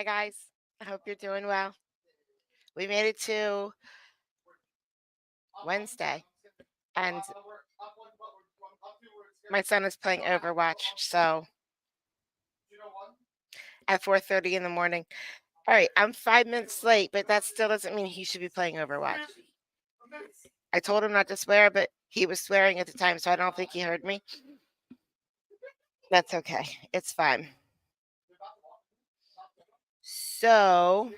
Hi guys, I hope you're doing well. We made it to Wednesday, and my son is playing Overwatch, so at 4:30 in the morning. All right, I'm 5 minutes late, but that still doesn't mean he should be playing Overwatch. I told him not to swear, but he was swearing at the time, so I don't think he heard me. That's okay. It's fine. So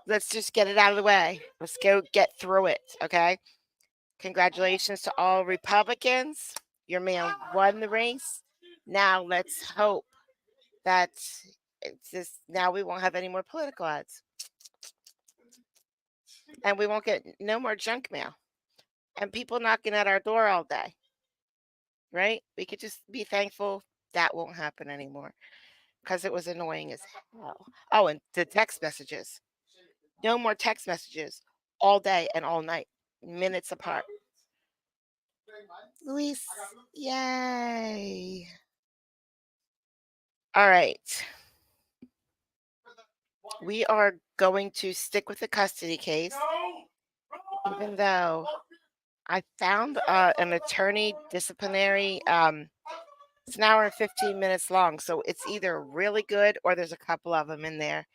let's just get it out of the way. Let's go get through it, okay? Congratulations to all Republicans. Your man won the race. Now let's hope that it's just now we won't have any more political ads. And we won't get no more junk mail and people knocking at our door all day. Right? We could just be thankful that won't happen anymore because it was annoying as hell. Oh, and the text messages. No more text messages all day and all night, minutes apart. Luis, yay. All right. We are going to stick with the custody case, even though I found an attorney disciplinary. It's an hour and 15 minutes long, so it's either really good or there's a couple of them in there.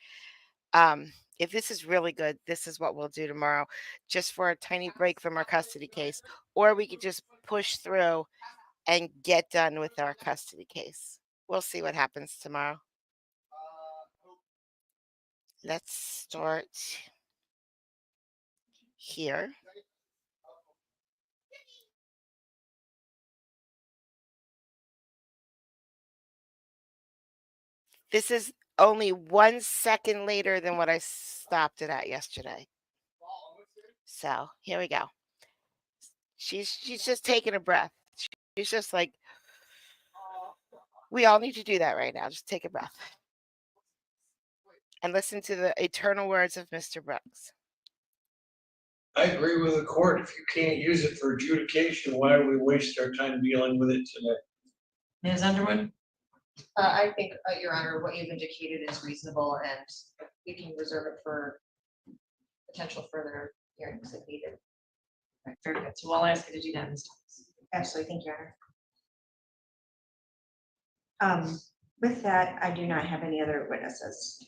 If this is really good, this is what we'll do tomorrow, just for a tiny break from our custody case, or we could just push through and get done with our custody case. We'll see what happens tomorrow. Let's start here. This is only 1 second later than what I stopped it at yesterday. So here we go. She's just taking a breath. She's just like, we all need to do that right now. Just take a breath and listen to the eternal words of Mr. Brooks. I agree with the court. If you can't use it for adjudication, why do we waste our time dealing with it today? Ms. Underwood? I think, Your Honor, what you've indicated is reasonable, and we can reserve it for potential further hearings if needed. Right, very good. So I'll ask you to do that, Ms. Thomas. Absolutely, thank you, Your Honor. With that, I do not have any other witnesses.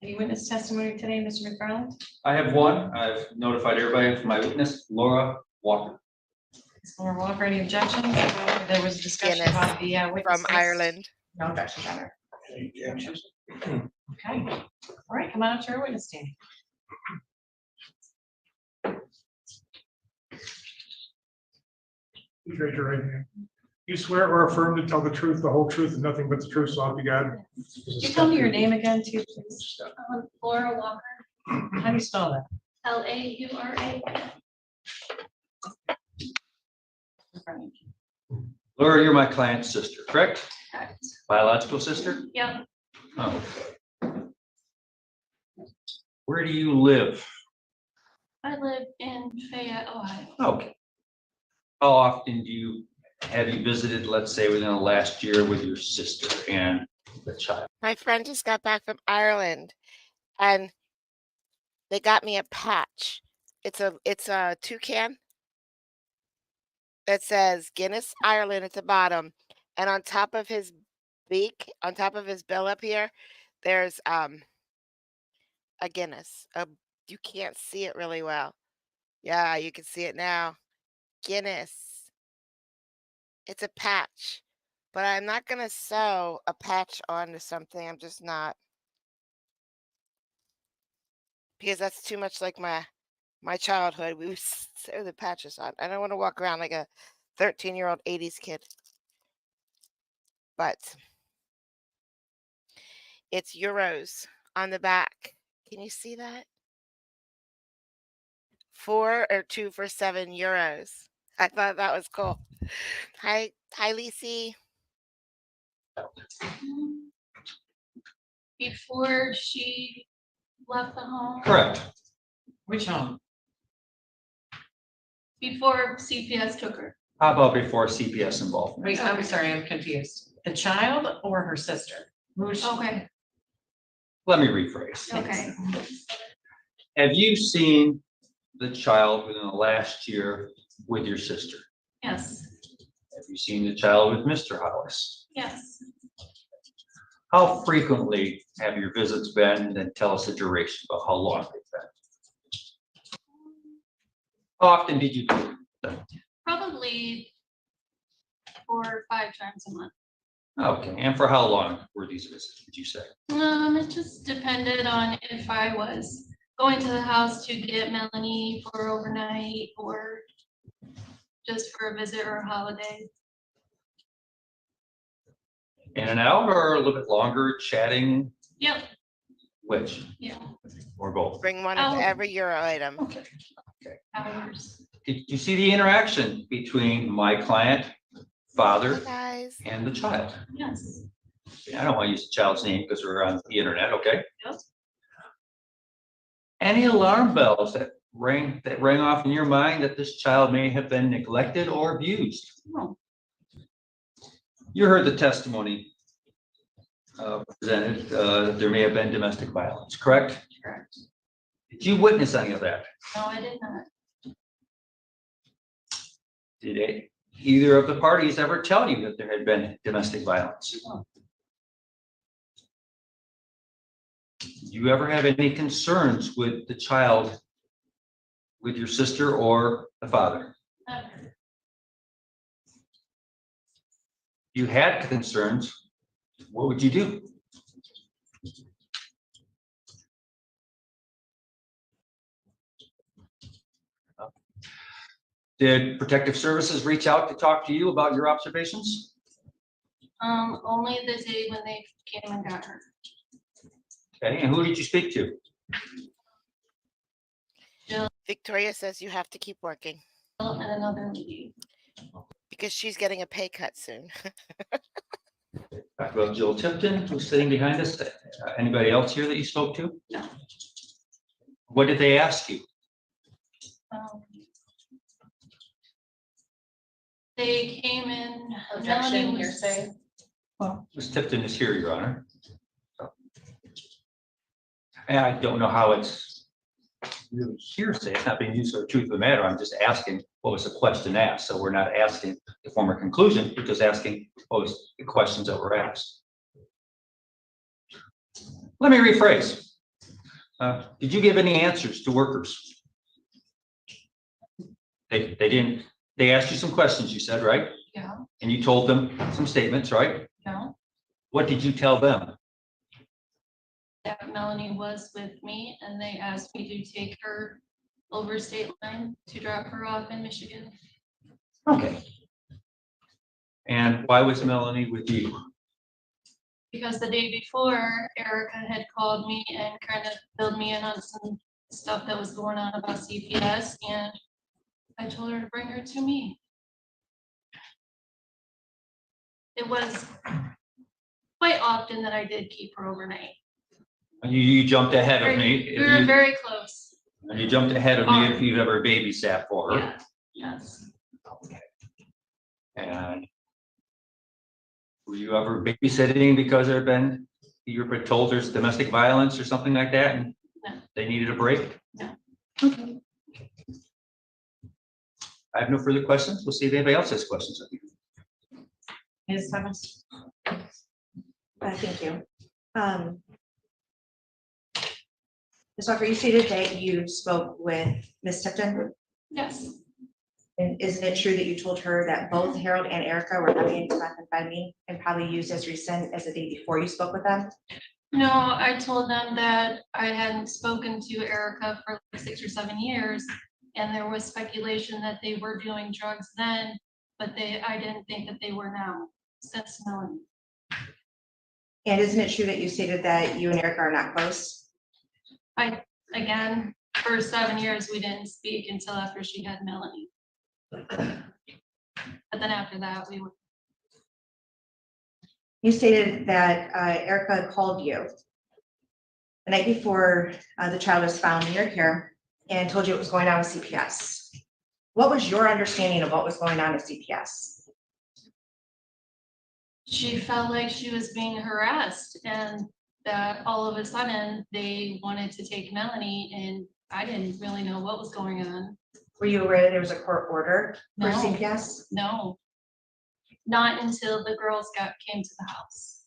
Any witness testimony today, Mr. McFarland? I have one. I've notified everybody for my witness, Laura Walker. Ms. Laura Walker, any objections? There was a discussion Guinness about the witness from list. Ireland. No objections, Your Honor. Any objections? Okay. All right, come on up to our witness stand. Please raise your right hand. You swear or affirm to tell the truth, the whole truth, and nothing but the truth, so help you God? Could you tell me your name again, too, please? Laura Walker, How do you spell that? Laura. Laura, you're my client's sister, correct? Correct. Biological sister? Yep. Oh. Where do you live? I live in Fayette, Ohio. Okay. How often have you visited, let's say, within the last year with your sister and the child? My friend just got back from Ireland, and they got me a patch. It's a toucan that says Guinness, Ireland at the bottom, and on top of his beak, on top of his bill up here, there's a Guinness. You can't see it really well. Yeah, you can see it now. Guinness. It's a patch, but I'm not gonna sew a patch onto something. I'm just not, because that's too much like my childhood. We would sew the patches on. I don't want to walk around like a 13-year-old 80s kid. But it's euros on the back. Can you see that? 4 or 2 for €7. I thought that was cool. Hi, Lisi. Before she left the home, Correct. Which home? before CPS took her. How about before CPS involvement? Wait, I'm sorry, I'm confused. The child or her sister? Who's she? Okay, Let me rephrase. okay. Have you seen the child within the last year with your sister? Yes, Have you seen the child with Mr. Hollis? yes. How frequently have your visits been, and tell us the duration of how long they've been? How often did you do them? Probably 4 or 5 times a month. Okay, and for how long were these visits, would you say? It just depended on if I was going to the house to get Melanie for overnight or just for a visit or a holiday. In and out, or a little bit longer chatting? Yep, Which, yeah, or both? Bring one of Oh. every Euro item. Okay. hours. Did you see the interaction between my client, Hi, father, guys. and the child? Yes, I don't want to use the child's name because we're on the internet, okay? Yep. Any alarm bells that rang off in your mind that this child may have been neglected or abused? no, You heard the testimony presented, that there may have been domestic violence, correct? correct. Did you witness any of that? No, I did not. Did either of the parties ever tell you that there had been domestic violence? No. Did you ever have any concerns with the child, with your sister or the father? Never. You had concerns, what would you do? Did Protective Services reach out to talk to you about your observations? Only the day when they came and got her. Okay, and who did you speak to? Victoria says you have to keep working And another lady. because she's getting a pay cut soon. Talked about Jill Tipton, who's sitting behind us. Anybody else here that you spoke to? No. What did they ask you? They came in. Objection, Melanie was- hearsay. Well, Ms. Tipton is here, Your Honor. And I don't know how it's really hearsay. It's not being used for the truth of the matter. I'm just asking what was the question asked. So we're not asking to form a conclusion, we're just asking what was the questions that were asked. Let me rephrase. Did you give any answers to workers? They didn't, they asked you some questions, you said, right? Yeah, And you told them some statements, right? yeah. What did you tell them? That Melanie was with me and they asked me to take her over state line to drop her off in Michigan. Okay. And why was Melanie with you? Because the day before, Erica had called me and kind of filled me in on some stuff that was going on about CPS, and I told her to bring her to me. It was quite often that I did keep her overnight. You jumped ahead of me. We If were you- very close. You jumped ahead of me if you've ever babysat for her. Yeah, yes, And were you ever babysitting because there had been, you were told there's domestic violence or something like that and No. they needed a break? No. Okay. I have no further questions. We'll see if anybody else has questions. Ms. Thomas? Thank you. Ms. Walker, you stated that you spoke with Ms. Tipton, yes, and isn't it true that you told her that both Harold and Erica were having into methamphetamine and probably used as recent as the day before you spoke with them? no, I told them that I hadn't spoken to Erica for like 6 or 7 years, and there was speculation that they were doing drugs then, but I didn't think that they were now, since Melanie. And isn't it true that you stated that you and Erica are not close? Again, for 7 years, we didn't speak until after she had Melanie. But then after that, we were, You stated that Erica called you the night before the child was found in your care and told you what was going on with CPS. What was your understanding of what was going on with CPS? She felt like she was being harassed and that all of a sudden they wanted to take Melanie and I didn't really know what was going on. Were you aware that there was a court order for No. CPS? No, not until the girls came to the house.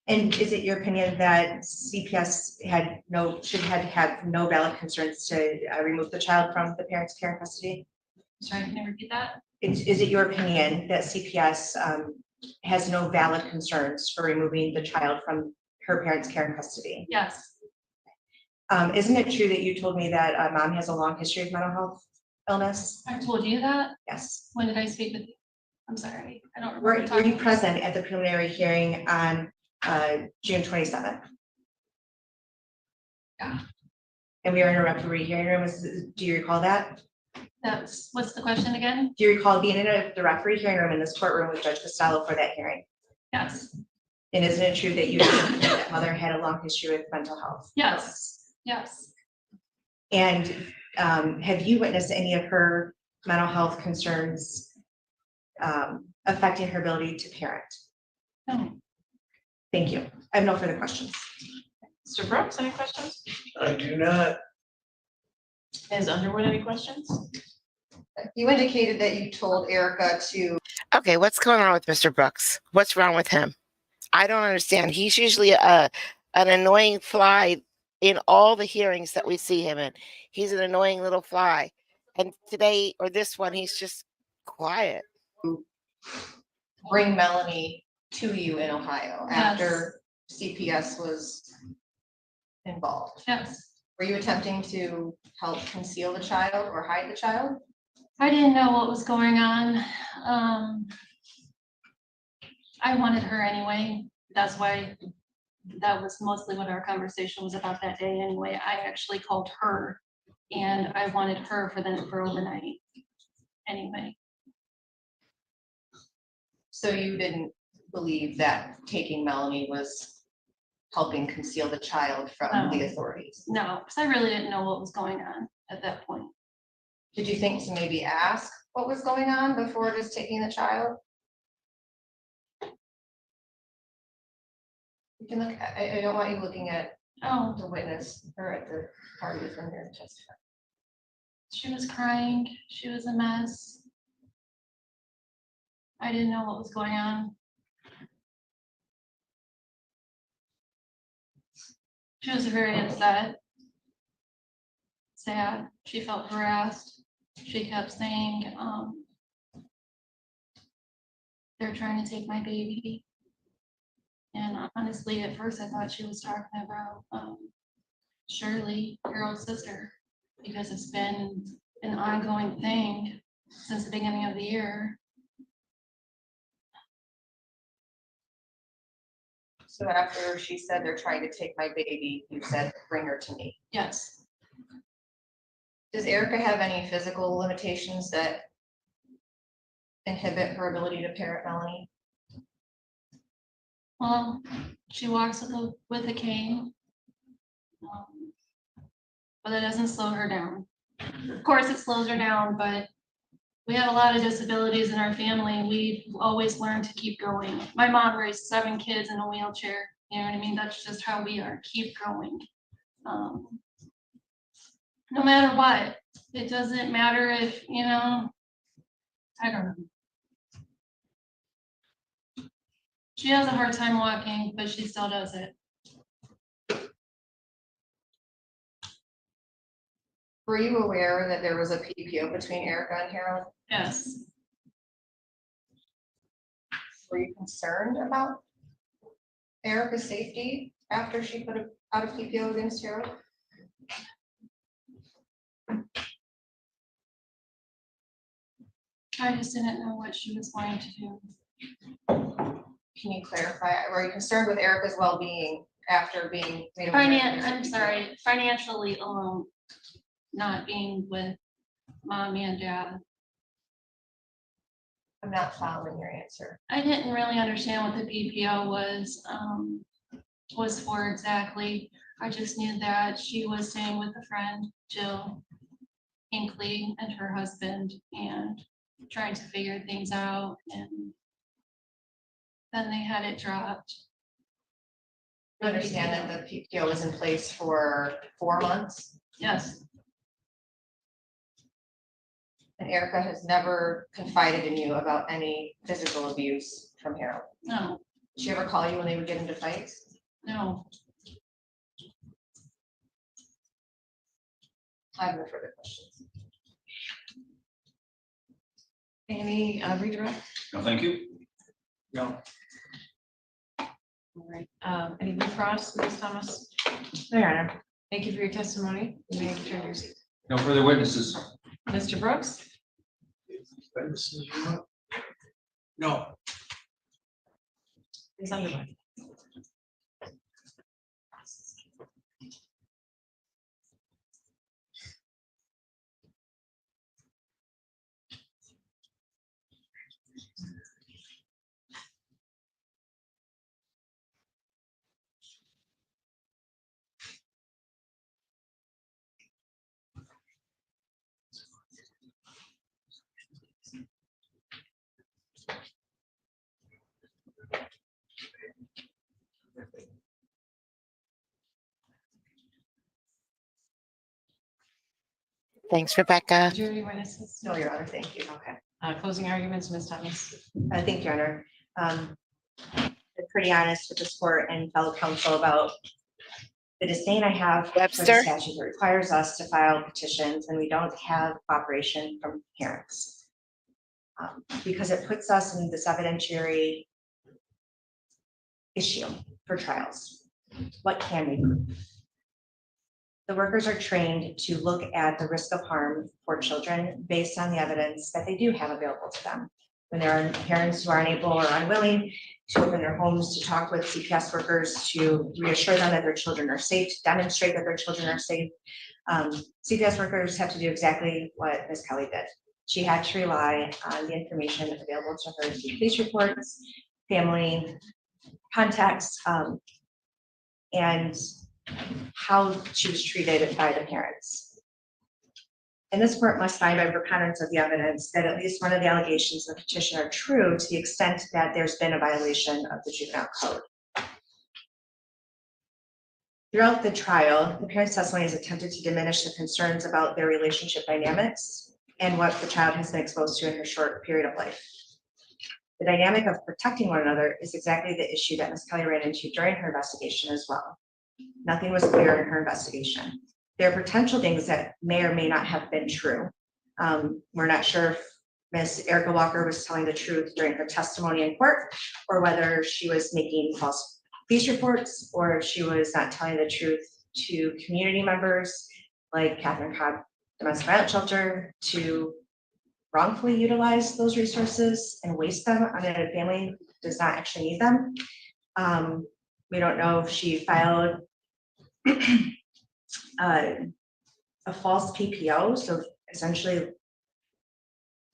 And is it your opinion that CPS should have no valid concerns to remove the child from the parent's care and custody? Sorry, can you repeat that? Is it your opinion that CPS has no valid concerns for removing the child from her parents' care and custody? Yes, Isn't it true that you told me that mom has a long history of mental health illness? I told you that. Yes. When did I speak with you? I'm sorry, I don't remember. Were you talking. present at the preliminary hearing on June 27th? Yeah. And we were in a referee hearing room. Do you recall that? What's the question again? Do you recall being in the referee hearing room in this courtroom with Judge Costello for that hearing? Yes, And isn't it true that you knew that mother had a long history with mental health? yes, yes. And have you witnessed any of her mental health concerns affecting her ability to parent? No. Thank you. I have no further questions. Mr. Brooks, any questions? I do not. Ms. Underwood, any questions? You indicated that you told Erica to, Okay, what's going on with Mr. Brooks? What's wrong with him? I don't understand. He's usually an annoying fly in all the hearings that we see him in. He's an annoying little fly. And today or this one, he's just quiet. bring Melanie to you in Ohio Yes. after CPS was involved. Yes, Were you attempting to help conceal the child or hide the child? I didn't know what was going on. I wanted her anyway. That's why that was mostly what our conversation was about that day anyway. I actually called her and I wanted her for overnight anyway. So you didn't believe that taking Melanie was helping conceal the child from the No. authorities? No, because I really didn't know what was going on at that point. Did you think to maybe ask what was going on before just taking the child? You can look, I don't want you looking at Oh, the witness or at the party from there to testify. she was crying. She was a mess. I didn't know what was going on. She was very upset. Sad. She felt harassed. She kept saying, they're trying to take my baby. And honestly, at first I thought she was talking about Shirley, Harold's sister, because it's been an ongoing thing since the beginning of the year. So after she said they're trying to take my baby, you said, bring her to me. Yes, Does Erica have any physical limitations that inhibit her ability to parent Melanie? well, she walks with a cane. But that doesn't slow her down. Of course, it slows her down, but we have a lot of disabilities in our family. We've always learned to keep going. My mom raised 7 kids in a wheelchair. You know what I mean? That's just how we are. Keep going. No matter what, it doesn't matter if, I don't know. She has a hard time walking, but she still does it. Were you aware that there was a PPO between Erica and Harold? Yes, Were you concerned about Erica's safety after she put out a PPO against Harold? I just didn't know what she was going to do. Can you clarify? Were you concerned with Erica's well-being after being made aware? I'm sorry, financially alone, not being with mom and dad. I'm not following your answer. I didn't really understand what the PPO was for exactly. I just knew that she was staying with a friend, Jill Hinckley, and her husband, and trying to figure things out, and then they had it dropped. You understand that the PPO was in place for 4 months, Yes, and Erica has never confided in you about any physical abuse from Harold. no, Did she ever call you when they would get into fights? no, I have no further questions. Any redirect? No, thank you. No, All right, any frost, Ms. Thomas? No, Your Honor. Thank you for your testimony. You may return to your seat. No further witnesses. Mr. Brooks? no, Ms. Underwood? Thanks, Rebecca. Did you have any witnesses? No, Your Honor, thank you. Okay, closing arguments, Ms. Thomas? Thank you, Your Honor. I'm pretty honest with this court and fellow counsel about the disdain I have for the Webster? statute that requires us to file petitions and we don't have cooperation from parents. Because it puts us in this evidentiary issue for trials. What can we prove? The workers are trained to look at the risk of harm for children based on the evidence that they do have available to them. When there are parents who are unable or unwilling to open their homes to talk with CPS workers to reassure them that their children are safe, to demonstrate that their children are safe, CPS workers have to do exactly what Ms. Kelly did. She had to rely on the information available to her through police reports, family contacts, and how she was treated by the parents. And this court must find by preponderance of the evidence that at least one of the allegations in the petition are true to the extent that there's been a violation of the juvenile code. Throughout the trial, the parents' testimony has attempted to diminish the concerns about their relationship dynamics and what the child has been exposed to in her short period of life. The dynamic of protecting one another is exactly the issue that Ms. Kelly ran into during her investigation as well. Nothing was clear in her investigation. There are potential things that may or may not have been true. We're not sure if Ms. Erica Walker was telling the truth during her testimony in court, or whether she was making false police reports, or if she was not telling the truth to community members like Catherine Cobb Domestic Violence Shelter to wrongfully utilize those resources and waste them on a family who does not actually need them. We don't know if she filed a false PPO, so essentially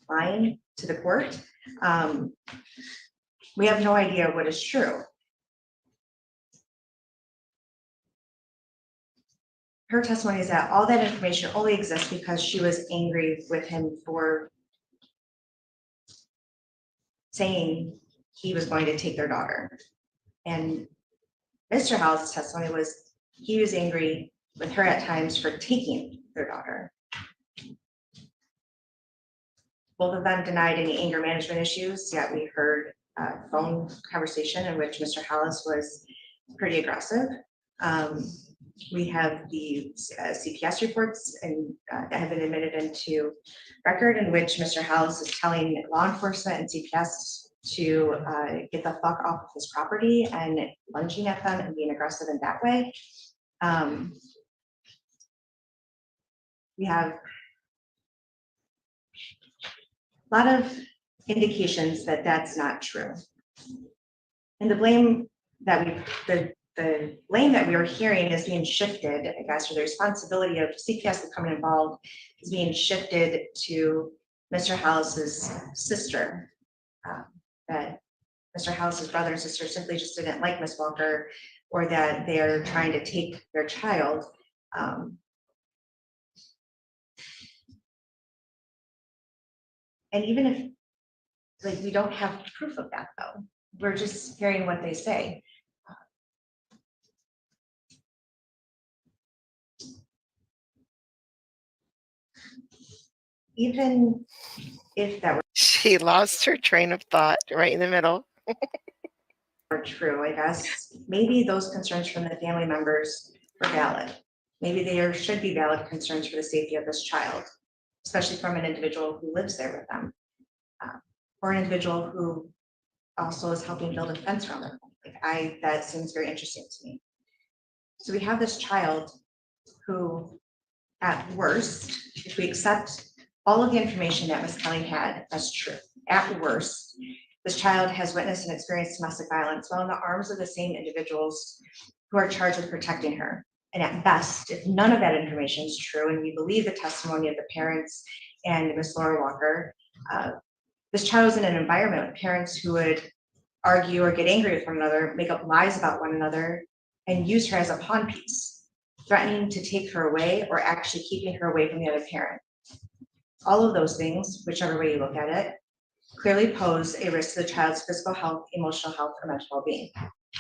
lying to the court. We have no idea what is true. Her testimony is that all that information only exists because she was angry with him for saying he was going to take their daughter. And Mr. Howell's testimony was he was angry with her at times for taking their daughter. Both of them denied any anger management issues, yet we heard a phone conversation in which Mr. Hollis was pretty aggressive. We have the CPS reports and that have been admitted into record in which Mr. Hollis is telling law enforcement and CPS to get the fuck off of his property and lunging at them and being aggressive in that way. We have a lot of indications that that's not true. And the blame that the blame that we are hearing is being shifted, I guess, or the responsibility of CPS becoming involved is being shifted to Mr. Hollis's sister. That Mr. Hollis's brother and sister simply just didn't like Ms. Walker or that they're trying to take their child. And even if, like, we don't have proof of that though, we're just hearing what they say. Even if that She lost her train of thought right in the middle. were true, I guess, maybe those concerns from the family members were valid. Maybe there should be valid concerns for the safety of this child, especially from an individual who lives there with them. Or an individual who also is helping build a fence around their home. Like that seems very interesting to me. So we have this child who, at worst, if we accept all of the information that Ms. Kelly had as true, at worst, this child has witnessed and experienced domestic violence while in the arms of the same individuals who are charged with protecting her. And at best, if none of that information is true, and we believe the testimony of the parents and Ms. Laura Walker, this child is in an environment with parents who would argue or get angry with one another, make up lies about one another, and use her as a pawn piece, threatening to take her away or actually keeping her away from the other parent. All of those things, whichever way you look at it, clearly pose a risk to the child's physical health, emotional health, or mental well-being.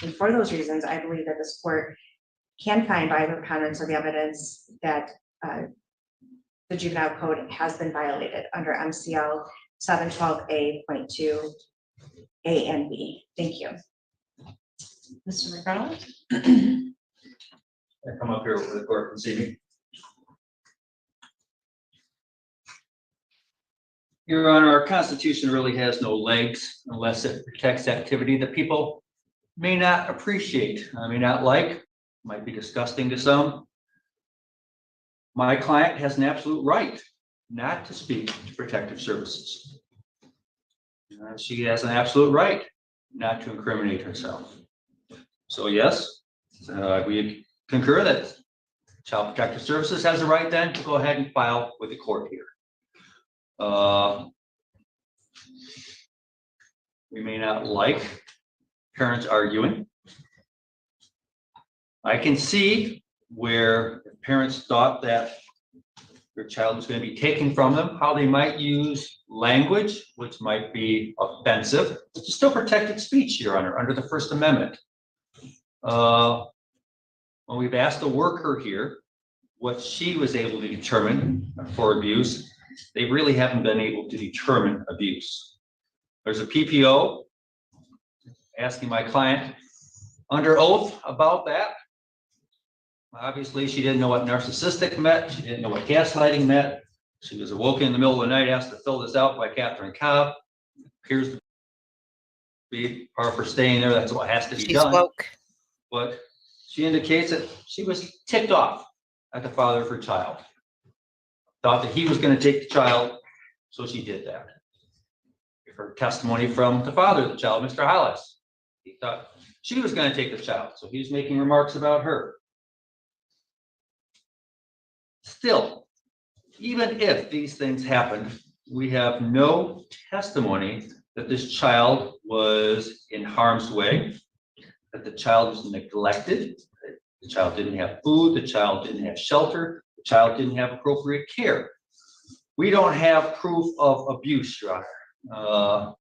And for those reasons, I believe that this court can find by the preponderance of the evidence that the juvenile code has been violated under MCL 712A.2 A and B. Thank you. Mr. McDonald? I come up here for the court this evening. Your Honor, our Constitution really has no legs unless it protects activity that people may not appreciate, may not like, might be disgusting to some. My client has an absolute right not to speak to protective services. She has an absolute right not to incriminate herself. So yes, we concur that Child Protective Services has a right then to go ahead and file with the court here. We may not like parents arguing. I can see where parents thought that their child was going to be taken from them, how they might use language which might be offensive. It's still protected speech, Your Honor, under the First Amendment. When we've asked the worker here what she was able to determine for abuse, they really haven't been able to determine abuse. There's a PPO asking my client under oath about that. Obviously, she didn't know what narcissistic meant. She didn't know what gaslighting meant. She was awoken in the middle of the night, asked to fill this out by Catherine Cobb. Appears to be part of her staying there. That's what has to be done. Spoke. But she indicates that she was ticked off at the father of her child. Thought that he was going to take the child, so she did that. We heard testimony from the father of the child, Mr. Hollis. He thought she was going to take the child, so he was making remarks about her. Still, even if these things happened, we have no testimony that this child was in harm's way, that the child was neglected, that the child didn't have food, the child didn't have shelter, the child didn't have appropriate care. We don't have proof of abuse, Your Honor.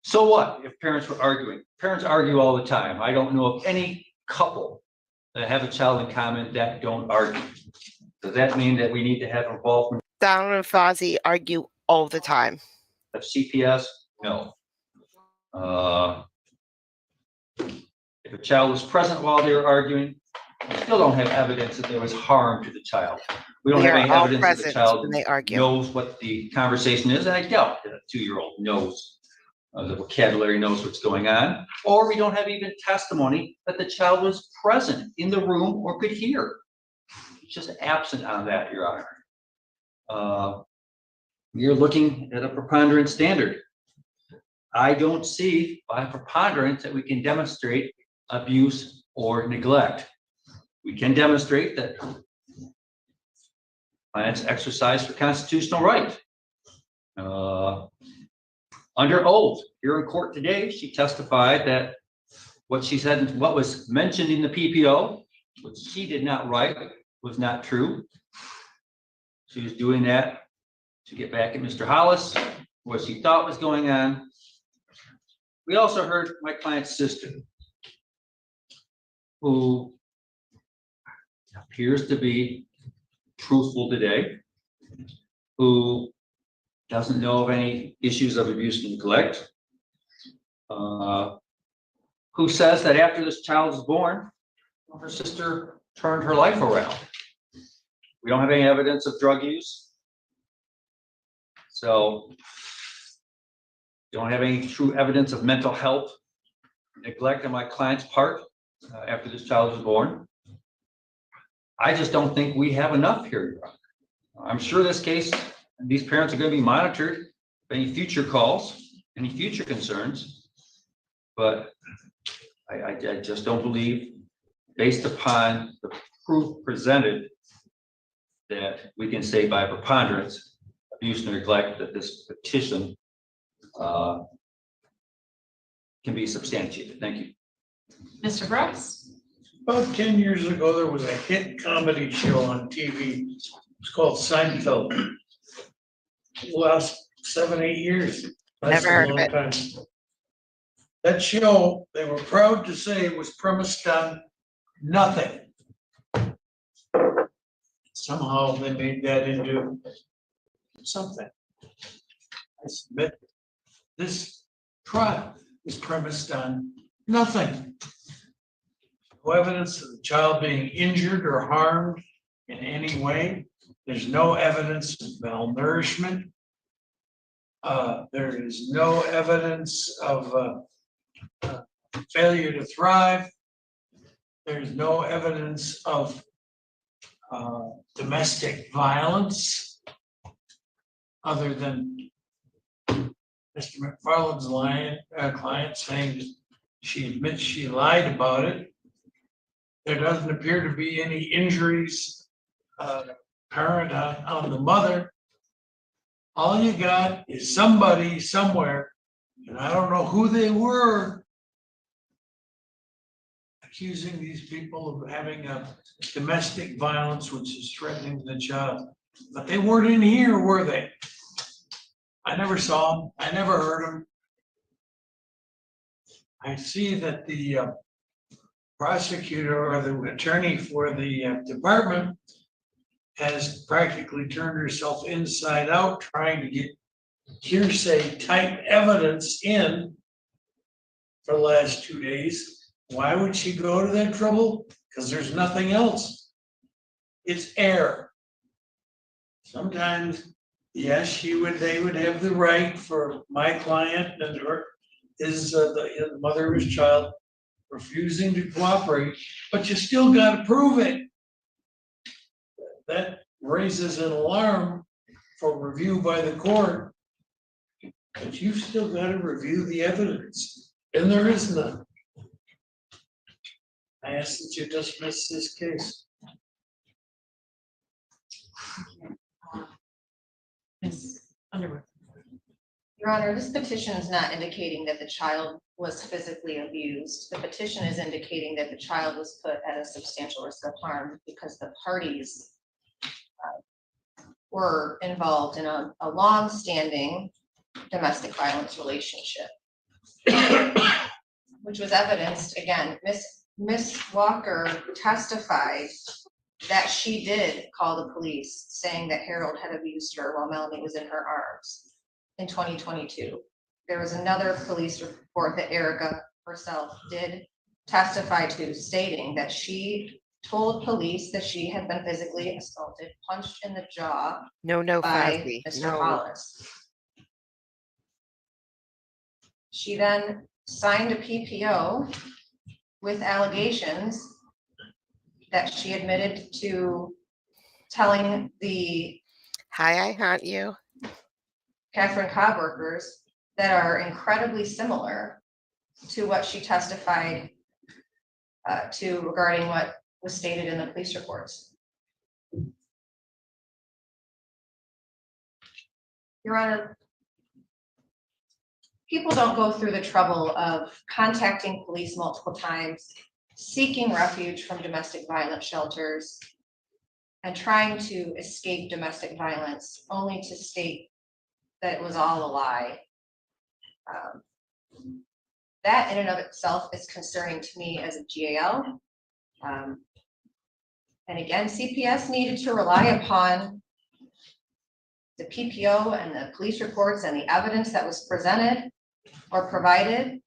So what if parents were arguing? Parents argue all the time. I don't know of any couple that have a child in common that don't argue. Does that mean that we need to have involvement Donald and Fozzie argue all the time. of CPS? No. If a child was present while they were arguing, we still don't have evidence that there was harm to the child. We don't They have are any all evidence that the present child when they argue. knows what the conversation is, and I doubt that a 2-year-old knows the vocabulary, knows what's going on, or we don't have even testimony that the child was present in the room or could hear. It's just absent on that, Your Honor. You're looking at a preponderance standard. I don't see by preponderance that we can demonstrate abuse or neglect. We can demonstrate that clients exercise their constitutional right. Under oath, here in court today, she testified that what she said, what was mentioned in the PPO, which she did not write, was not true. She was doing that to get back at Mr. Hollis, what she thought was going on. We also heard my client's sister, who appears to be truthful today, who doesn't know of any issues of abuse and neglect, who says that after this child was born, her sister turned her life around. We don't have any evidence of drug use. So don't have any true evidence of mental health neglect on my client's part after this child was born. I just don't think we have enough here, Your Honor. I'm sure this case, these parents are going to be monitored for any future calls, any future concerns. But I just don't believe, based upon the proof presented, that we can say by preponderance, abuse and neglect, that this petition can be substantiated. Thank you. Mr. Brooks? About 10 years ago, there was a hit comedy show on TV. It's called Seinfeld. Last 7, 8 years. That's Never a heard of long it. time. That show, they were proud to say, was premised on nothing. Somehow they made that into something. I submit this trial is premised on nothing. No evidence of the child being injured or harmed in any way. There's no evidence of malnourishment. There is no evidence of failure to thrive. There's no evidence of domestic violence other than Mr. McFarland's client saying that she admits she lied about it. There doesn't appear to be any injuries apparent on the mother. All you got is somebody somewhere, and I don't know who they were, accusing these people of having a domestic violence which is threatening the child. But they weren't in here, were they? I never saw them. I never heard them. I see that the prosecutor or the attorney for the department has practically turned herself inside out trying to get hearsay type evidence in for the last 2 days. Why would she go to that trouble? Because there's nothing else. It's air. Sometimes, yes, they would have the right for my client and the mother of his child refusing to cooperate, but you still got to prove it. That raises an alarm for review by the court, but you've still got to review the evidence, and there is none. I ask that you dismiss this case. Ms. Underwood? Your Honor, this petition is not indicating that the child was physically abused. The petition is indicating that the child was put at a substantial risk of harm because the parties were involved in a long-standing domestic violence relationship, which was evidenced, again, Miss Walker testified that she did call the police saying that Harold had abused her while Melanie was in her arms in 2022. There was another police report that Erica herself did testify to, stating that she told police that she had been physically assaulted, punched in the jaw No, by Fozzie. Mr. No. Hollis. She then signed a PPO with allegations that she admitted to telling the Hi, I haunt you. Catherine Cobb workers that are incredibly similar to what she testified to regarding what was stated in the police reports. Your Honor, people don't go through the trouble of contacting police multiple times, seeking refuge from domestic violence shelters, and trying to escape domestic violence, only to state that it was all a lie. That in and of itself is concerning to me as a GAL. And again, CPS needed to rely upon the PPO and the police reports and the evidence that was presented or provided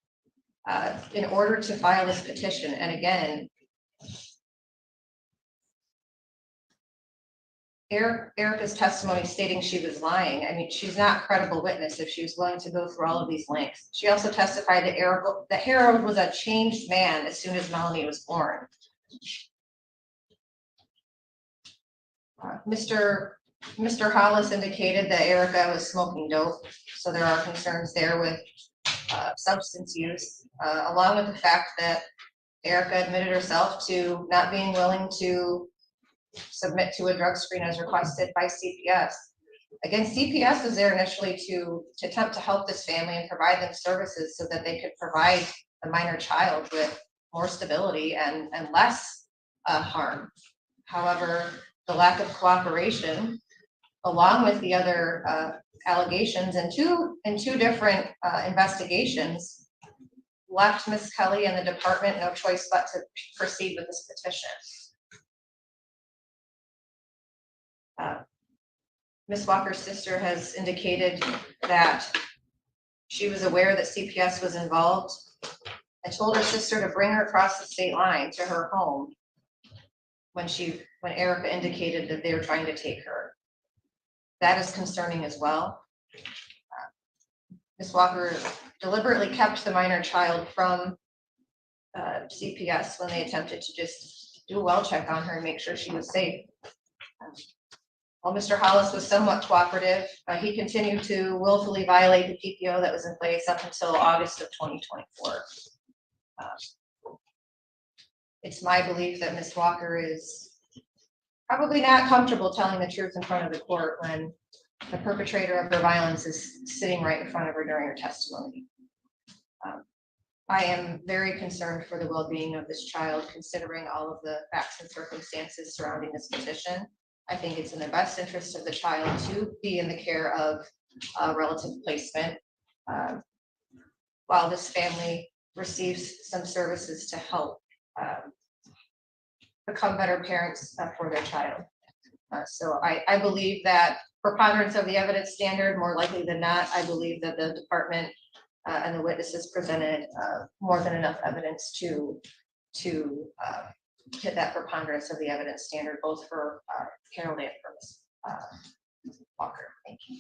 in order to file this petition. And again, Erica's testimony stating she was lying. I mean, she's not a credible witness if she was willing to go through all of these lengths. She also testified that Harold was a changed man as soon as Melanie was born. Mr. Hollis indicated that Erica was smoking dope, so there are concerns there with substance use, along with the fact that Erica admitted herself to not being willing to submit to a drug screen as requested by CPS. Again, CPS was there initially to attempt to help this family and provide them services so that they could provide the minor child with more stability and less harm. However, the lack of cooperation, along with the other allegations in two different investigations, left Ms. Kelly and the department no choice but to proceed with this petition. Ms. Walker's sister has indicated that she was aware that CPS was involved and told her sister to bring her across the state line to her home when Erica indicated that they were trying to take her. That is concerning as well. Ms. Walker deliberately kept the minor child from CPS when they attempted to just do a well check on her and make sure she was safe. While Mr. Hollis was somewhat cooperative, he continued to willfully violate the PPO that was in place up until August of 2024. It's my belief that Ms. Walker is probably not comfortable telling the truth in front of the court when the perpetrator of her violence is sitting right in front of her during her testimony. I am very concerned for the well-being of this child, considering all of the facts and circumstances surrounding this petition. I think it's in the best interest of the child to be in the care of relative placement while this family receives some services to help become better parents for their child. So I believe that preponderance of the evidence standard, more likely than not, I believe that the department and the witnesses presented more than enough evidence to hit that preponderance of the evidence standard, both for Harold and for Ms. Walker. Thank you.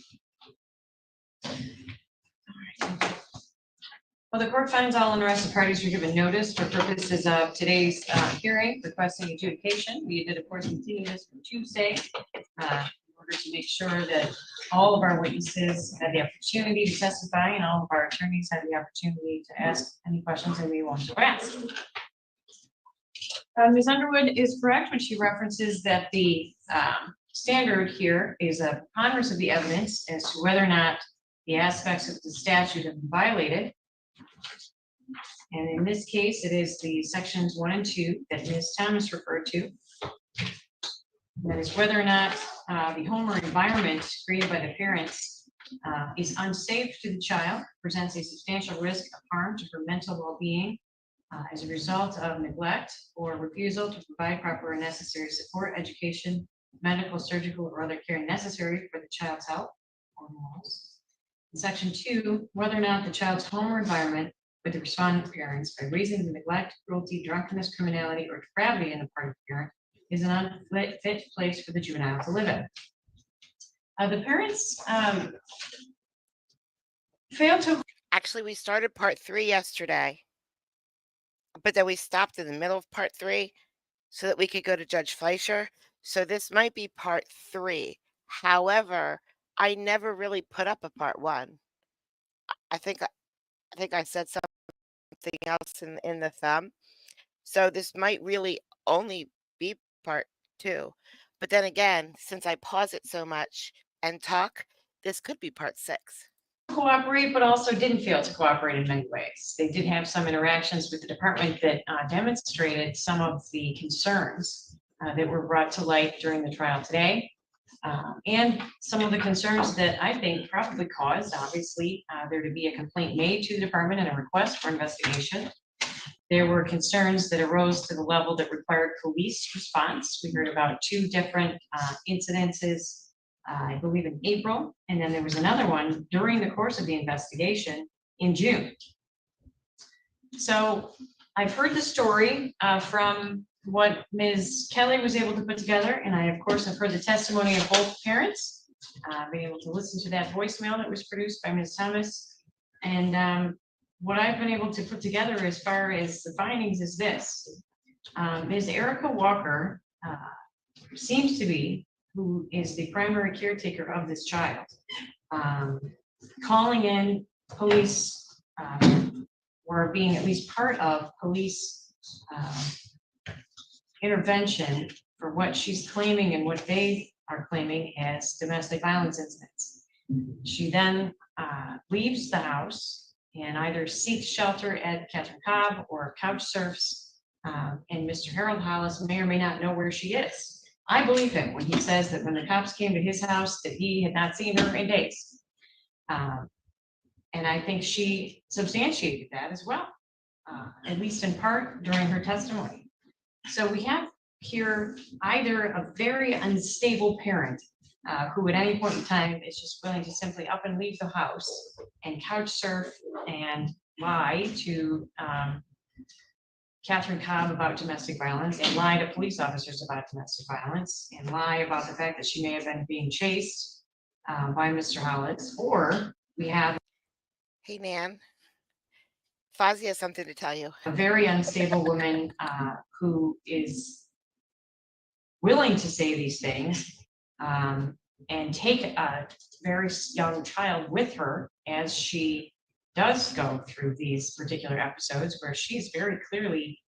Well, the court finds all interested parties were given notice for purposes of today's hearing, requesting adjudication. We did, of course, continue this from Tuesday in order to make sure that all of our witnesses had the opportunity to testify and all of our attorneys had the opportunity to ask any questions that we want to ask. Ms. Underwood is correct when she references that the standard here is a preponderance of the evidence as to whether or not the aspects of the statute have been violated. And in this case, it is the sections 1 and 2 that Ms. Thomas referred to. That is whether or not the home or environment created by the parents is unsafe to the child, presents a substantial risk of harm to her mental well-being as a result of neglect or refusal to provide proper and necessary support, education, medical, surgical, or other care necessary for the child's health or morals. In section 2, whether or not the child's home or environment with the respondent parents, by reason of neglect, cruelty, drunkenness, criminality, or depravity on the part of the parent, is an unfit place for the juvenile to live in. The parents failed to. Actually, we started part 3 yesterday, but then we stopped in the middle of part 3 so that we could go to Judge Fleischer. So this might be part 3. However, I never really put up a part 1. I think I said something else in the thumb. So this might really only be part 2. But then again, since I pause it so much and talk, this could be part 6. cooperate, but also didn't fail to cooperate in many ways. They did have some interactions with the department that demonstrated some of the concerns that were brought to light during the trial today. And some of the concerns that I think probably caused, obviously, there to be a complaint made to the department and a request for investigation. There were concerns that arose to the level that required police response. We heard about 2 different incidences, I believe in April, and then there was another one during the course of the investigation in June. So I've heard the story from what Ms. Kelly was able to put together, and I, of course, have heard the testimony of both parents, being able to listen to that voicemail that was produced by Ms. Thomas. And what I've been able to put together as far as the findings is this. Ms. Erica Walker seems to be, who is the primary caretaker of this child, calling in police, or being at least part of police intervention for what she's claiming and what they are claiming as domestic violence incidents. She then leaves the house and either seeks shelter at Catherine Cobb or couch surfs, and Mr. Harold Hollis may or may not know where she is. I believe him when he says that when the cops came to his house that he had not seen her in days. And I think she substantiated that as well, at least in part during her testimony. So we have here either a very unstable parent who at any point in time is just willing to simply up and leave the house and couch surf and lie to Catherine Cobb about domestic violence, and lie to police officers about domestic violence, and lie about the fact that she may have been being chased by Mr. Hollis, or we have Hey, Nan. Fozzie has something to tell you. a very unstable woman who is willing to say these things and take a very young child with her as she does go through these particular episodes where she's very clearly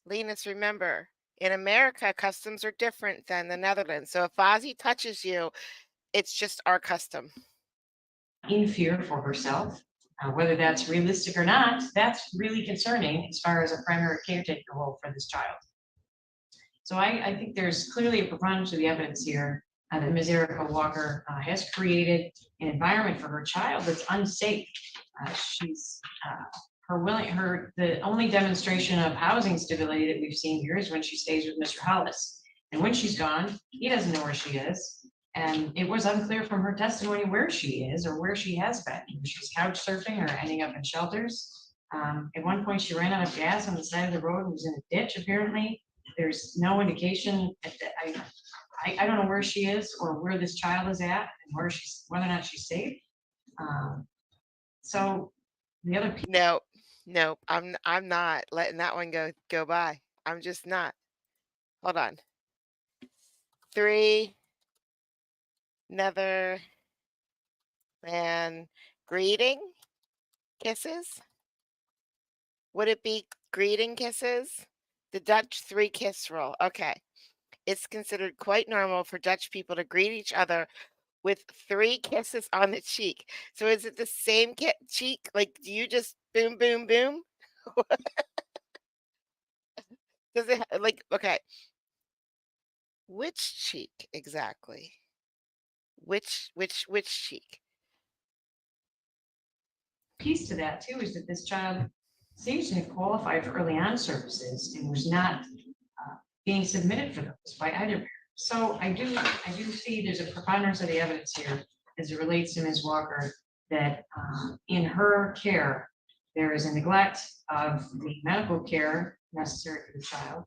Linus, remember, in America, customs are different than the Netherlands. So if Fozzie touches you, it's just our custom. in fear for herself. Whether that's realistic or not, that's really concerning as far as a primary caretaker role for this child. So I think there's clearly a preponderance of the evidence here that Ms. Erica Walker has created an environment for her child that's unsafe. She's the only demonstration of housing stability that we've seen here is when she stays with Mr. Hollis. And when she's gone, he doesn't know where she is. And it was unclear from her testimony where she is or where she has been. She's couch surfing or ending up in shelters. At one point, she ran out of gas on the side of the road and was in a ditch, apparently. There's no indication. I don't know where she is or where this child is at and whether or not she's safe. So the other people. No, I'm not letting that one go by. I'm just not. Hold on. 3. Another man. Greeting kisses. Would it be greeting kisses? The Dutch 3-kiss rule. Okay. It's considered quite normal for Dutch people to greet each other with 3 kisses on the cheek. So is it the same cheek? Like, do you just boom, boom, boom? Does it like, okay. Which cheek exactly? Which cheek? Piece to that too is that this child seems to have qualified for early on services and was not being submitted for those by either parent. So I do see there's a preponderance of the evidence here as it relates to Ms. Walker that in her care there is a neglect of the medical care necessary for the child,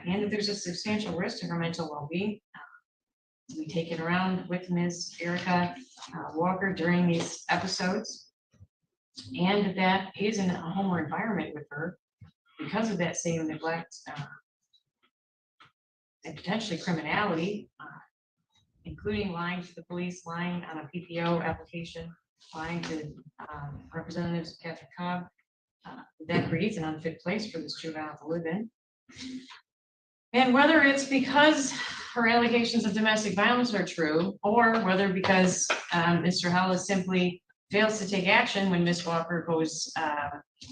and that there's a substantial risk to her mental well-being. To be taken around with Ms. Erica Walker during these episodes, and that is in a home or environment with her because of that same neglect and potentially criminality, including lying to the police, lying on a PPO application, lying to representatives of Catherine Cobb. That creates an unfit place for this juvenile to live in. And whether it's because her allegations of domestic violence are true, or whether because Mr. Hollis simply fails to take action when Ms. Walker goes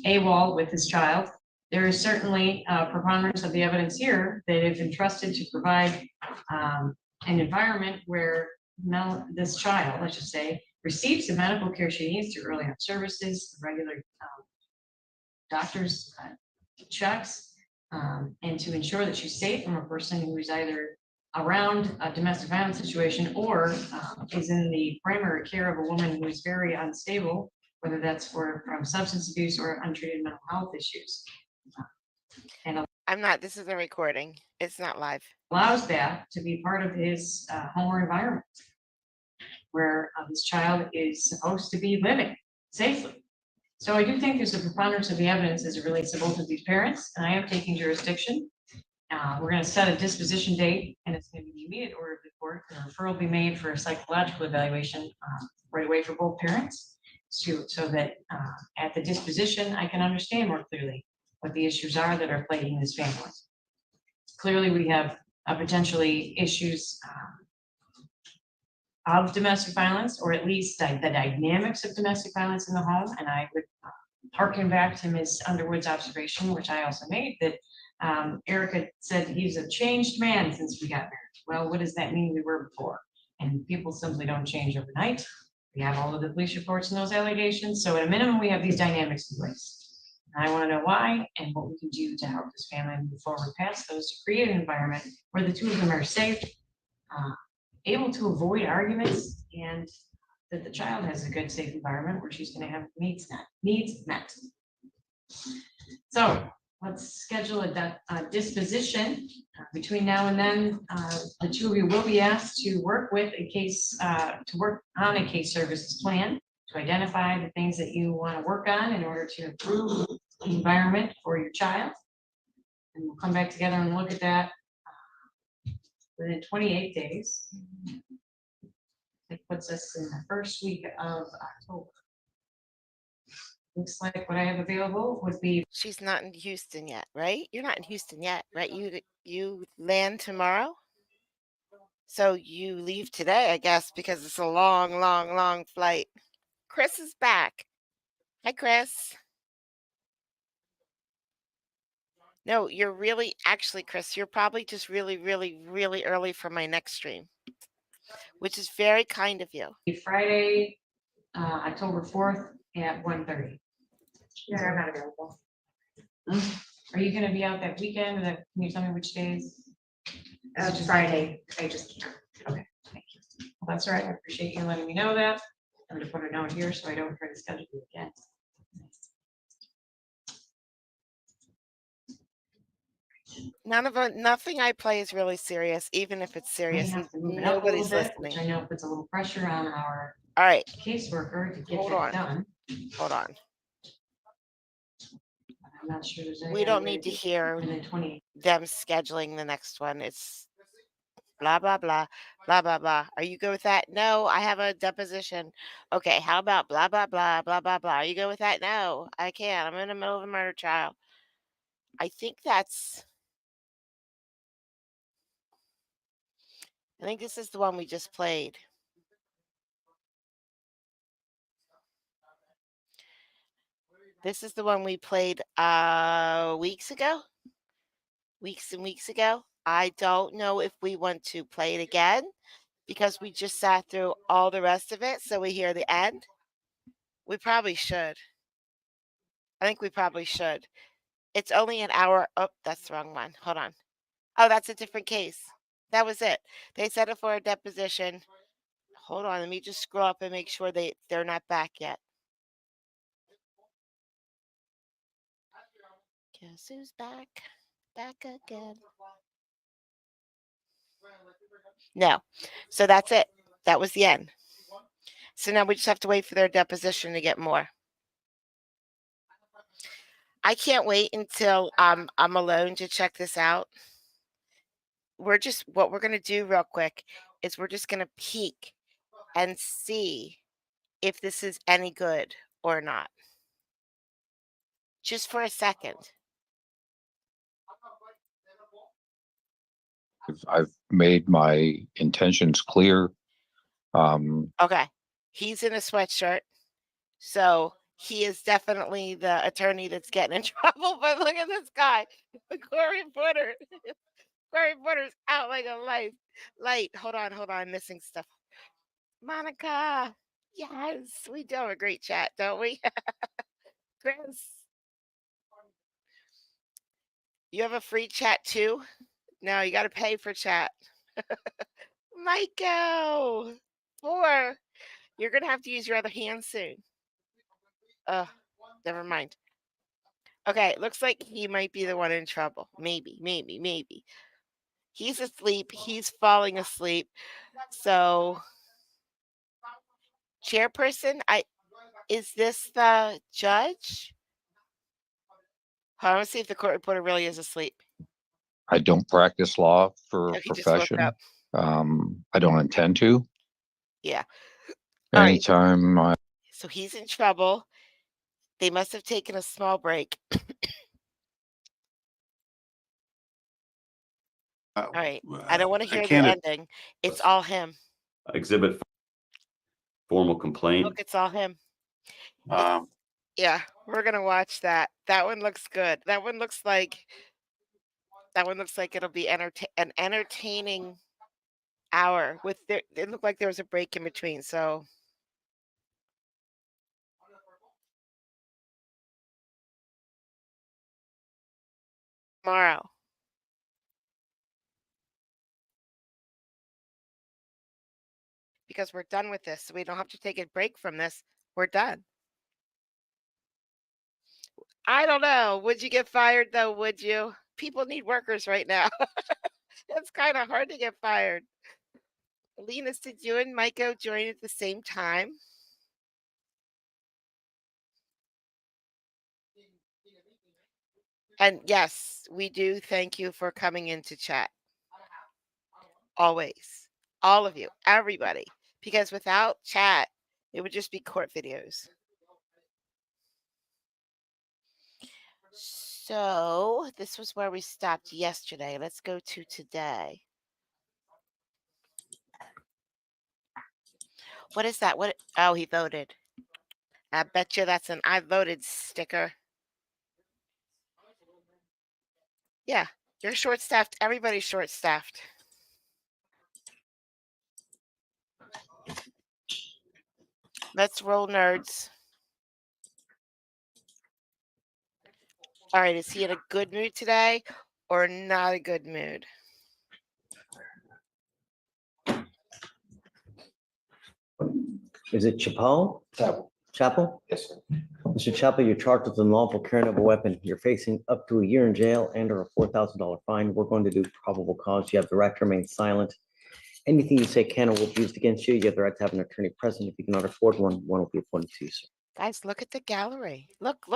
AWOL with his child, there is certainly a preponderance of the evidence here that if entrusted to provide an environment where this child, let's just say, receives the medical care she needs through early on services, regular doctor's checks, and to ensure that she's safe from a person who is either around a domestic violence situation or is in the primary care of a woman who is very unstable, whether that's from substance abuse or untreated mental health issues. I'm not, this is a recording. It's not live. Allows that to be part of his home or environment where this child is supposed to be living safely. So I do think there's a preponderance of the evidence as it relates to both of these parents, and I am taking jurisdiction. We're going to set a disposition date, and it's going to be the immediate order of the court. A referral will be made for a psychological evaluation right away for both parents, so that at the disposition, I can understand more clearly what the issues are that are plaguing this family. Clearly, we have potentially issues of domestic violence, or at least the dynamics of domestic violence in the home. And I would harken back to Ms. Underwood's observation, which I also made, that Erica said he's a changed man since we got married. Well, what does that mean we were before? And people simply don't change overnight. We have all of the police reports and those allegations. So at a minimum, we have these dynamics in place. And I want to know why and what we can do to help this family move forward past those to create an environment where the two of them are safe, able to avoid arguments, and that the child has a good, safe environment where she's going to have needs met. So let's schedule a disposition. Between now and then, the two of you will be asked to work on a case services plan to identify the things that you want to work on in order to improve the environment for your child. And we'll come back together and look at that within 28 days. It puts us in the first week of October. Looks like what I have available would be. She's not in Houston yet, right? You're not in Houston yet, right? You land tomorrow? So you leave today, I guess, because it's a long, long, long flight. Chris is back. Hi, Chris. No, you're really, actually, Chris, you're probably just really, really, really early for my next stream, which is very kind of you. Friday, October 4th at 1:30. Yeah, I'm not available. Are you gonna be out that weekend, or can you tell me which days? Friday, I just can't. Okay, thank you. Well, that's all right, I appreciate you letting me know that. I'm gonna put a note here so I don't try to schedule you again. Nothing I play is really serious, even if it's I may serious. have to move it up a Nobody's little bit, which listening. I know puts a little pressure on our All right, caseworker to get Hold that on. done. hold on. I'm not sure there's any. We don't other way need to do it hear within 20. them scheduling the next one. It's blah, blah, blah, blah, blah, blah. Are you good with that? No, I have a deposition. Okay, how about blah, blah, blah, blah, blah, blah. Are you good with that? No, I can't. I'm in the middle of a murder trial. I think this is the one we just played. This is the one we played weeks ago. Weeks and weeks ago. I don't know if we want to play it again because we just sat through all the rest of it, so we hear the end. We probably should. I think we probably should. It's only an hour. Oh, that's the wrong one. Hold on. Oh, that's a different case. That was it. They set it for a deposition. Hold on. Let me just scroll up and make sure they're not back yet. Guess who's back? Back again. No. So that's it. That was the end. So now we just have to wait for their deposition to get more. I can't wait until I'm alone to check this out. What we're going to do real quick is we're just going to peek and see if this is any good or not. Just for a second. I've made my intentions clear. Okay. He's in a sweatshirt. So he is definitely the attorney that's getting in trouble. But look at this guy, the court reporter. Court reporter's out like a light. Hold on, I'm missing stuff. Monica, yes, we do have a great chat, don't we? Chris, you have a free chat too? No, you got to pay for chat. Michael, 4. You're gonna have to use your other hand soon. Never mind. Okay, looks like he might be the one in trouble. Maybe. He's asleep. He's falling asleep. So, chairperson, is this the judge? Hold on, let's see if the court reporter really is asleep. I don't practice law for a Oh, he just woke profession. up. I don't intend to. Yeah. All right. Anytime So he's in trouble. They must have taken a small break. All right. I don't want to hear the ending. It's all him. Exhibit formal complaint. Look, it's all him. Um, Yeah, we're gonna watch that. That one looks good. That one looks like it'll be an entertaining hour. It looked like there was a break in between. So tomorrow. Because we're done with this. So we don't have to take a break from this. We're done. I don't know. Would you get fired though? Would you? People need workers right now. It's kind of hard to get fired. Linus, did you and Maiko join at the same time? And yes, we do thank you for coming into chat. Always. All of you, everybody. Because without chat, it would just be court videos. So this was where we stopped yesterday. Let's go to today. What is that? What? Oh, he voted. I bet you that's an I voted sticker. Yeah, you're short-staffed. Everybody's short-staffed. Let's roll, nerds. All right, is he in a good mood today or not a good mood? Is it Chappelle? Chapel? Yes, sir. Mr. Chapel, you're charged with unlawful carrying of a weapon. You're facing up to a year in jail and or a $4,000 fine. We're going to do probable cause. You have the right to remain silent. Anything you say can or will be used against you. You have the right to have an attorney present. If you cannot afford one will be appointed to you, sir. Guys, look at the gallery. Look.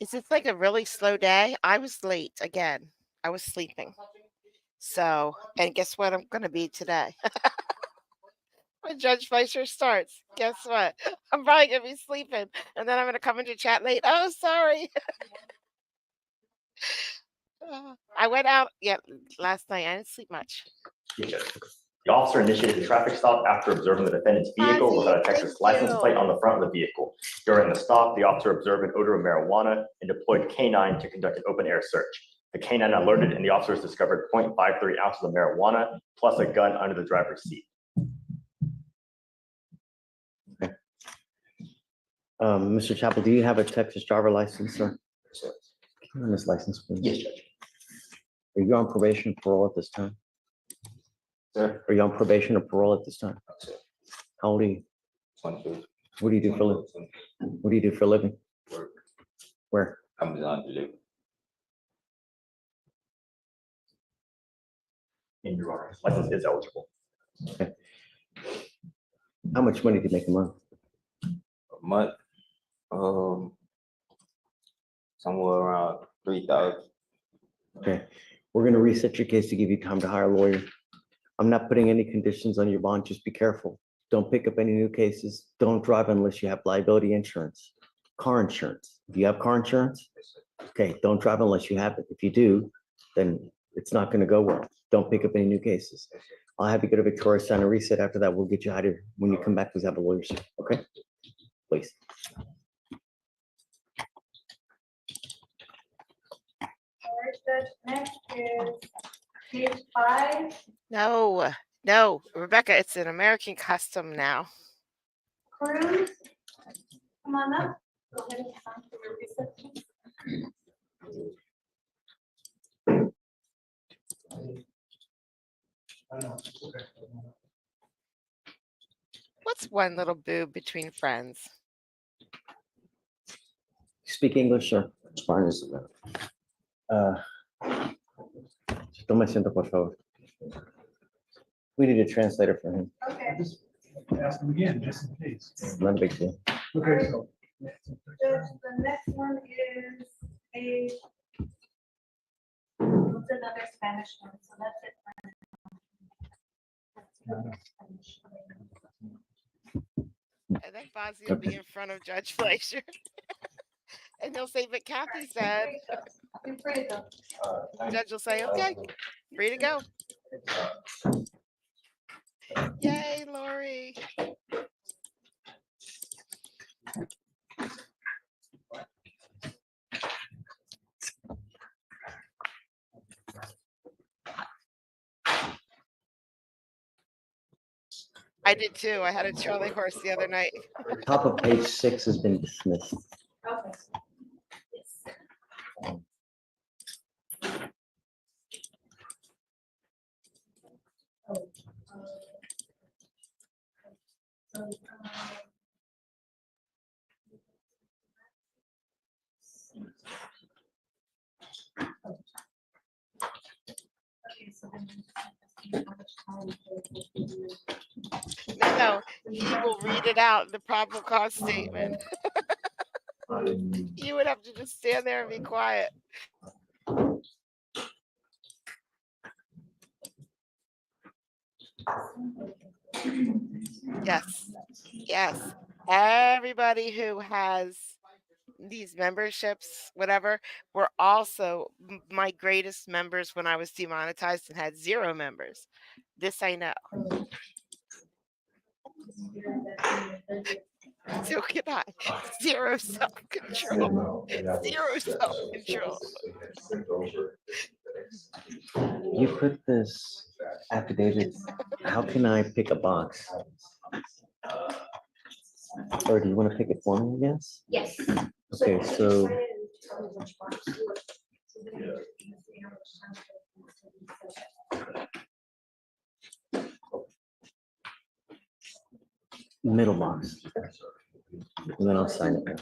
Is this like a really slow day? I was late again. I was sleeping. So, and guess what I'm going to be today? When Judge Fleischer starts, guess what? I'm probably going to be sleeping. And then I'm going to come into chat late. Oh, sorry. I went out last night. I didn't sleep much. The officer initiated a traffic stop after observing the defendant's vehicle without a Texas license plate on the front of the vehicle. During the stop, the officer observed an odor of marijuana and deployed K9 to conduct an open-air search. The K9 alerted and the officers discovered 0.53 ounces of marijuana plus a gun under the driver's seat. Okay. Mr. Chapel, do you have a Texas driver license, sir? Sir. Can I have this license, please? Yes, Judge. Are you on probation or parole at this time? Sir. Are you on probation or parole at this time? Sir. How old are you? 22. What do you do for a living? What do you do for a living? Work. Where? Amazon delivery. In your honor, license is eligible. Okay. How much money do you make a month? A month, somewhere around 3,000. Okay, we're gonna reset your case to give you time to hire a lawyer. I'm not putting any conditions on your bond, just be careful. Don't pick up any new cases. Don't drive unless you have liability insurance. Car insurance. Do you have car insurance? Okay, don't drive unless you have it. If you do, then it's not gonna go well. Don't pick up any new cases. I'll have you go to Victoria, sign a reset. After that, we'll get you hired. When you come back, please have a lawyer, sir, okay? please. Next is page 5. No, no, Rebecca, it's an American custom now. Cruz, come on up. Go ahead and come to your reception. What's one little boob between friends? Speak English, sir. Spanish. Tome asiento, por favor. We need a translator for him. Okay. Ask them again, just in case. Not a big deal. Okay, so. The next one is a. It's another Spanish one, so that's it. And then Fozzie will be in front of Judge Fleischer. And he'll say, but Kathy said, Feel free to go. Judge will say, okay, free to go. Yay, Lori. I did too. I had a Charlie horse the other night. Top of page 6 has been dismissed. Okay. No, he will read it out, the probable cause statement. You would have to just stand there and be quiet. Yes, yes. Everybody who has these memberships, whatever, were also my greatest members when I was demonetized and had 0 members. This I know. So can I. 0 self-control. 0 self-control. You put this affidavit, how can I pick a box? Or do you want to pick it for me, I guess? Yes. Okay, so middle box. And then I'll sign it now.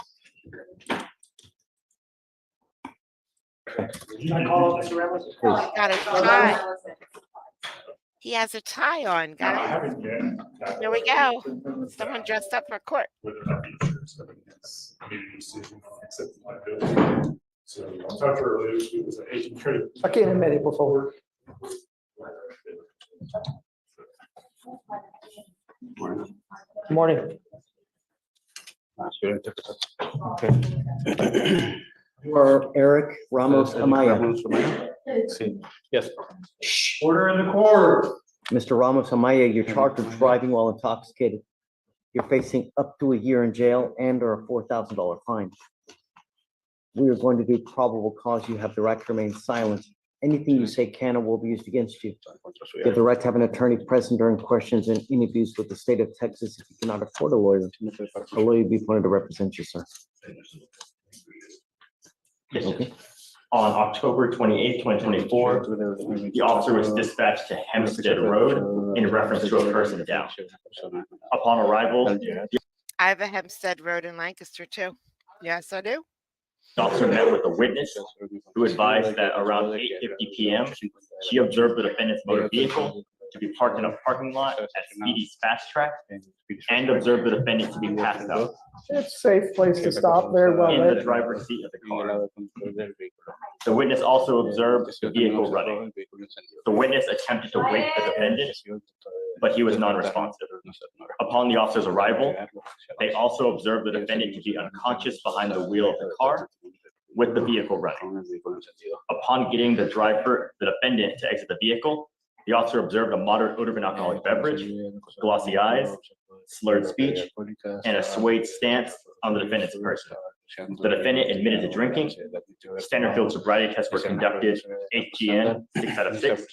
Got a tie. He has a tie on, guys. Here we go. Someone dressed up for court. So I talked to her earlier, she was an agent credit. Aquí en el medio, por favor. Morning. You are Eric Ramos Amaya. Yes. Order in the court. Mr. Ramos Amaya, you're charged with driving while intoxicated. You're facing up to a year in jail and or a $4,000 fine. We are going to do probable cause. You have the right to remain silent. Anything you say can or will be used against you. You have the right to have an attorney present during questions and interviews with the state of Texas. If you cannot afford a lawyer will be appointed to represent you, sir. Yes, sir. Okay. On October 28, 2024, the officer was dispatched to Hempstead Road in reference to a person down. Upon arrival, the I have a Hempstead Road in Lancaster too. Yes, I do. officer met with a witness who advised that around 8:50 p.m., she observed the defendant's motor vehicle to be parked in a parking lot at Speedy's Fast Track and observed the defendant to be passed out It's a safe place to stop, very well in the lit. driver's seat of the car. The witness also observed the vehicle running. The witness attempted to wake the defendant, but he was non-responsive. Upon the officer's arrival, they also observed the defendant to be unconscious behind the wheel of the car with the vehicle running. Upon getting the defendant to exit the vehicle, the officer observed a moderate odor of an alcoholic beverage, glossy eyes, slurred speech, and a swayed stance on the defendant's person. The defendant admitted to drinking. Standard field sobriety tests were conducted, HGN, 6 out of 6.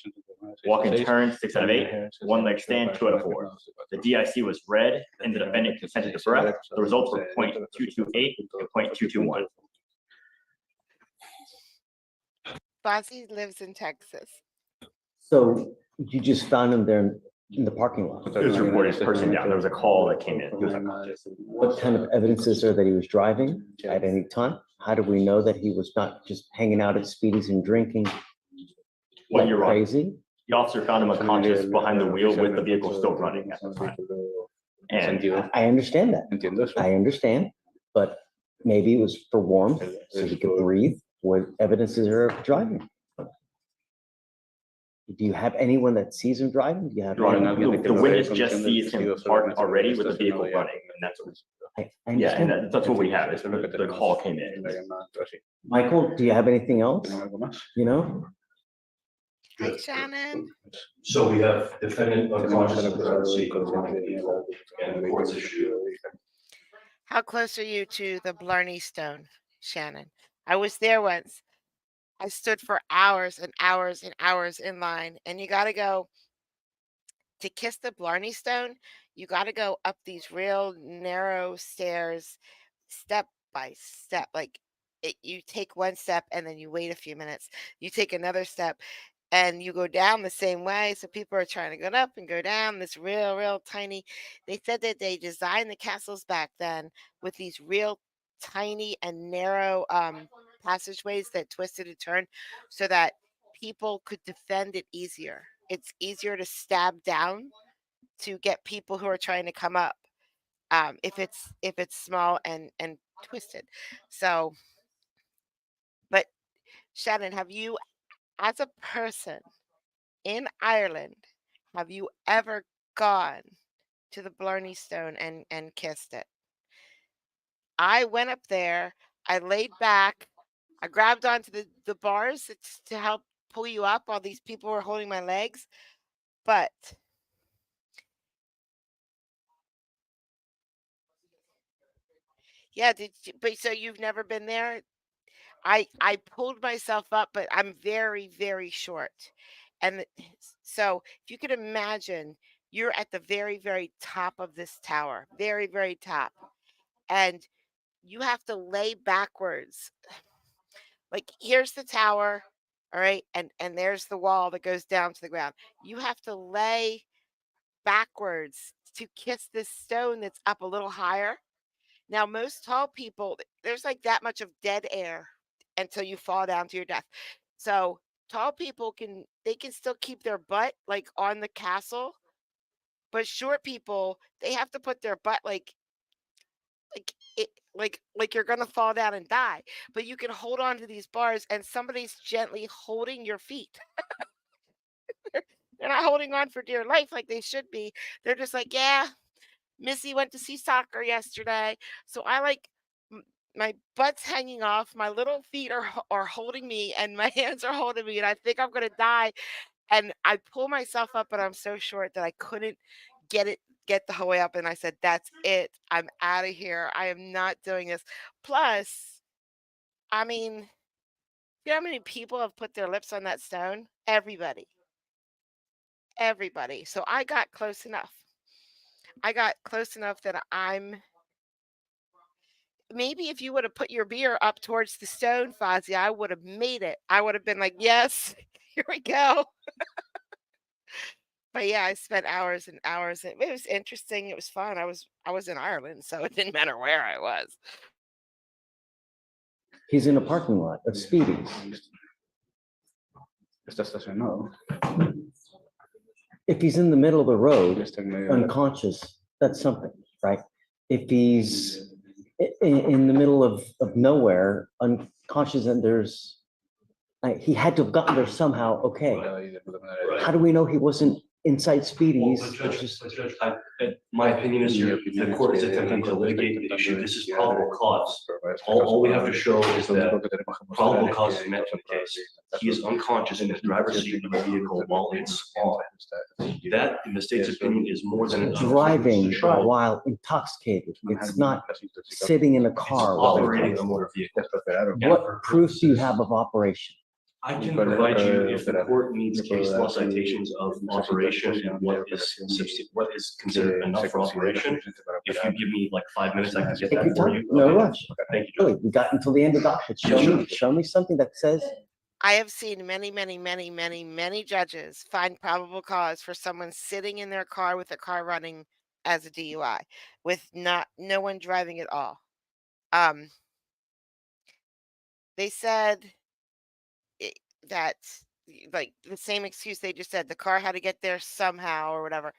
Walk and turn, 6 out of 8. One leg stand, 2 out of 4. The DIC was read, and the defendant consented to breath. The results were 0.228 and 0.221. Fozzie lives in Texas. So you just found him there in the parking lot? It was reported person down. There was a call that came in. He was unconscious. What kind of evidence is there that he was driving at any time? How do we know that he was not just hanging out at Speedy's and drinking Well, like you're right. crazy? The officer found him unconscious behind the wheel with the vehicle still running at the time. And I understand that. I understand, but maybe it was for warmth, so he could breathe. What evidence is there of driving? Do you have anyone that sees him driving? Do you have? the witness just sees him parked already with the vehicle running, and that's what. I Yeah, understand. and that's what we have, is the call came in. Michael, do you have anything else? You know? Hi, Shannon. So we have defendant unconscious of currency and the court's issue. How close are you to the Blarney Stone, Shannon? I was there once. I stood for hours and hours and hours in line, and you got to go to kiss the Blarney Stone. You got to go up these real narrow stairs, step by step. Like you take one step and then you wait a few minutes. You take another step and you go down the same way. So people are trying to go up and go down this real tiny. They said that they designed the castles back then with these real tiny and narrow passageways that twisted and turned so that people could defend it easier. It's easier to stab down to get people who are trying to come up if it's small and twisted. So, but Shannon, have you, as a person in Ireland, have you ever gone to the Blarney Stone and kissed it? I went up there, I laid back, I grabbed onto the bars to help pull you up while these people were holding my legs. But yeah, but so you've never been there? I pulled myself up, but I'm very short. And so if you could imagine, you're at the very top of this tower, very top, and you have to lay backwards. Like here's the tower, all right, and there's the wall that goes down to the ground. You have to lay backwards to kiss this stone that's up a little higher. Now, most tall people, there's like that much of dead air until you fall down to your death. So tall people can still keep their butt like on the castle, but short people, they have to put their butt like you're gonna fall down and die. But you can hold on to these bars and somebody's gently holding your feet. They're not holding on for dear life like they should be. They're just like, yeah, Missy went to see soccer yesterday. So I like my butt's hanging off, my little feet are holding me, and my hands are holding me, and I think I'm gonna die. And I pull myself up, but I'm so short that I couldn't get the whole way up. And I said, that's it. I'm out of here. I am not doing this. Plus, I mean, you know how many people have put their lips on that stone? Everybody. Everybody. So I got close enough. I got close enough that maybe if you would have put your beer up towards the stone, Fozzie, I would have made it. I would have been like, yes, here we go. But yeah, I spent hours and hours. It was interesting. It was fun. I was in Ireland, so it didn't matter where I was. He's in a parking lot of Speedy's. If he's in the middle of the road, unconscious, that's something, right? If he's in the middle of nowhere, unconscious, and he had to have gotten there somehow, okay. How do we know he wasn't inside Well, speedies. but Judge, my opinion is the court is attempting to litigate the issue. This is probable cause. All we have to show is that probable cause is met in the case. He is unconscious in the driver's seat of the vehicle while it's on. That, in the state's opinion, is more than enough. Driving to show while intoxicated. It's not sitting in a car. while operating a motor vehicle. What proof do you have of operation? I can provide you, if the court needs case law citations of operation and what is considered enough for operation. If you give me like 5 minutes, I can get Take that your for time, you. no Okay. rush. Thank you, Judge. Really, we got until the end of the docket. Show me something that says, I have seen many judges find probable cause for someone sitting in their car with the car running as a DUI with no one driving at all. Um, they said that like the same excuse they just said, the car had to get there somehow or whatever.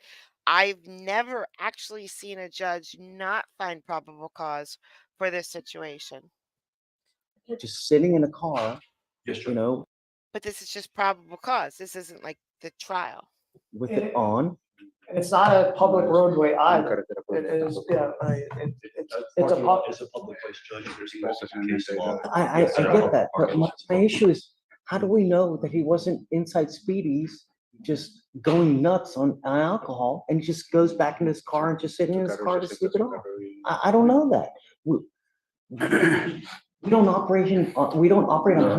I've never actually seen a judge not find probable cause for this situation. just sitting in a car, Yes, you Judge. know, But this is just probable cause. This isn't like the trial. with it on. And it's not a public roadway either. It is, yeah, it's a pub. It's a public place, Judge. There's multiple case law. I get that, but my issue is, how do we know that he wasn't inside speedies, just going nuts on alcohol, and he just goes back in his car and just sitting in his car to sleep it off? I don't know that. We don't operate on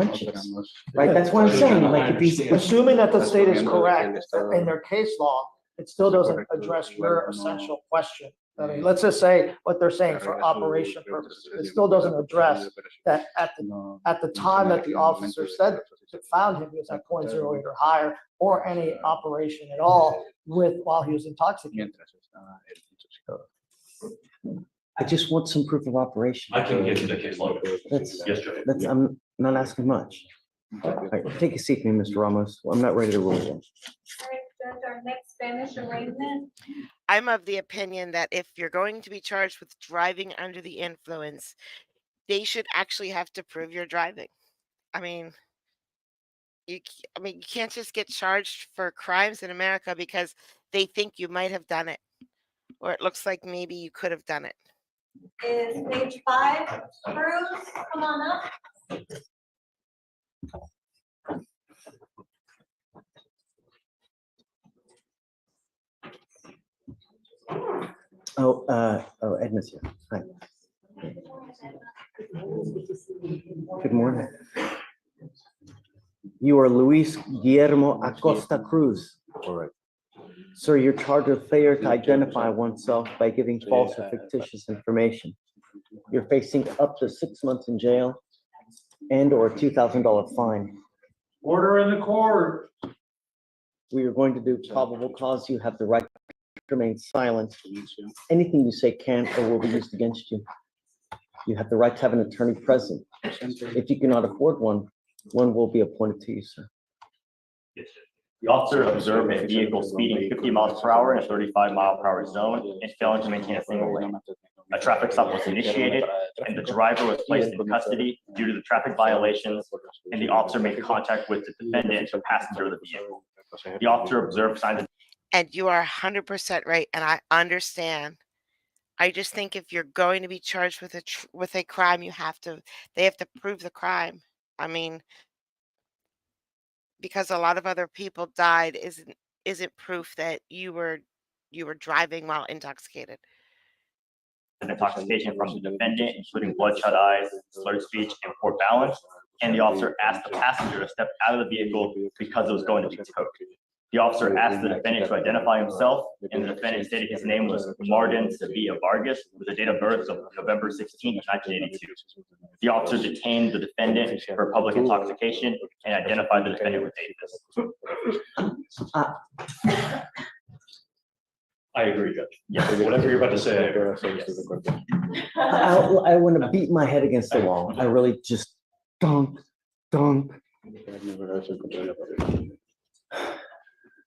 hunches, right? That's what I'm saying, like, if he's. Assuming that the state is correct in their case law, it still doesn't address your essential question. I mean, let's just say what they're saying for operation purposes. It still doesn't address that at the time that the officer said, found him, he was at 0.08 or higher, or any operation at all while he was intoxicated. I just want some proof of operation. I can get you the case law. That's, Yes, Judge. I'm not asking much. All right, take a seat, Mr. Ramos. I'm not ready to rule yet. All right, Judge, our next Spanish arraignment. I'm of the opinion that if you're going to be charged with driving under the influence, they should actually have to prove you're driving. I mean, you can't just get charged for crimes in America because they think you might have done it, or it looks like maybe you could have done it. Is page 5, Bruce, come on up. Edna's here. Hi. Good morning. You are Luis Guillermo Acosta Cruz. Correct. Sir, you're charged with failure to identify oneself by giving false or fictitious information. You're facing up to 6 months in jail and/or a $2,000 fine. Order in the court. We are going to do probable cause. You have the right to remain silent. Anything you say can or will be used against you. You have the right to have an attorney present. If you cannot afford one, one will be appointed to you, sir. Yes, Judge. The officer observed a vehicle speeding 50 miles per hour in a 35-mile-per-hour zone and failing to maintain a single lane. A traffic stop was initiated and the driver was placed in custody due to the traffic violations, and the officer made contact with the defendant, the passenger of the vehicle. The officer observed signs of. And you are 100% right, and I understand. I just think if you're going to be charged with a crime, they have to prove the crime. I mean, because a lot of other people died isn't proof that you were driving while intoxicated. Intoxication from the defendant, including bloodshot eyes, slurred speech, and poor balance, and the officer asked the passenger to step out of the vehicle because it was going to be towed. The officer asked the defendant to identify himself, and the defendant stated his name was Martin Sevilla Vargas, with a date of birth of November 16, 1982. The officer detained the defendant for public intoxication and identified the defendant with Davis. I agree, Judge. Yes, whatever you're about to say. I agree. Yes. I want to beat my head against the wall. I really just don't.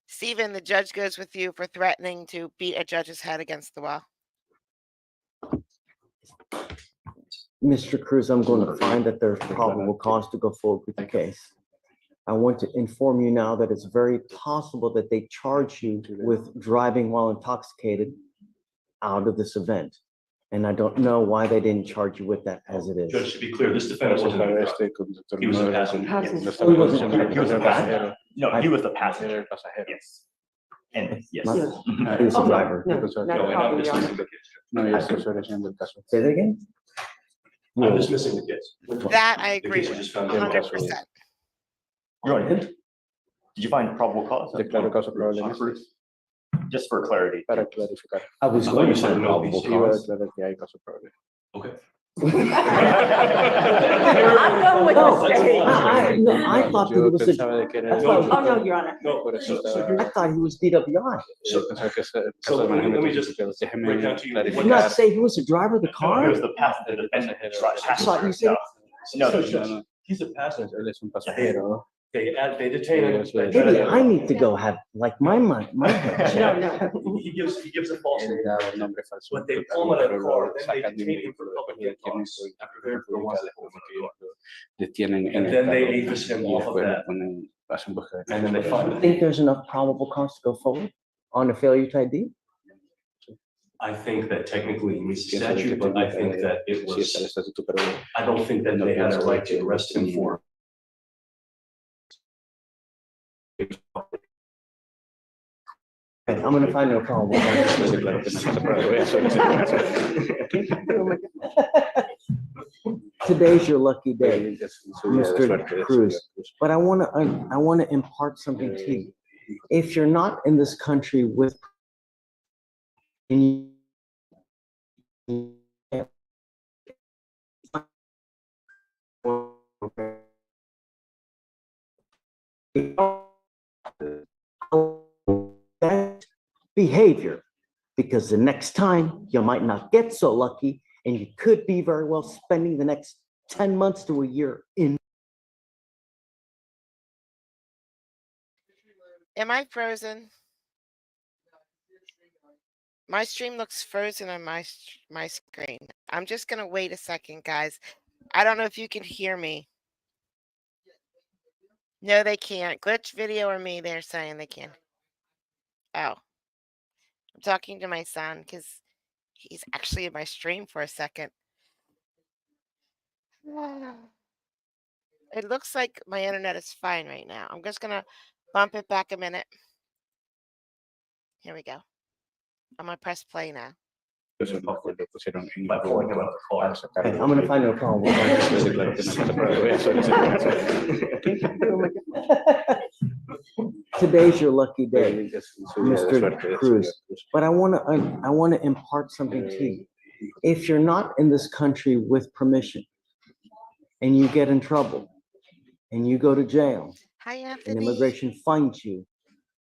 Stephen, the judge goes with you for threatening to beat a judge's head against the wall. Mr. Cruz, I'm going to find that there's probable cause to go forward with the case. I want to inform you now that it's very possible that they charge you with driving while intoxicated out of this event. And I don't know why they didn't charge you with that as it is. Judge, to be clear, this defendant wasn't in the car. He was a passenger. He wasn't. He was a passenger. No, he was the passenger. Yes. And yes. Not- He was a driver. No, and I'm dismissing the case. Say that again? I'm dismissing the case. That I The agree case was with, just found. 100%. Your Honor, did you find probable cause? Just for clarity. I was I thought going you to said find no, probable because- cause. Okay. I'm going with No, this. no, I thought that it was a, Oh, no, Your Honor. No, I thought he was DWI. so let me just break down to you. Did you not say he was the driver of the No, car? he was the passenger. I thought you said. No, He's a passenger. They detain him. Maybe I need to go have, like, my head. No. He gives a false statement. But they pull him out of the car, then they detain him for public cause after they're the ones that hold him. And then they aphis him off of that. And then they find I him. think there's enough probable cause to go forward on a failure to ID. I think that technically he meets the statute, but I think that it was, I don't think that they had a right to arrest him for. Okay, I'm gonna find no problem. Today's your lucky day, Mr. Cruz, but I wanna impart something to you. If you're not in this country with bad behavior, because the next time you might not get so lucky and you could be very well spending the next 10 months to a year in. Am I frozen? My stream looks frozen on my screen. I'm just gonna wait a second, guys. I don't know if you can hear me. No, they can't. Glitch video or me, they're saying they can. Oh. I'm talking to my son because he's actually in my stream for a second. It looks like my internet is fine right now. I'm just gonna bump it back a minute. Here we go. I'm gonna press play now. by pulling him out of the car. Okay, I'm gonna find no problem. Today's your lucky day, Mr. Cruz, but I wanna impart something to you. If you're not in this country with permission and you get in trouble and you go to jail Hi, and Anthony. immigration finds you,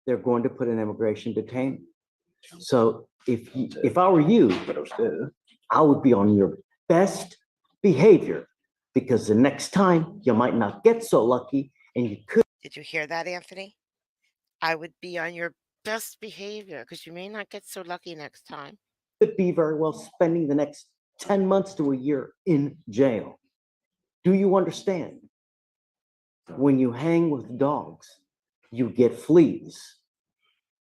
they're going to put an immigration detainment. So if I were you, I would be on your best behavior, because the next time you might not get so lucky and you could. Did you hear that, Anthony? I would be on your best behavior because you may not get so lucky next time. Could be very well spending the next 10 months to a year in jail. Do you understand? When you hang with dogs, you get fleas,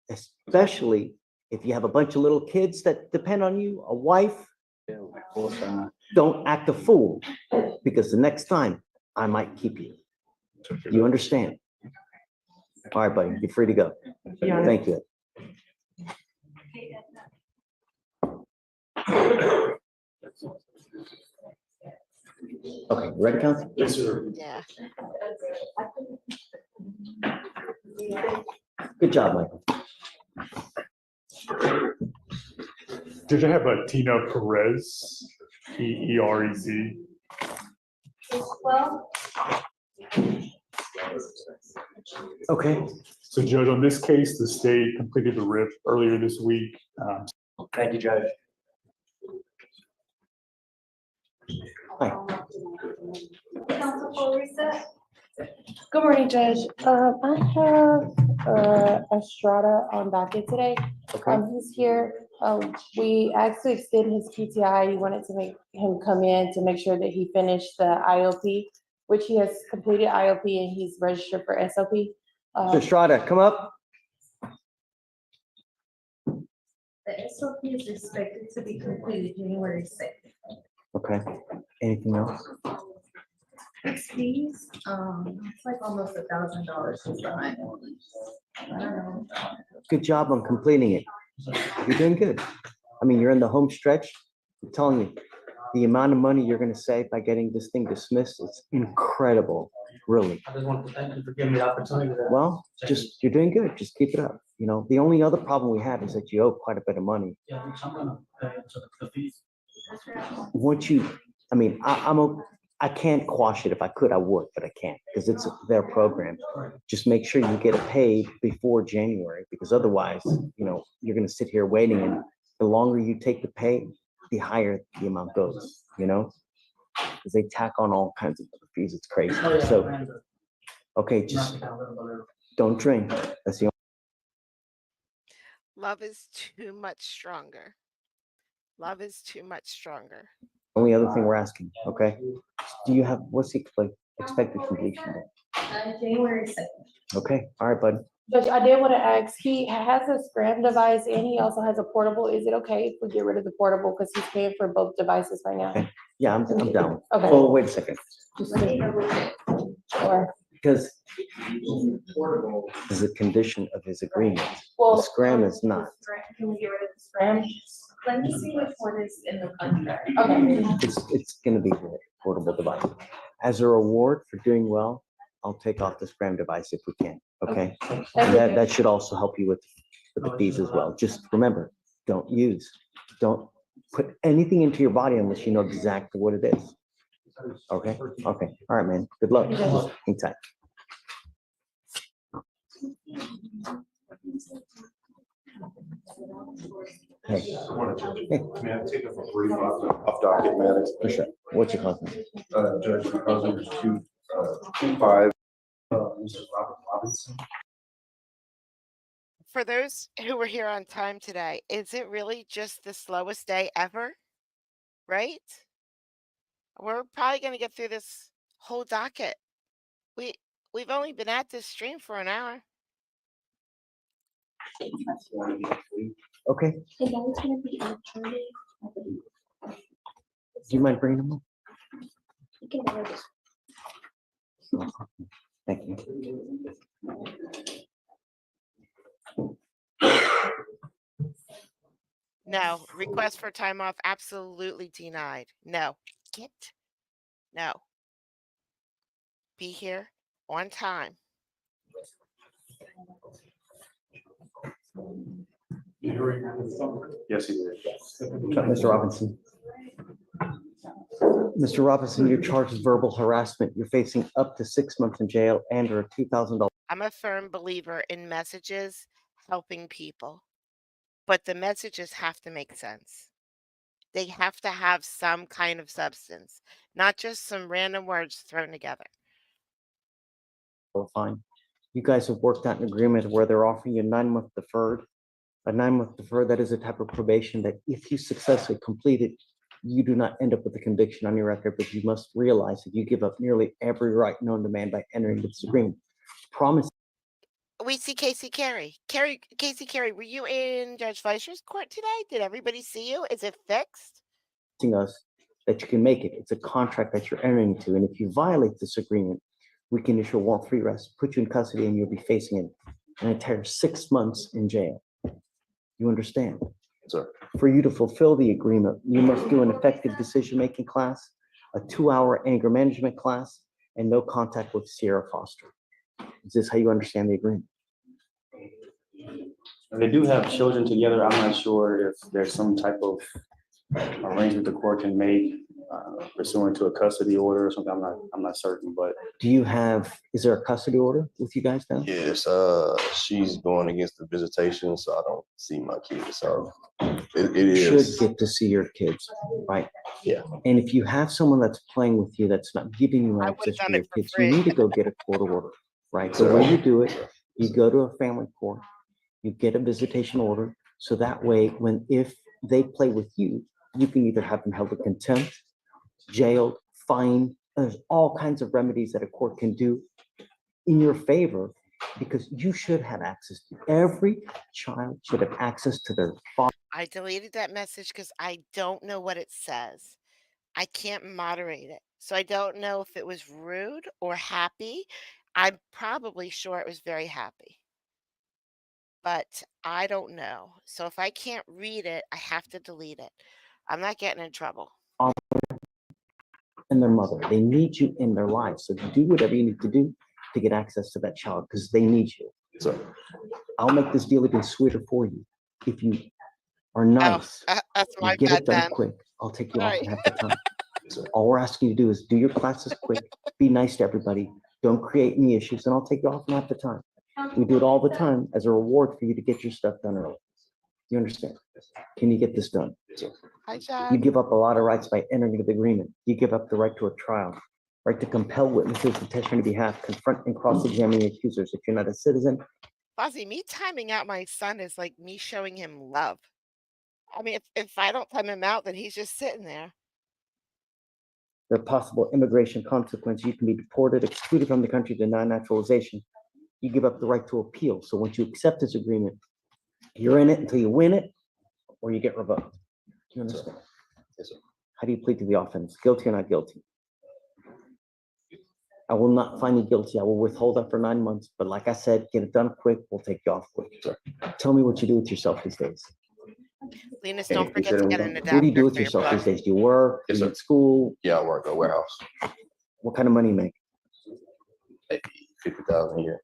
especially if you have a bunch of little kids that depend on you, a wife. Don't act a fool, because the next time I might keep you. You understand? All right, buddy, you're free to go. Thank you. Okay, ready, counsel? Yes, sir. Yeah. Good job, Michael. Did you have a Tina Perez, Perez? Well, Okay, So Judge, on this case, the state completed the RIF earlier this week. Thank you, Judge. hi. counsel for reset. Good morning, Judge. I have Estrada on docket today. Okay. He's here. We asked to extend his PTI. We wanted to make him come in to make sure that he finished the IOP, which he has completed IOP and he's registered for SOP. Mr. Estrada, come up. The SOP is expected to be completed January 6th. Okay. Anything else? Fees, it's like almost $1,000 behind. I don't know. Good job on completing it. You're doing good. I mean, you're in the home stretch. I'm telling you, the amount of money you're gonna save by getting this thing dismissed is incredible, really. I just want to thank you for giving me the opportunity to. Well, you're doing good. Just keep it up. You know, the only other problem we have is that you owe quite a bit of money. Yeah, I'm gonna pay into the fees. Once you, I mean, I can't quash it. If I could, I would, but I can't because it's their program. Just make sure you get it paid before January, because otherwise, you know, you're gonna sit here waiting, and the longer you take to pay, the higher the amount goes, you know? Because they tack on all kinds of other fees. It's crazy. So, okay, just don't drink. That's the Love is too much stronger. Love is too much stronger. only other thing we're asking, okay? Do you have, what's the expected completion date? January 2nd. Okay, all right, bud. Judge, I did want to ask, he has a scram device and he also has a portable. Is it okay if we get rid of the portable because he's paying for both devices right now? Okay. Yeah, I'm down. Okay. Oh, wait a second. Sure. Because is a condition of his agreement. The Well, scram is not. can we get rid of the scram? Let me see which one is in the contract. Okay. It's gonna be a portable device. As a reward for doing well, I'll take off the scram device if we can, okay? And that should also help you with the fees as well. Just remember, don't put anything into your body unless you know exactly what it is. Okay, okay, all right, man, good luck. Hang tight. Hey. Hey. May I take a brief off docket matters? For sure. What's your cousin? Judge, my cousin is 25. Mr. Robert Robinson. For those who were here on time today, is it really just the slowest day ever? Right? We're probably going to get through this whole docket. We've only been at this stream for an hour. Okay, Hey, that was gonna be an attorney. do you mind bringing them up? Thank you. No, request for time off absolutely denied. No, no. Be here on time. Yes, he did. Mr. Robinson. Mr. Robinson, you're charged with verbal harassment. You're facing up to 6 months in jail and or a $2,000. I'm a firm believer in messages helping people, but the messages have to make sense. They have to have some kind of substance, not just some random words thrown together. Fine. You guys have worked out an agreement where they're offering you a 9-month deferred. A 9-month deferred, that is a type of probation that if you successfully complete it, you do not end up with a conviction on your record, but you must realize that you give up nearly every right known to man by entering this agreement. Promise. We see Casey Carey. Casey Carey, were you in Judge Fleischer's court today? Did everybody see you? Is it fixed? Us that you can make it. It's a contract that you're entering into. And if you violate this agreement, we can issue a warrant for arrest, put you in custody, and you'll be facing an entire 6 months in jail. You understand? Sir. For you to fulfill the agreement, you must do an effective decision-making class, a 2-hour anger management class, and no contact with Sierra Foster. Is this how you understand the agreement? They do have children together. I'm not sure if there's some type of arrangement the court can make pursuant to a custody order or something. I'm not certain, but. Do you have, is there a custody order with you guys now? Yes, she's going against the visitation, so I don't see my kids, so it You is. should get to see your kids, right? Yeah. And if you have someone that's playing with you, that's not giving you access to your kids, you need to go get a court order, right? So when you do it, you go to a family court, you get a visitation order, so that way, if they play with you, you can either have them held in contempt, jailed, fined, There's all kinds of remedies that a court can do in your favor because you should have access to, every child should have access to their father. I deleted that message because I don't know what it says. I can't moderate it. So I don't know if it was rude or happy. I'm probably sure it was very happy. But I don't know. So if I can't read it, I have to delete it. I'm not getting in trouble. And their mother. They need you in their lives. So do whatever you need to do to get access to that child because they need you. So I'll make this deal even sweeter for you. If you are nice, That's my you get bad it done then. quick. I'll take you All off right. in half the time. So all we're asking you to do is do your classes quick, be nice to everybody, don't create any issues, and I'll take you off in half the time. We do it all the time as a reward for you to get your stuff done early. You understand? Can you get this done? Hi, You John. give up a lot of rights by entering into the agreement. You give up the right to a trial, right to compel witnesses to testify on your behalf, confront and cross-examine the accusers. If you're not a citizen, Fozzie, me timing out my son is like me showing him love. I mean, if I don't time him out, then he's just sitting there. there are possible immigration consequences. You can be deported, excluded from the country, denied naturalization. You give up the right to appeal. So once you accept this agreement, you're in it until you win it or you get revoked. Do you understand? Yes, sir. How do you plead to the offense? Guilty or not guilty? I will not find you guilty. I will withhold that for 9 months. But like I said, get it done quick. We'll take you off quick. Sir. Tell me what you do with yourself these days. Linus, don't forget to get an What do you do adapter with for your yourself plug. these days? Do you work? Do you at school? Yeah, I work at a warehouse. What kind of money you make? 50,000 a year.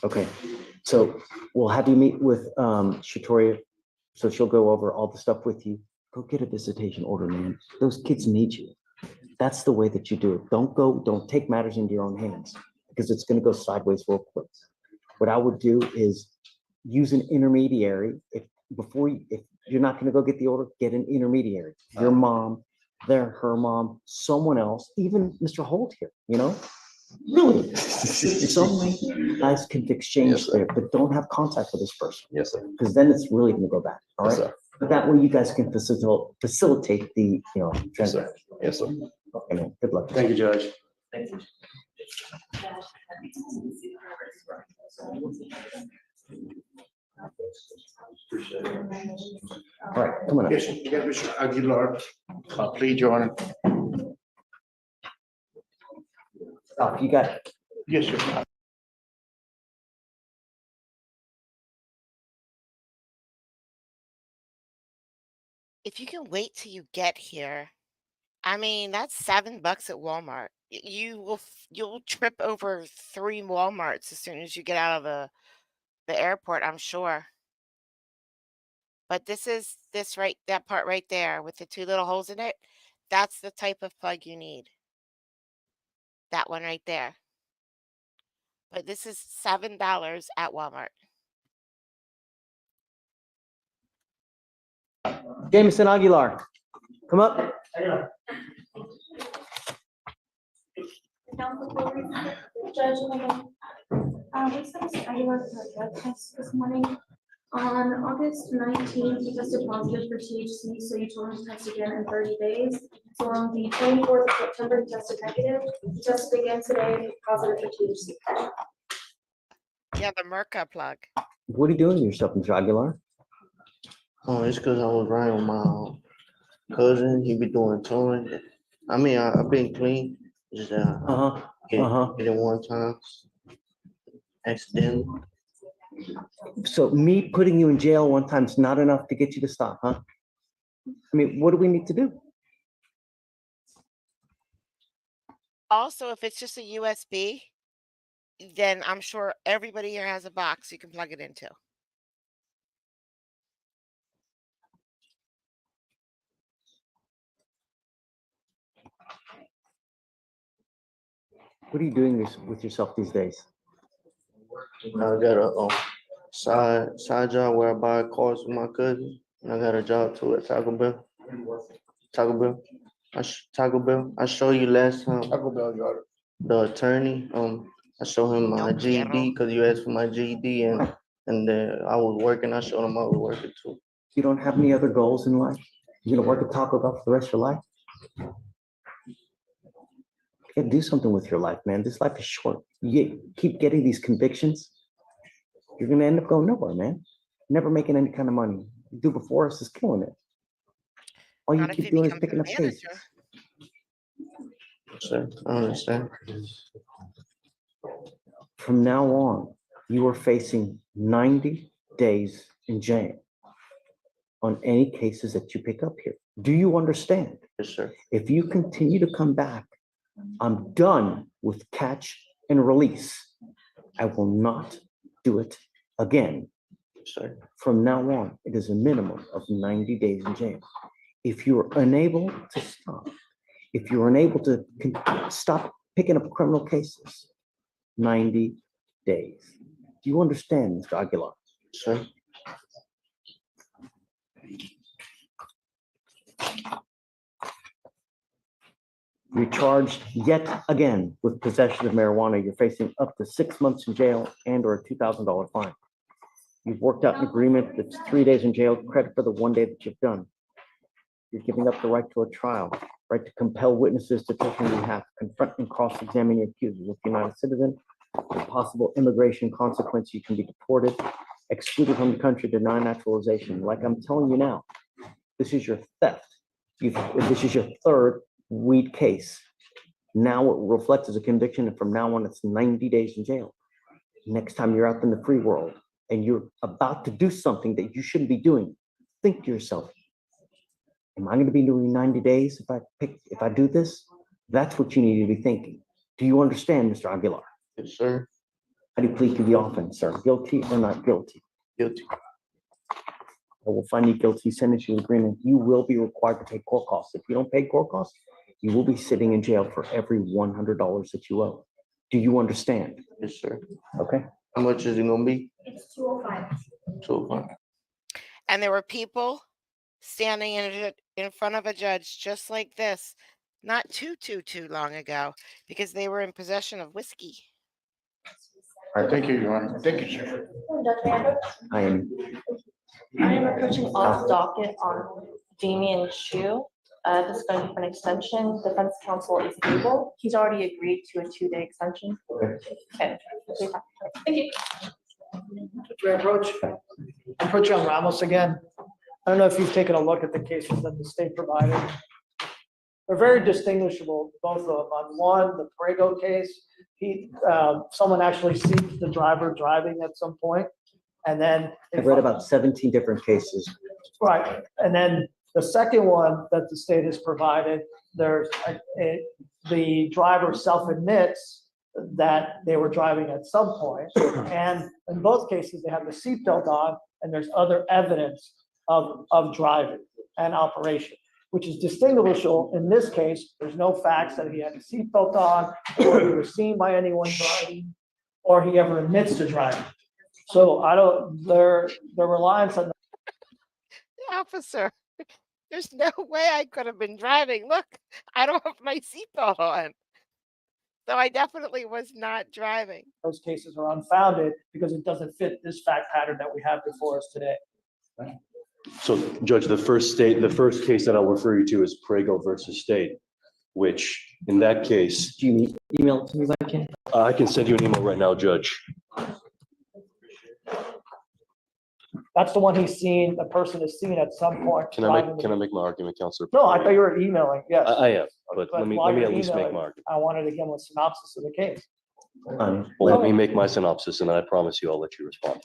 Okay, so we'll have you meet with Shatoria, so she'll go over all the stuff with you. Go get a visitation order, man. Those kids need you. That's the way that you do it. Don't take matters into your own hands because it's gonna go sideways real quick. What I would do is use an intermediary. If you're not gonna go get the order, get an intermediary. Your mom, her mom, someone else, even Mr. Holt here, you know? Really, so many guys can exchange there, but don't have contact with this person. Yes, sir. Because then it's really gonna go back, all Yes, right? sir. But that way you guys can facilitate the, transaction. Yes, sir. Okay, man, good luck. Thank you, Judge. Thank you. All right, come on up. Yes, Mr. Aguilar, plead your honor. Oh, you got it. Yes, sir. If you can wait till you get here, I mean, that's $7 at Walmart. You'll trip over 3 Walmarts as soon as you get out of the airport, I'm sure. But that part right there with the 2 little holes in it, that's the type of plug you need. That one right there. But this is $7 at Walmart. Jameson Aguilar, come up. Judge, we sent Mr. Aguilar for a drug test this morning. On August 19th, he tested positive for THC, so you told him to test again in 30 days. So on the 24th of September, he tested negative. He tested again today, positive for THC. Yeah, the Merca plug. What are you doing to yourself, Mr. Aguilar? Oh, it's because I was riding with my cousin. He be doing touring. I mean, I've been clean. Just hit it one time. Accidentally. So me putting you in jail one time is not enough to get you to stop, huh? I mean, what do we need to do? Also, if it's just a USB, then I'm sure everybody here has a box you can plug it into. What are you doing with yourself these days? I got a side job where I buy cars with my cousin, and I got a job too at Taco Bell. Taco Bell. I showed you last time. Taco Bell, got it. The attorney. I showed him my GED because you asked for my GED, and then I was working. I showed him I was working too. You don't have any other goals in life? You gonna work at Taco Bell for the rest of your life? You gotta do something with your life, man. This life is short. Keep getting these convictions, you're gonna end up going nowhere, man. Never making any kind of money. You do before us is killing it. All you Not if keep you doing is become picking the up cases. manager. Sir, I understand. From now on, you are facing 90 days in jail on any cases that you pick up here. Do you understand? Yes, sir. If you continue to come back, I'm done with catch and release. I will not do it again. Sir. From now on, it is a minimum of 90 days in jail. If you're unable to stop, if you're unable to stop picking up criminal cases, 90 days. Do you understand, Mr. Aguilar? Sir. You're charged yet again with possession of marijuana. You're facing up to 6 months in jail and or a $2,000 fine. You've worked out an agreement that's 3 days in jail, credit for the 1 day that you've done. You're giving up the right to a trial, right to compel witnesses to testify on your behalf, confront and cross-examine your accusers. If you're not a citizen, there's possible immigration consequence, you can be deported, excluded from the country, denied naturalization. Like I'm telling you now, this is your theft. This is your third weed case. Now it reflects as a conviction, and from now on, it's 90 days in jail. Next time you're out in the free world and you're about to do something that you shouldn't be doing, think to yourself, am I going to be doing 90 days if I do this? That's what you need to be thinking. Do you understand, Mr. Aguilar? Yes, sir. How do you plead to the offense, sir? Guilty or not guilty? Guilty. I will find you guilty, sentence you to agreement. You will be required to pay court costs. If you don't pay court costs, you will be sitting in jail for every $100 that you owe. Do you understand? Yes, sir. Okay. How much is it gonna be? It's 205. 205. And there were people standing in front of a judge just like this, not too long ago, because they were in possession of whiskey. All right, thank you, Your Honor. Thank you, sir. I am. I am approaching off docket on Damian Chu. This is going to be for an extension. Defense counsel is able. He's already agreed to a 2-day extension. Okay. Thank you. Approach on Ramos again. I don't know if you've taken a look at the cases that the state provided. They're very distinguishable, both of them. On one, the Prego case, someone actually sees the driver driving at some point, and then. I've read about 17 different cases. Right, and then the second one that the state has provided, the driver self-admits that they were driving at some point, and in both cases, they have the seatbelt on, and there's other evidence of driving and operation, which is distinguishable. In this case, there's no facts that he had a seatbelt on, or he was seen by anyone driving, or he ever admits to driving. So their reliance on. Officer, there's no way I could have been driving. Look, I don't have my seatbelt on. So I definitely was not driving. Those cases are unfounded because it doesn't fit this fact pattern that we have before us today. So Judge, the first case that I'll refer you to is Prego versus State, which in that case. Do you email it to me if I can? I can send you an email right now, Judge. That's the one he's seen, the person is seen at some point. Can I make my argument, Counselor? No, I thought you were emailing, yes. I am, but let me while at you're least make emailing, my argument. I wanted to give him a synopsis of the case. Well, let me make my synopsis and I promise you I'll let you respond.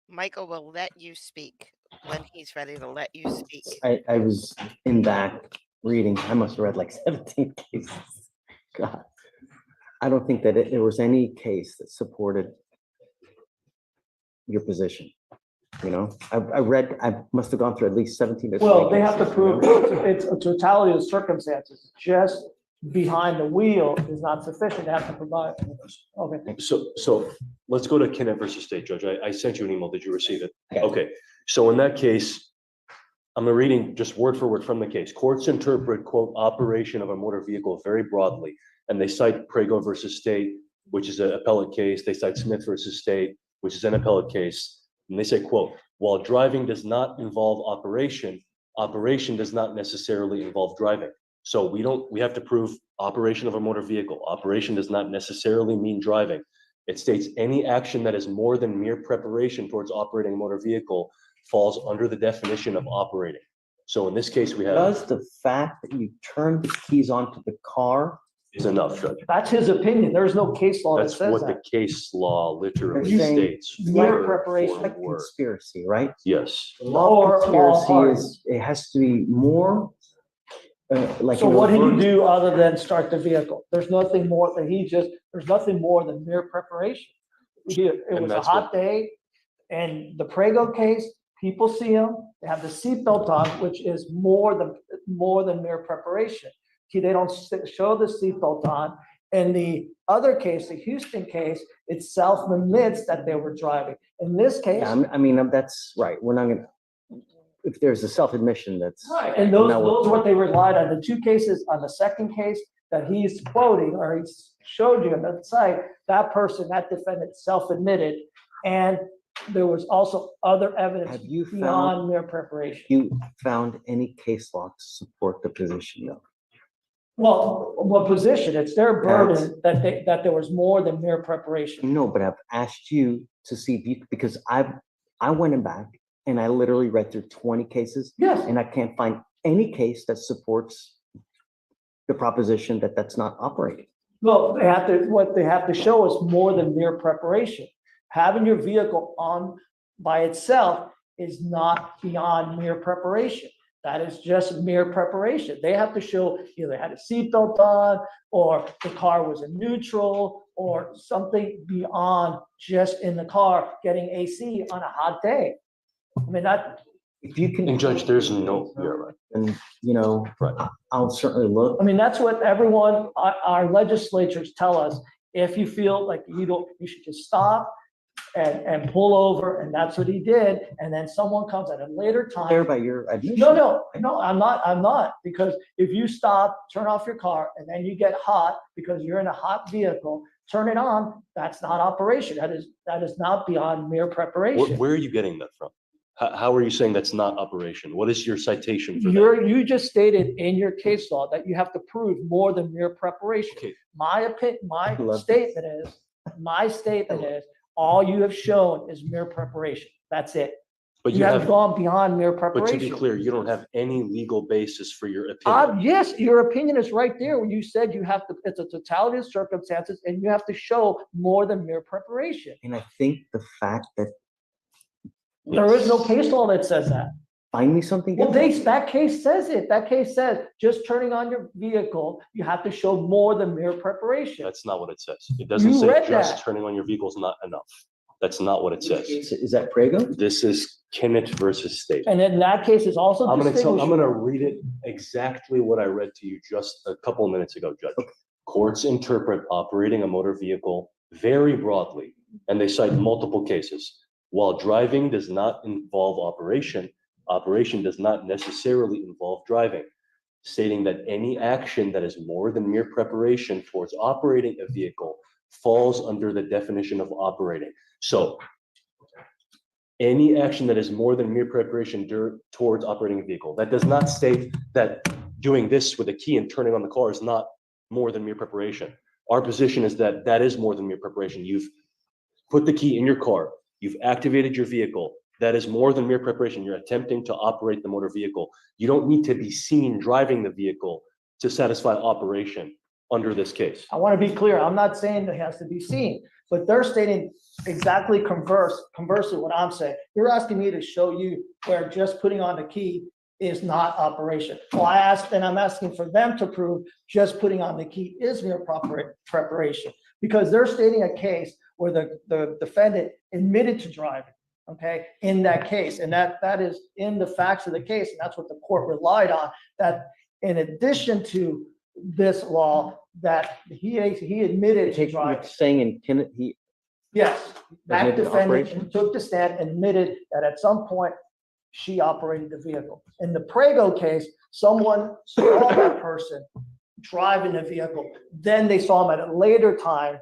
Michael will let you speak when he's ready to let you speak. I was in back reading. I must have read like 17 cases. God, I don't think that there was any case that supported your position. You know, I must have gone through at least 17. Well, they have to prove it's a totality of circumstances. Just behind the wheel is not sufficient. They have to provide. Okay. So let's go to Kenneth versus State, Judge. I sent you an email. Did you receive it? Okay. So in that case, I'm reading just word for word from the case. Courts interpret, quote, operation of a motor vehicle very broadly, and they cite Prego versus State, which is an appellate case. They cite Smith versus State, which is an appellate case. And they say, quote, while driving does not involve operation, Operation does not necessarily involve driving. So we have to prove operation of a motor vehicle. Operation does not necessarily mean driving. It states any action that is more than mere preparation towards operating a motor vehicle falls under the definition of operating. So in this case, we have. Does the fact that you turned the keys onto the car Is enough, Judge. That's his opinion. There's no case law that That's says what the that. case law literally You're saying states. mere word preparation. for like word. conspiracy, right? Yes. The law Or of conspiracy law is, it has to be more, like. So an what did he overt- do other than start the vehicle? There's nothing more there's nothing more than mere preparation. It And was a that's hot day, and the Prego case, people see them, they have the seatbelt on, which is more than mere preparation. See, they don't show the seatbelt on. In the other case, the Houston case, it self-admits that they were driving. In this case. Yeah, I mean, that's right. We're not gonna, if there's a self-admission, that's. Right, and those now are what they relied on. The two cases, on the second case that he's quoting, or he's showed you on the site, that person, that defendant self-admitted, and there was also other evidence Have you beyond found, mere preparation. you found any case law to support the position though? Well, what position? It's their burden that there was more than mere preparation. No, but I've asked you to see if you, because I went in back and I literally read through 20 cases. Yes. And I can't find any case that supports the proposition that that's not operating. Well, what they have to show is more than mere preparation. Having your vehicle on by itself is not beyond mere preparation. That is just mere preparation. They have to show either they had a seatbelt on, or the car was in neutral, or something beyond just in the car getting AC on a hot day. I mean, that. If you can. And Judge, there's no, you're right. And, you know, Right. I'll certainly look. I mean, that's what everyone, our legislatures tell us. If you feel like you should just stop and pull over, and that's what he did. And then someone comes at a later time. Clear by your admission. No, I'm not, because if you stop, turn off your car, and then you get hot because you're in a hot vehicle, turn it on, that's not operation. That is not beyond mere preparation. Where are you getting that from? How are you saying that's not operation? What is your citation for that? You just stated in your case law that you have to prove more than mere preparation. Okay. My statement is, all you have shown is mere preparation. That's it. But You haven't gone beyond mere But to be preparation. clear, you don't have any legal basis for your opinion. Yes, your opinion is right there when you said you have to, it's a totality of circumstances, and you have to show more than mere preparation. And I think the fact that. There is no case law that says that. Find me something. Well, that case says it. That case says just turning on your vehicle, you have to show more than mere preparation. That's not what it says. It doesn't You say read just that. turning on your vehicle is not enough. That's not what it says. Is that Prego? This is Kennett versus State. And then that case is also I'm distinguishable. gonna read it exactly what I read to you just a couple of minutes ago, Judge. Courts interpret operating a motor vehicle very broadly, and they cite multiple cases. While driving does not involve operation, operation does not necessarily involve driving, stating that any action that is more than mere preparation towards operating a vehicle falls under the definition of operating. So any action that is more than mere preparation towards operating a vehicle, that does not state that doing this with a key and turning on the car is not more than mere preparation. Our position is that that is more than mere preparation. You've put the key in your car, you've activated your vehicle. That is more than mere preparation. You're attempting to operate the motor vehicle. You don't need to be seen driving the vehicle to satisfy operation under this case. I want to be clear. I'm not saying it has to be seen, but they're stating exactly conversely what I'm saying. You're asking me to show you where just putting on the key is not operation. Well, I'm asking for them to prove just putting on the key is mere preparation, because they're stating a case where the defendant admitted to driving, okay, in that case. And that is in the facts of the case, and that's what the court relied on, that in addition to this law, that he admitted to driving. You're saying in Kennett, Yes, that admitted defendant operation? took the stand and admitted that at some point she operated the vehicle. In the Prego case, someone saw that person driving the vehicle. Then they saw him at a later time.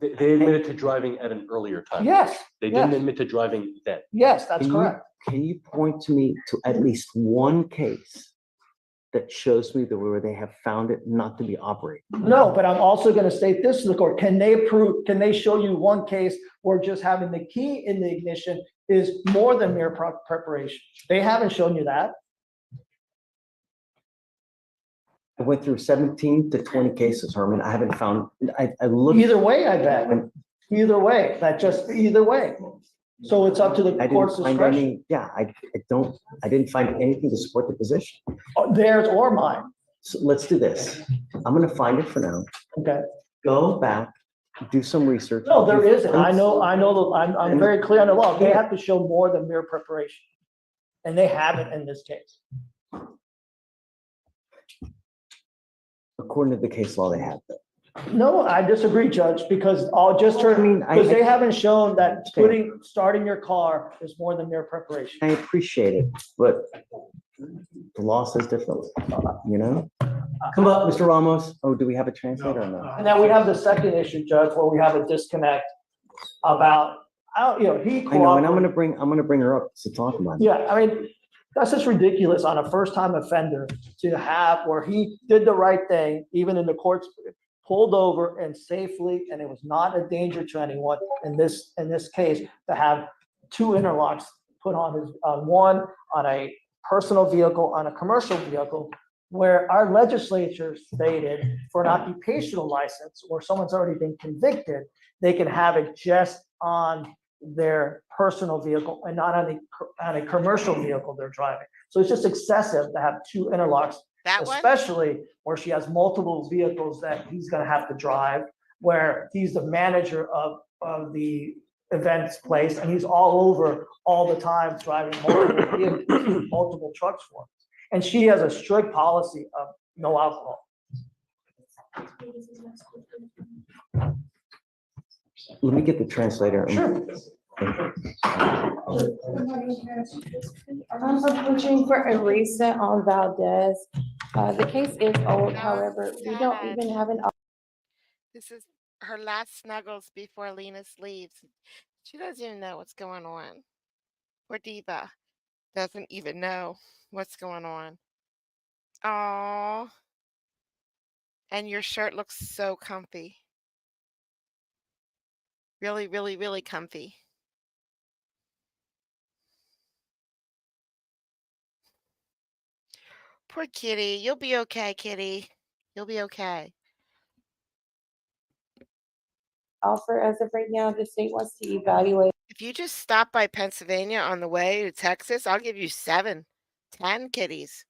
They admitted to driving at an earlier time. Yes, They didn't yes. admit to driving then. Yes, that's Can you correct. can you point to me to at least one case that shows me that where they have found it not to be operating? No, but I'm also gonna state this to the court. Can they show you one case where just having the key in the ignition is more than mere preparation? They haven't shown you that. I went through 17 to 20 cases, Herman. I haven't found, I looked. Either way, I bet. Either way, either way. So it's up to the I didn't court's find discretion. any, yeah, I didn't find anything to support the position. Theirs or mine. So let's do this. I'm gonna find it for now. Okay. Go back, do some research. No, there isn't. I'm very clear on the law. They have to show more than mere preparation. And they haven't in this case. According to the case law, they have that. No, I disagree, Judge, because because they haven't shown that starting your car is more than mere preparation. I appreciate it, but the law says differently, you know? Come up, Mr. Ramos. Oh, do we have a translator or no? And then we have the second issue, Judge, where we have a disconnect about, he I know, and I'm gonna bring her up to talk about it. Yeah, I mean, that's just ridiculous on a first-time offender to have where he did the right thing, even in the courts, pulled over and safely, and it was not a danger to anyone in this case, to have two interlocks put on one on a personal vehicle, on a commercial vehicle, where our legislature stated for an occupational license where someone's already been convicted, they can have it just on their personal vehicle and not on a commercial vehicle they're driving. So it's just excessive to have two interlocks, especially where she has multiple vehicles that he's gonna have to drive, where he's the manager of the events place, and he's all over all the time driving multiple vehicles, multiple trucks for him. And she has a strict policy of no alcohol. Let me get the translator. Sure. I'm approaching for a reset on Valdez. The case is old, however, we don't even have an. This is her last snuggles before Linus leaves. She doesn't even know what's going on. Poor Diva doesn't even know what's going on. Oh, and your shirt looks so comfy. Really, really, really comfy. Poor kitty. You'll be okay, kitty. You'll be okay. Offer as of right now, the state wants to evaluate. If you just stop by Pennsylvania on the way to Texas, I'll give you 7, 10 kitties.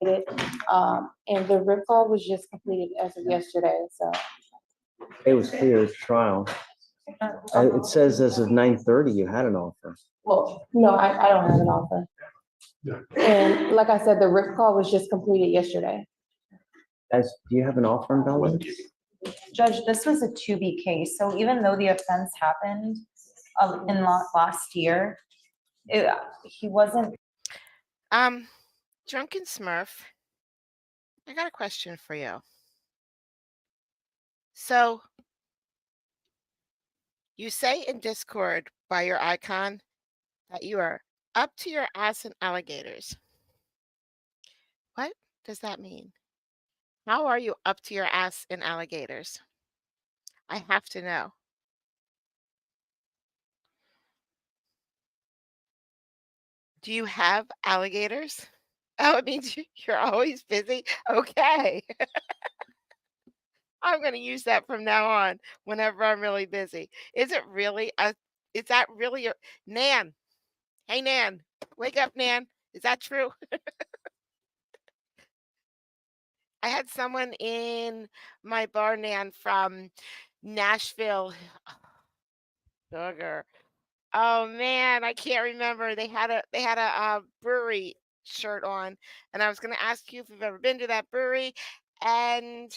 It, and the rip call was just completed as of yesterday, so. It was clear as trial. It says as of 9:30, you had an offer. Well, no, I don't have an offer. And like I said, the rip call was just completed yesterday. Do you have an offer in Bellwood? Judge, this was a 2B case, so even though the offense happened in last year, he wasn't. Drunken Smurf, I got a question for you. So, you say in Discord by your icon that you are up to your ass in alligators. What does that mean? How are you up to your ass in alligators? I have to know. Do you have alligators? Oh, it means you're always busy? Okay. I'm going to use that from now on whenever I'm really busy. Is that really a Nan? Hey, Nan, wake up, Nan. Is that true? I had someone in my bar, Nan, from Nashville. Sugar. Oh man, I can't remember. They had a brewery shirt on, and I was going to ask you if you've ever been to that brewery, and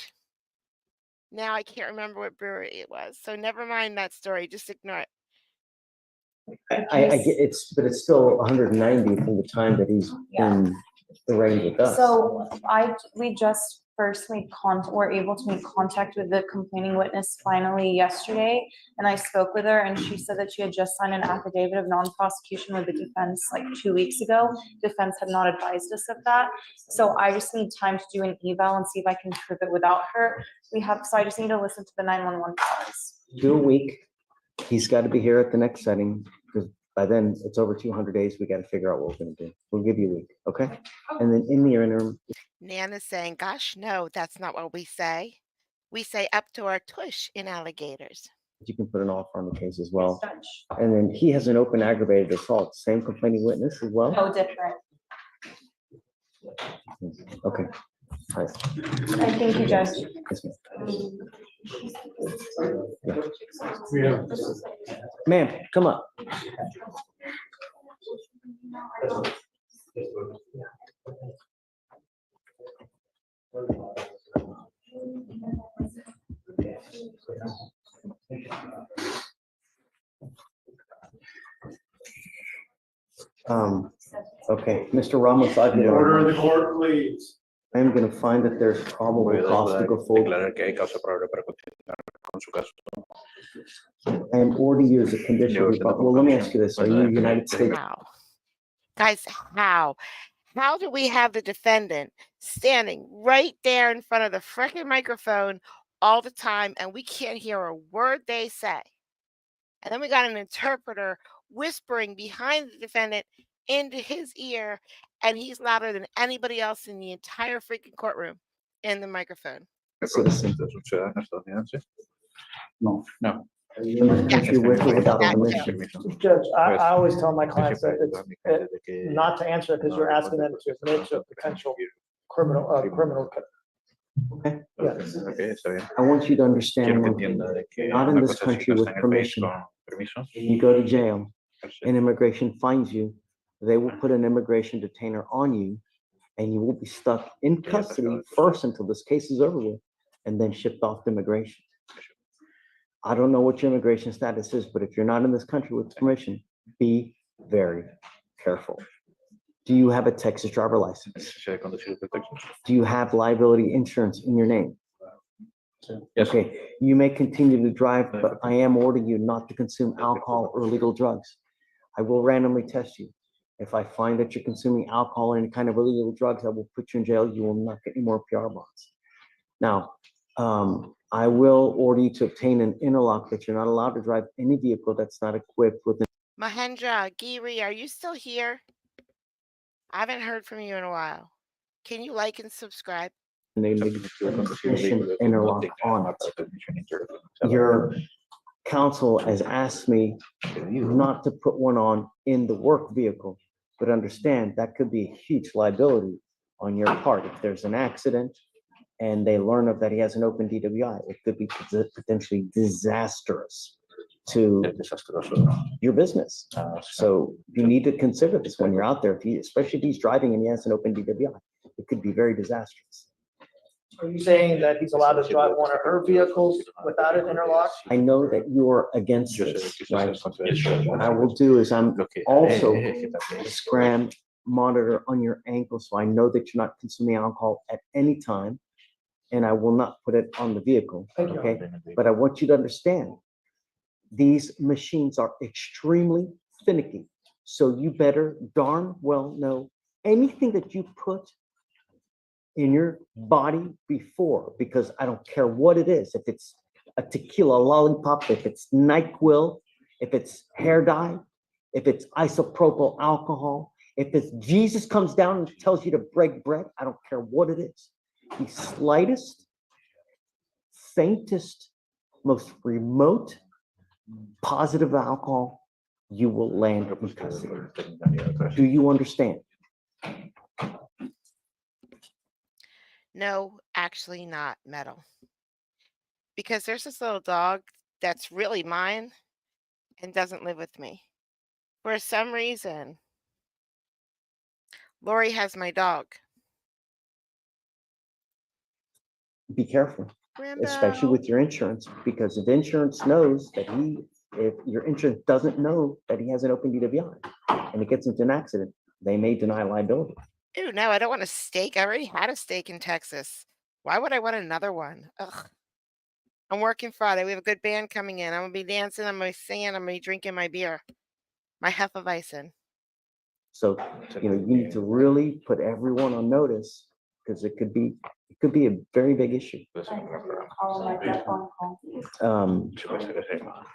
now I can't remember what brewery it was. So never mind that story. Just ignore it. I get but it's still 190 from the time that he's in the range with us. So we just first were able to make contact with the complaining witness finally yesterday. And I spoke with her and she said that she had just signed an affidavit of non-prosecution with the defense like 2 weeks ago. Defense had not advised us of that. So I just need time to do an eval and see if I can prove it without her. So I just need to listen to the 911 calls. Do a week. He's got to be here at the next setting, because by then it's over 200 days. We got to figure out what we're going to do. We'll give you a week, okay? And then in the interim, Nana's saying, gosh, no, that's not what we say. We say up to our tush in alligators. you can put an offer on the case as well. And then he has an open aggravated assault, same complaining witness as well? No different. Okay. All right. I thank you, Judge. Yes, ma'am. Yeah. Ma'am, come up. Okay, Mr. Ramos, Order in the court, please. I am going to find that there's probable cause to go forward. And order you as a condition. Well, let me ask you this. Are you a United States? How? Guys, how? How do we have the defendant standing right there in front of the freaking microphone all the time and we can't hear a word they say? And then we got an interpreter whispering behind the defendant into his ear, and he's louder than anybody else in the entire freaking courtroom in the microphone. Citizen. No, no. Are you in this country with or without a permission? Judge, I always tell my clients that it's not to answer because you're asking them to admit to a potential criminal. Okay. Yes. I want you to understand, not in this country with permission. You go to jail and immigration finds you, they will put an immigration detainer on you and you will be stuck in custody first until this case is over with and then shipped off to immigration. I don't know what your immigration status is, but if you're not in this country with permission, be very careful. Do you have a Texas driver license? Do you have liability insurance in your name? Yes. Okay, you may continue to drive, but I am ordering you not to consume alcohol or illegal drugs. I will randomly test you. If I find that you're consuming alcohol or any kind of illegal drugs, I will put you in jail. You will not get any more PR bonds. Now, I will order you to obtain an interlock that you're not allowed to drive any vehicle that's not equipped with Mahendra, Giri, are you still here? I haven't heard from you in a while. Can you like and subscribe? an ignition interlock on it. Your counsel has asked me not to put one on in the work vehicle, but understand that could be a huge liability on your part. If there's an accident and they learn of that he has an open DWI, it could be potentially disastrous to your business. So you need to consider this when you're out there, especially if he's driving and he has an open DWI, it could be very disastrous. Are you saying that he's allowed to drive one of her vehicles without an interlock? I know that you're against this, right? What I will do is I'm also a scram monitor on your ankle, so I know that you're not consuming alcohol at any time, and I will not put it on the vehicle, okay? But I want you to understand, these machines are extremely finicky, so you better darn well know anything that you put in your body before, because I don't care what it is, if it's a tequila lollipop, if it's NyQuil, if it's hair dye, if it's isopropyl alcohol, if it's Jesus comes down and tells you to break bread, I don't care what it is. The slightest, faintest, most remote positive alcohol, you will land in custody. Do you understand? No, actually not metal. Because there's this little dog that's really mine and doesn't live with me. For some reason, Lori has my dog. Be careful, Rambo. especially with your insurance, because if insurance knows that if your insurance doesn't know that he has an open DWI and it gets into an accident, they may deny liability. Ew, no, I don't want a steak. I already had a steak in Texas. Why would I want another one? Ugh. I'm working Friday. We have a good band coming in. I'm gonna be dancing. I'm gonna be singing. I'm gonna be drinking my beer, my Hefeweizen. So, you need to really put everyone on notice because it could be a very big issue.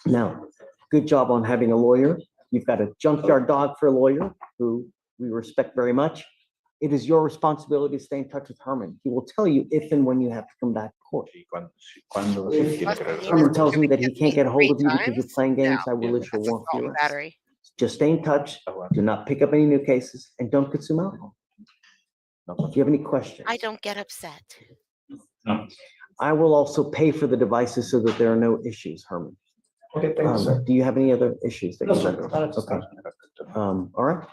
Now, good job on having a lawyer. You've got a junkyard dog for a lawyer who we respect very much. It is your responsibility to stay in touch with Herman. He will tell you if and when you have to come back to court. If Herman tells me that he can't get a hold of you because you're playing games, I will issue a That's warrant for assault your and arrest. battery. Just stay in touch, do not pick up any new cases, and don't consume alcohol. Do you have any questions? I don't get upset. I will also pay for the devices so that there are no issues, Herman. Okay, thank you, sir. Do you have any other issues? No, sir, not at this Okay. time. All right.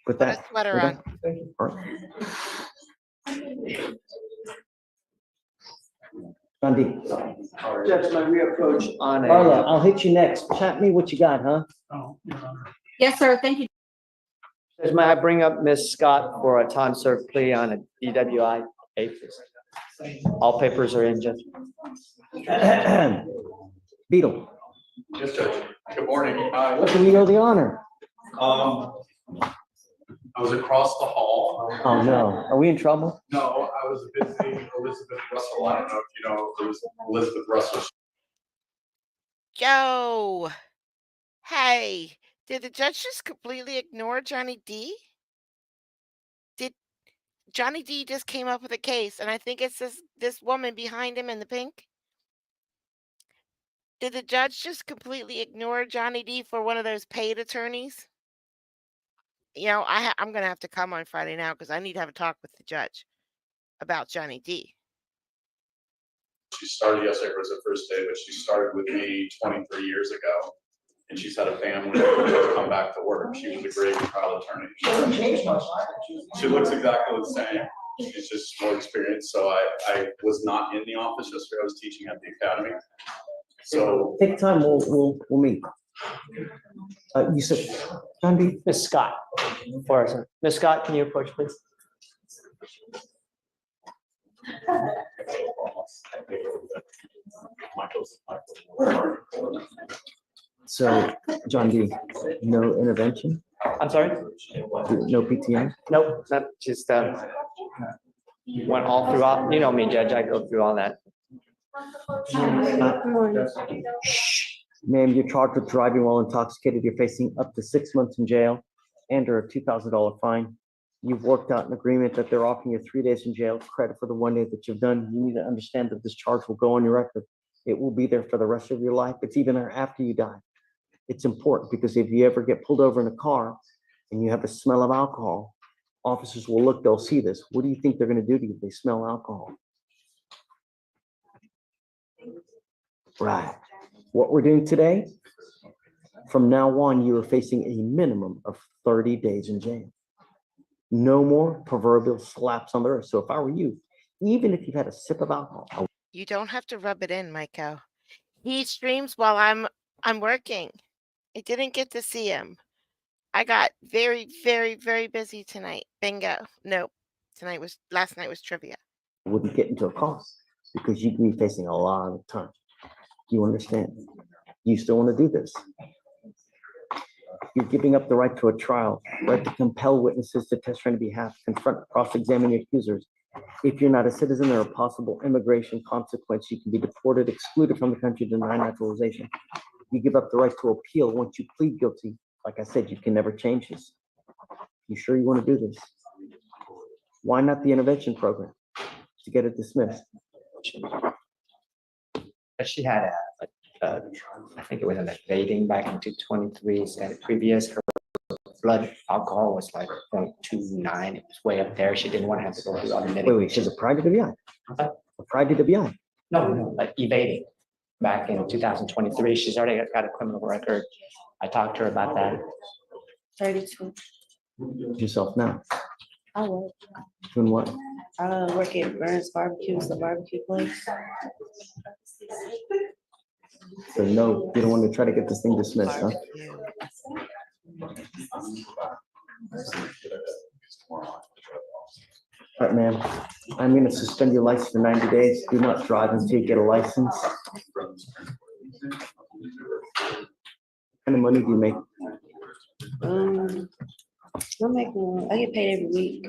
With Put a that. sweater we're on. done. Thank you. All right. Gandhi. Judge, my reapproach on Carla, I'll hit you next. Chat me what you got, huh? Yes, sir, thank you. Judge, may I bring up Ms. Scott for a time served plea on a DWI case? All papers are in, Judge. Beetle, Yes, Judge. Good morning. what do we owe the honor? I was across the hall. Oh, no. Are we in trouble? No, I was visiting Elizabeth Russell. I don't know if you know Elizabeth Russell. Joe. Hey, did the judge just completely ignore Johnny D? Did Johnny D just came up with a case, and I think it's this woman behind him in the pink? Did the judge just completely ignore Johnny D for one of those paid attorneys? I'm gonna have to come on Friday now because I need to have a talk with the judge about Johnny D. She started yesterday was her first day, but she started with me 23 years ago. And she's had a family to come back to work. She was a great trial attorney. She looks exactly the same. She's just more experienced. So I was not in the office yesterday. I was teaching at the academy. So Take time, we'll meet. You said, Gandhi? Ms. Scott, for us. Ms. Scott, can you approach, please? So, John D, no intervention? I'm sorry? No PTM? Nope, not just, went all throughout, you know me, Judge, I go through all that. Ma'am, you're charged with driving while intoxicated. You're facing up to 6 months in jail and or a $2,000 fine. You've worked out an agreement that they're offering you 3 days in jail, credit for the 1 day that you've done. You need to understand that this charge will go on your record. It will be there for the rest of your life. It's even there after you die. It's important because if you ever get pulled over in a car and you have a smell of alcohol, officers will look, they'll see this. What do you think they're going to do to you if they smell alcohol? Right. What we're doing today, from now on, you are facing a minimum of 30 days in jail. No more proverbial slaps on the wrist. So if I were you, even if you've had a sip of alcohol. You don't have to rub it in, Maiko. He streams while I'm working. I didn't get to see him. I got very, very, very busy tonight. Bingo. Nope. Last night was trivia. Wouldn't get into a car because you can be facing a lot of time. You understand? You still want to do this. You're giving up the right to a trial, right to compel witnesses to testify on your behalf, confront, cross-examine your accusers. If you're not a citizen, there are possible immigration consequences. You can be deported, excluded from the country, denied naturalization. You give up the right to appeal once you plead guilty. Like I said, you can never change this. You sure you want to do this? Why not the intervention program to get it dismissed? She had I think it was an evading back in 2023, and previous her blood alcohol was like 0.29. It was way up there. She didn't want to have to go through other medications. Wait, she's a prior to WI? A prior to WI? No, like evading. Back in 2023, she's already got a criminal record. I talked to her about that. 32. Yourself now. I work. Doing what? I work at Burns Barbecues, the barbecue place. So no, you don't want to try to get this thing dismissed, huh? All right, ma'am, I'm gonna suspend your license for 90 days. Do not drive until you get a license. What kind of money do you make? I get paid every week.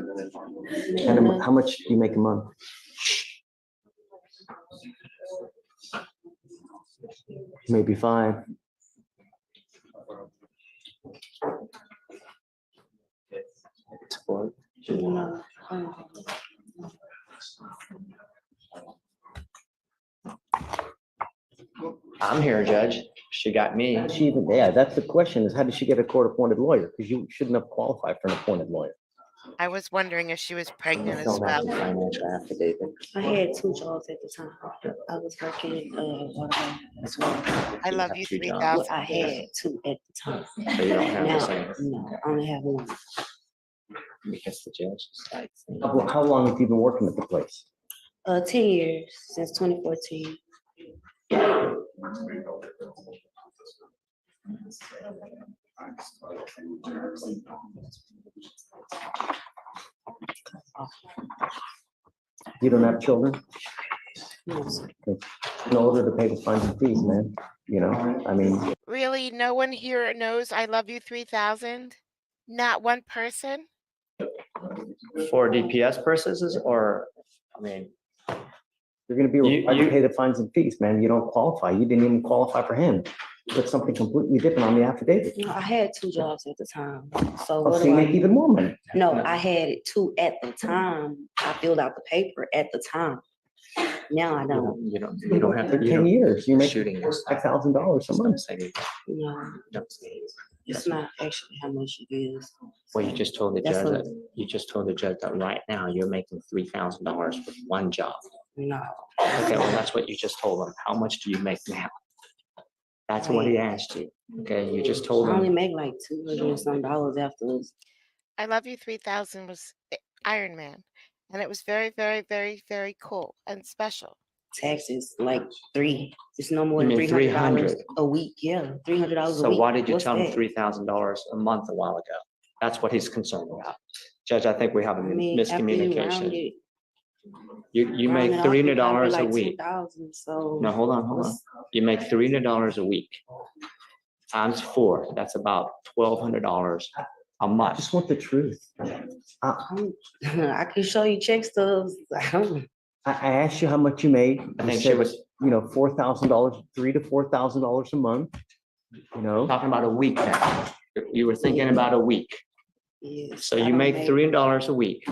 And how much do you make a month? Maybe 5. I'm here, Judge. She got me. She even, yeah, that's the question is how did she get a court-appointed lawyer? Because you shouldn't have qualified for an appointed lawyer. I was wondering if she was pregnant as Don't have well. the financial affidavit. I had 2 jobs at the time. I was working, as well. I You love have you 2 jobs. 3000. I had 2 at the time. So you don't have the Now, same. no, I only have 1. Because the judge is like. How long have you been working at the place? 10 years, since 2014. You don't have children? No, sir. In order to pay the fines and fees, man, you know, I mean, Really? No one here knows I love you 3000? Not one person? For DPS purposes, or, I mean, you're gonna be You- required to you- pay the fines and fees, man. You don't qualify. You didn't even qualify for him. Put something completely different on the affidavit. No, I had 2 jobs at the time. So Oh, what so you do make I? even more money. No, I had 2 at the time. I filled out the paper at the time. Now I don't. you don't have. For you 10 don't- years, you make shooting yourself. $5,000 a month. No, Don't say it. it's not actually how much it is. Well, you just told the That's judge what- that, you just told the judge that right now you're making $3,000 with 1 job. No. Okay, well, that's what you just told him. How much do you make now? That's what he asked you. Okay, you just told I only him. make like $200 and some afterwards. I love you 3000 was Iron Man. And it was very, very, very, very cool and special. Taxes like 3. It's no more You than mean $300 $300? a week. Yeah, $300 a So week. why did you What's tell him that? $3,000 a month a while ago? That's what he's concerned about. Judge, I think we have a I mean, after you round miscommunication. it, You round make it off, it come to $300 a like week. 2,000. So No, hold on. You make $300 a week. Times 4, that's about $1,200 a I month. just want the truth. I can show you check stubs. I asked you how much you made. I You think she said, was- you know, $4,000, $3,000 to $4,000 a month, you know? Talking about a week now. You were thinking about a week. Yes, So I you don't make make- $300 a week.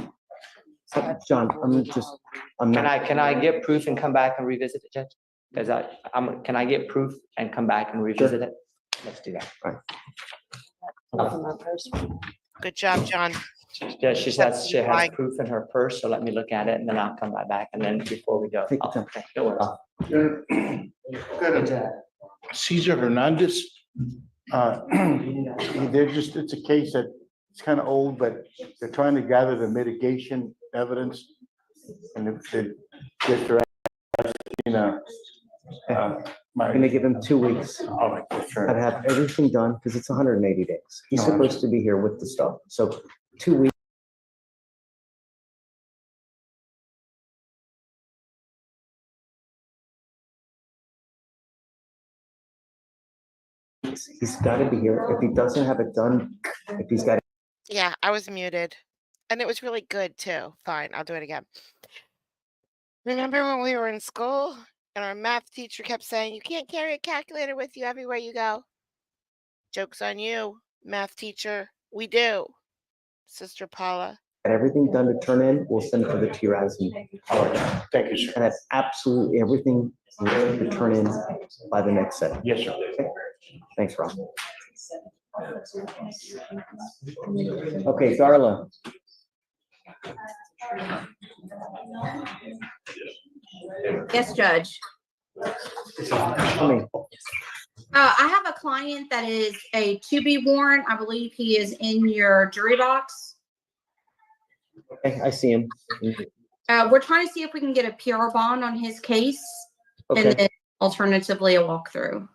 John, I'm not. Can I get proof and come back and revisit it, Judge? Because can I get proof and come back and revisit it? Let's do that. Good job, John. Yeah, she says she has Fine. proof in her purse, so let me look at it and then I'll come back and then before we go. Take your time. Okay, don't worry. Good job. Cesar Hernandez. It's a case that it's kind of old, but they're trying to gather the mitigation evidence. And if they get their, I'm gonna give him 2 weeks. all right, that's I'd right. have everything done because it's 180 days. He's No, I'm- supposed to be here with the stuff. So 2 weeks. He's got to be here. If he doesn't have it done, if he's got. Yeah, I was muted. And it was really good too. Fine, I'll do it again. Remember when we were in school and our math teacher kept saying, you can't carry a calculator with you everywhere you go? Joke's on you, math teacher. We do. Sister Paula. Got everything done to turn in, we'll send it to the TRAS. Thank you, sir. And that's absolutely everything ready to turn in by the next set. Yes, sir. Thanks, Rob. Okay, Darla. Yes, Judge. Tell me. I have a client that is a to be warrant. I believe he is in your jury box. Okay, I see him. We're trying to see if we can get a PR bond on his case and Okay. then alternatively a walkthrough.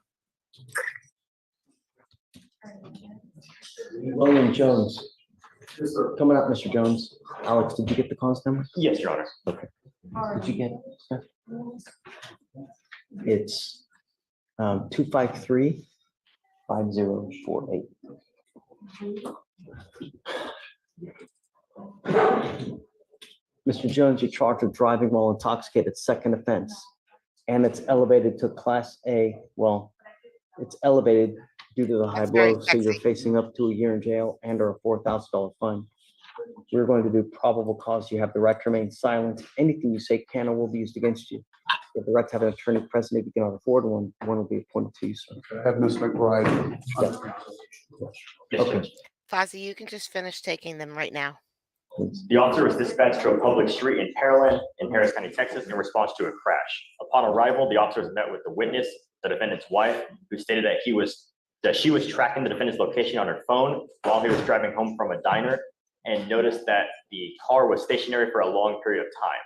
William Jones. Coming up, Mr. Jones. Alex, did you get the cause number? Yes, Your Honor. Okay. Did you get it? Steph? It's 253-5048. Mr. Jones, you're charged with driving while intoxicated, second offense. And it's elevated to Class A. Well, it's elevated due to the high That's very blow, so you're sexy. facing up to a year in jail and or a $4,000 fine. We're going to do probable cause. You have the right to remain silent. Anything you say can or will be used against you. You have the right to have an attorney present if you cannot afford one. One will be appointed to you, sir. Have Ms. McBride. Okay. Fozzie, you can just finish taking them right now. The officer was dispatched to a public street in Pearland in Harris County, Texas, in response to a crash. Upon arrival, the officers met with the witness, the defendant's wife, who stated that she was tracking the defendant's location on her phone while he was driving home from a diner, and noticed that the car was stationary for a long period of time.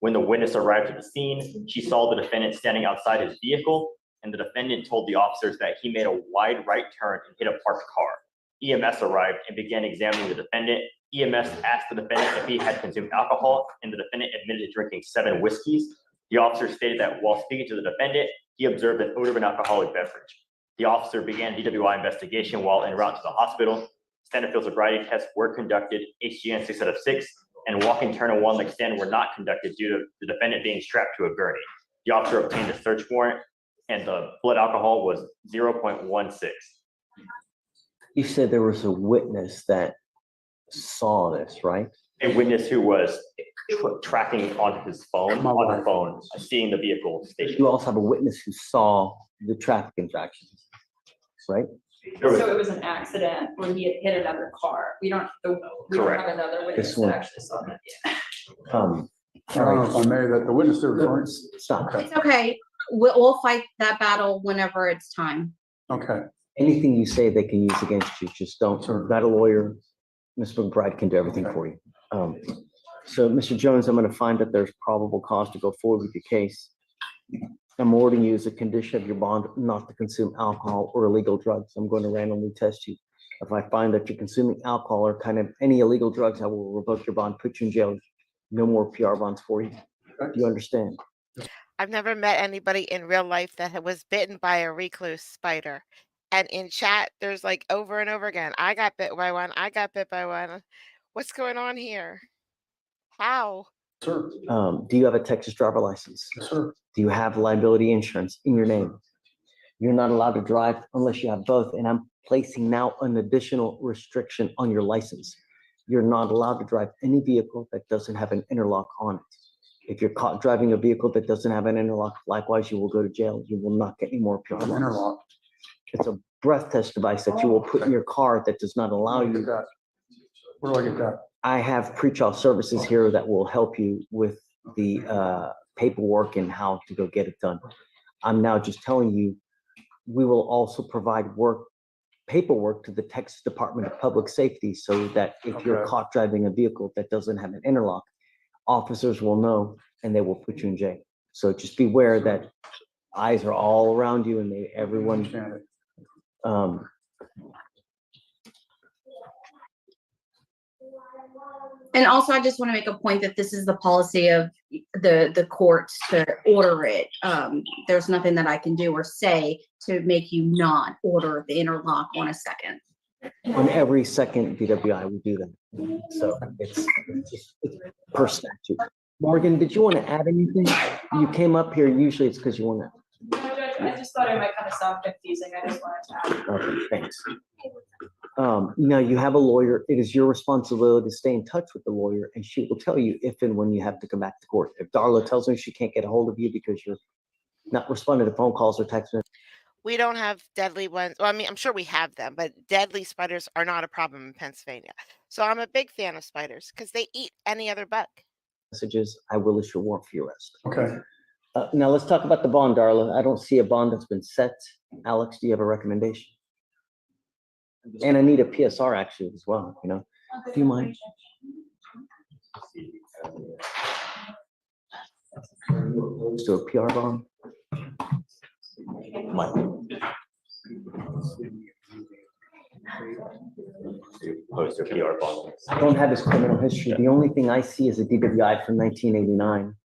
When the witness arrived at the scene, she saw the defendant standing outside his vehicle, and the defendant told the officers that he made a wide right turn and hit a parked car. EMS arrived and began examining the defendant. EMS asked the defendant if he had consumed alcohol, and the defendant admitted to drinking 7 whiskeys. The officer stated that while speaking to the defendant, he observed an odor of an alcoholic beverage. The officer began DWI investigation while en route to the hospital. Standard field sobriety tests were conducted, HGN 6 out of 6, and walking, turn, and one leg stand were not conducted due to the defendant being strapped to a gurney. The officer obtained a search warrant, and the blood alcohol was 0.16. You said there was a witness that saw this, right? A witness who was tracking on his phone, on her phone, seeing the vehicle station. You also have a witness who saw the traffic infractions, right? There was- So it was an accident where he had hit another car. We don't have Correct. another witness This that one. actually saw that yet. I don't know if I may, that the witness they're referring. Stop. It's okay. We'll fight that battle whenever it's time. Okay. Anything you say they can use against you, just don't. You've got a lawyer. Ms. McBride can do everything for you. So, Mr. Jones, I'm going to find that there's probable cause to go forward with your case. I'm ordering you as a condition of your bond not to consume alcohol or illegal drugs. I'm going to randomly test you. If I find that you're consuming alcohol or kind of any illegal drugs, I will revoke your bond, put you in jail. No more PR bonds for you. Do you understand? I've never met anybody in real life that was bitten by a recluse spider. And in chat, there's like over and over again, I got bit by one. I got bit by one. What's going on here? How? Sir. Do you have a Texas driver license? Yes, sir. Do you have liability insurance in your name? You're not allowed to drive unless you have both. And I'm placing now an additional restriction on your license. You're not allowed to drive any vehicle that doesn't have an interlock on it. If you're caught driving a vehicle that doesn't have an interlock, likewise, you will go to jail. You will not get any more PR bonds. Interlock. It's a breath test device that you will put in your car that does not allow you. Where do I get that? I have pretrial services here that will help you with the paperwork and how to go get it done. I'm now just telling you, we will also provide paperwork to the Texas Department of Public Safety so that if you're Okay. caught driving a vehicle that doesn't have an interlock, officers will know and they will put you in jail. So just beware that eyes are all around you and everyone. Understand it. And also, I just want to make a point that this is the policy of the courts to order it. There's nothing that I can do or say to make you not order the interlock on a second. On every second DWI, we do that. So it's per statute. Morgan, did you want to add anything? You came up here, usually it's because you want to. No, Judge, I just thought it might kind of sound confusing. I just wanted to add. Okay, thanks. Now you have a lawyer. It is your responsibility to stay in touch with the lawyer, and she will tell you if and when you have to come back to court. If Darla tells her she can't get a hold of you because you're not responding to phone calls or text messages. We don't have deadly ones. Well, I mean, I'm sure we have them, but deadly spiders are not a problem in Pennsylvania. So I'm a big fan of spiders because they eat any other bug. I will issue a warrant for your arrest. Okay. Now let's talk about the bond, Darla. I don't see a bond that's been set. Alex, do you have a recommendation? And I need a PSR actually as well, you know. Do you mind? Let's do a PR bond. Mike. opposed to a PR bond. I don't have his criminal history. The only thing I see is a DWI from 1989.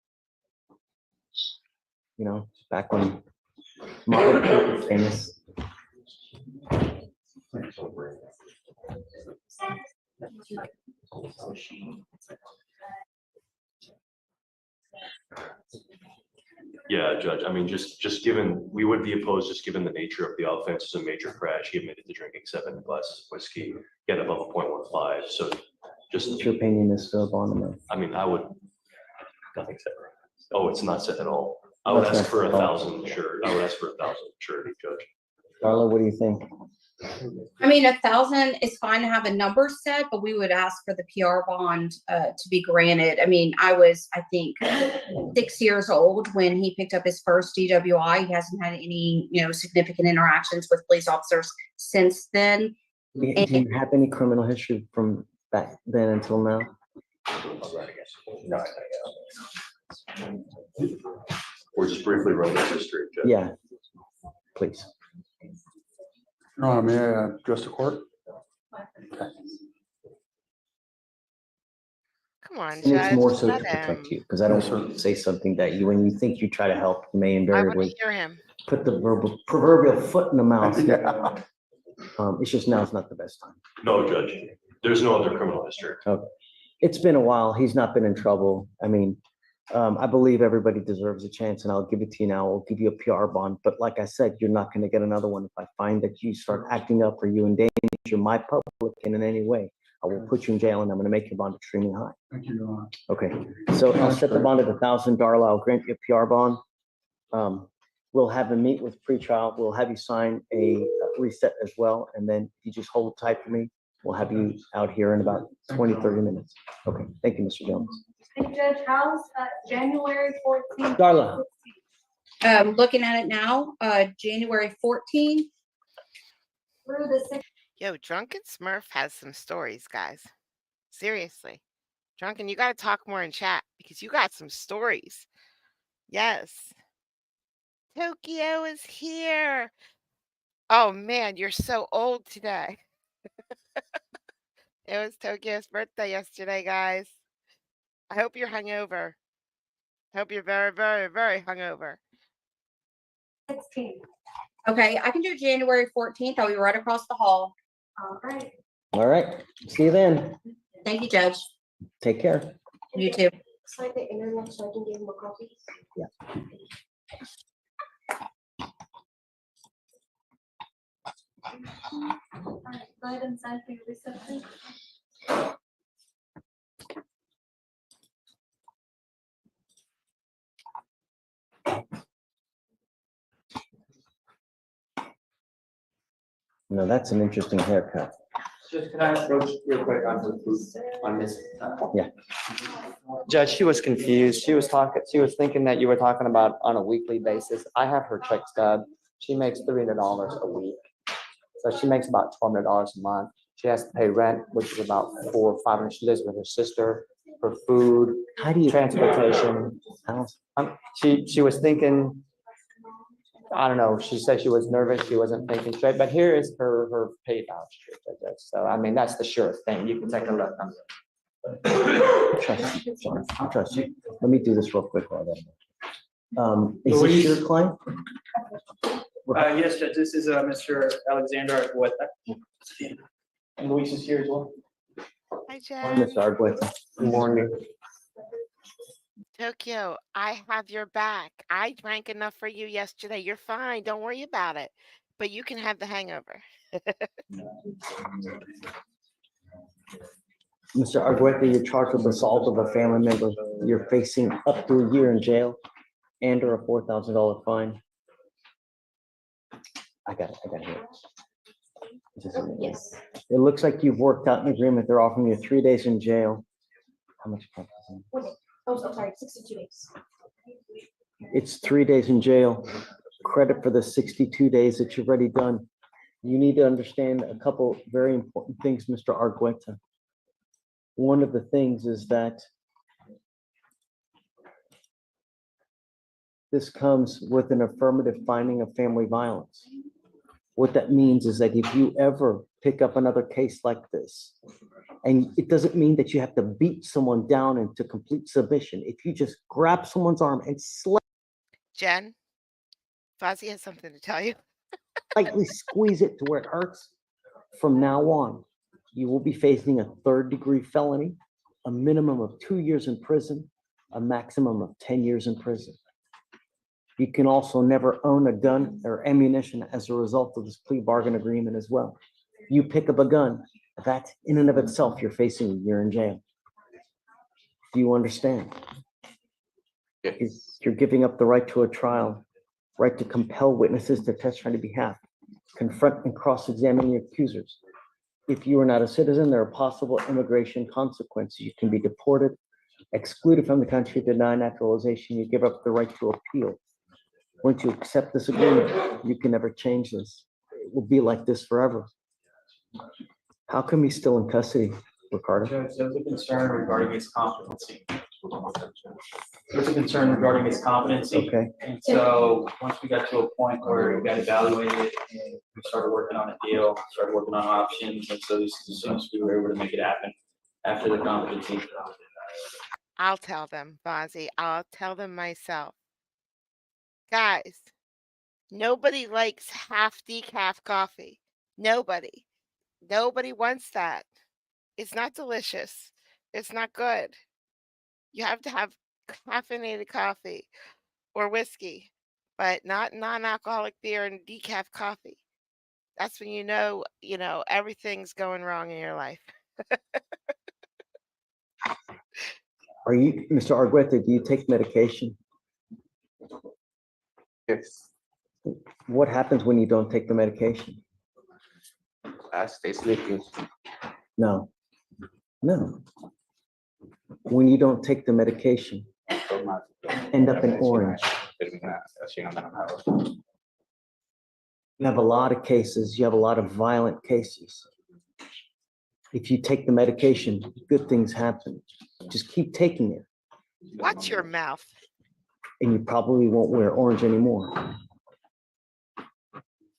You know, back when Martin Luther was famous. Yeah, Judge, I mean, just given, we would be opposed, just given the nature of the offense, it's a major crash. He admitted to drinking 7 glasses of whiskey, get above a 0.15, so just. What's your opinion, Mr. Bonner? I mean, I would, nothing said. Oh, it's not said at all. I would ask for 1,000, sure. I would ask for 1,000, surety, Judge. Carla, what do you think? I mean, 1,000 is fine to have a number set, but we would ask for the PR bond to be granted. I mean, I was, I think, 6 years old when he picked up his first DWI. He hasn't had any, you know, significant interactions with police officers since then. Do you have any criminal history from back then until now? Or just briefly run this history, Judge. Yeah, please. May I address the court? Come on, And it's Judge. more so to let him. protect you, because I don't want to say something that you, when you think you try to help, you may I want to invariably hear him. put the proverbial foot in the mouth. Yeah. It's just now is not the best time. No, Judge, there's no other criminal history. Okay. It's been a while. He's not been in trouble. I mean, I believe everybody deserves a chance, and I'll give it to you now. I'll give you a PR bond. But like I said, you're not going to get another one if I find that you start acting up or you endanger my public in any way. I will put you in jail, and I'm going to make your bond extremely high. Thank you, Your Honor. Okay, so I'll set the bond at 1,000. Darla, I'll grant you a PR bond. We'll have him meet with pretrial. We'll have you sign a reset as well, and then you just hold tight for me. We'll have you out here in about 20, 30 minutes. Okay, thank you, Mr. Jones. Hey, Judge, how's January 14th? Darla. Looking at it now, January 14th. Through the 6th. Yo, Drunken Smurf has some stories, guys. Seriously. Drunken, you got to talk more in chat because you got some stories. Yes. Tokyo is here. Oh, man, you're so old today. It was Tokyo's birthday yesterday, guys. I hope you're hungover. I hope you're very, very, very hungover. 16th. Okay, I can do January 14th. I'll be right across the hall. All right. All right, see you then. Thank you, Judge. Take care. You too. Slide the internet so I can give him a copy. Yeah. All right, go ahead and sign for your reception. No, that's an interesting haircut. Just can I approach real quick on this? Yeah. Judge, she was confused. She was thinking that you were talking about on a weekly basis. I have her check stub. She makes $300 a week. So she makes about $1,200 a month. She has to pay rent, which is about $400 or $500. She lives with her sister, for food, transportation. She was thinking, I don't know, she said she was nervous, she wasn't thinking straight, but here is her pay voucher. So, I mean, that's the surest thing. You can take a look. Trust you, John. I trust you. Let me do this real quick while that. Is this your client? Yes, Judge, this is Mr. Alexander Argueta. And Luis is here as well. Hi, Mr. Jen. Argueta. Good morning. Tokyo, I have your back. I drank enough for you yesterday. You're fine. Don't worry about it. But you can have the hangover. Mr. Argueta, you're charged with assault of a family member. You're facing up to a year in jail and or a $4,000 fine. I got it. Yes. It looks like you've worked out an agreement. They're offering you 3 days in jail. How much? Oh, I'm sorry, 62 days. It's 3 days in jail. Credit for the 62 days that you've already done. You need to understand a couple very important things, Mr. Argueta. One of the things is that this comes with an affirmative finding of family violence. What that means is that if you ever pick up another case like this. And it doesn't mean that you have to beat someone down into complete submission. If you just grab someone's arm and Jen, Fozzie has something to tell you. slightly squeeze it to where it hurts, from now on, you will be facing a 3rd-degree felony, a minimum of 2 years in prison, a maximum of 10 years in prison. You can also never own a gun or ammunition as a result of this plea bargain agreement as well. You pick up a gun, that in and of itself, you're facing a year in jail. Do you understand? You're giving up the right to a trial, right to compel witnesses to testify on your behalf, confront and cross-examine your accusers. If you are not a citizen, there are possible immigration consequences. You can be deported, excluded from the country, denied naturalization. You give up the right to appeal. Once you accept this agreement, you can never change this. It will be like this forever. How come he's still in custody, Ricardo? Judge, there was a concern regarding his competency. There's a concern regarding his competency. Okay. And so, once we got to a point where we got evaluated and we started working on a deal, started working on options, and so as soon as we were able to make it happen after the competency. I'll tell them, Fozzie. I'll tell them myself. Guys, nobody likes half decaf coffee. Nobody. Nobody wants that. It's not delicious. It's not good. You have to have caffeinated coffee or whiskey, but not non-alcoholic beer and decaf coffee. That's when you know, everything's going wrong in your life. Are you, Mr. Argueta, do you take medication? Yes. What happens when you don't take the medication? I stay sleeping. No. When you don't take the medication, end up in orange. You have a lot of cases, you have a lot of violent cases. If you take the medication, good things happen. Just keep taking it, Watch your mouth. and you probably won't wear orange anymore.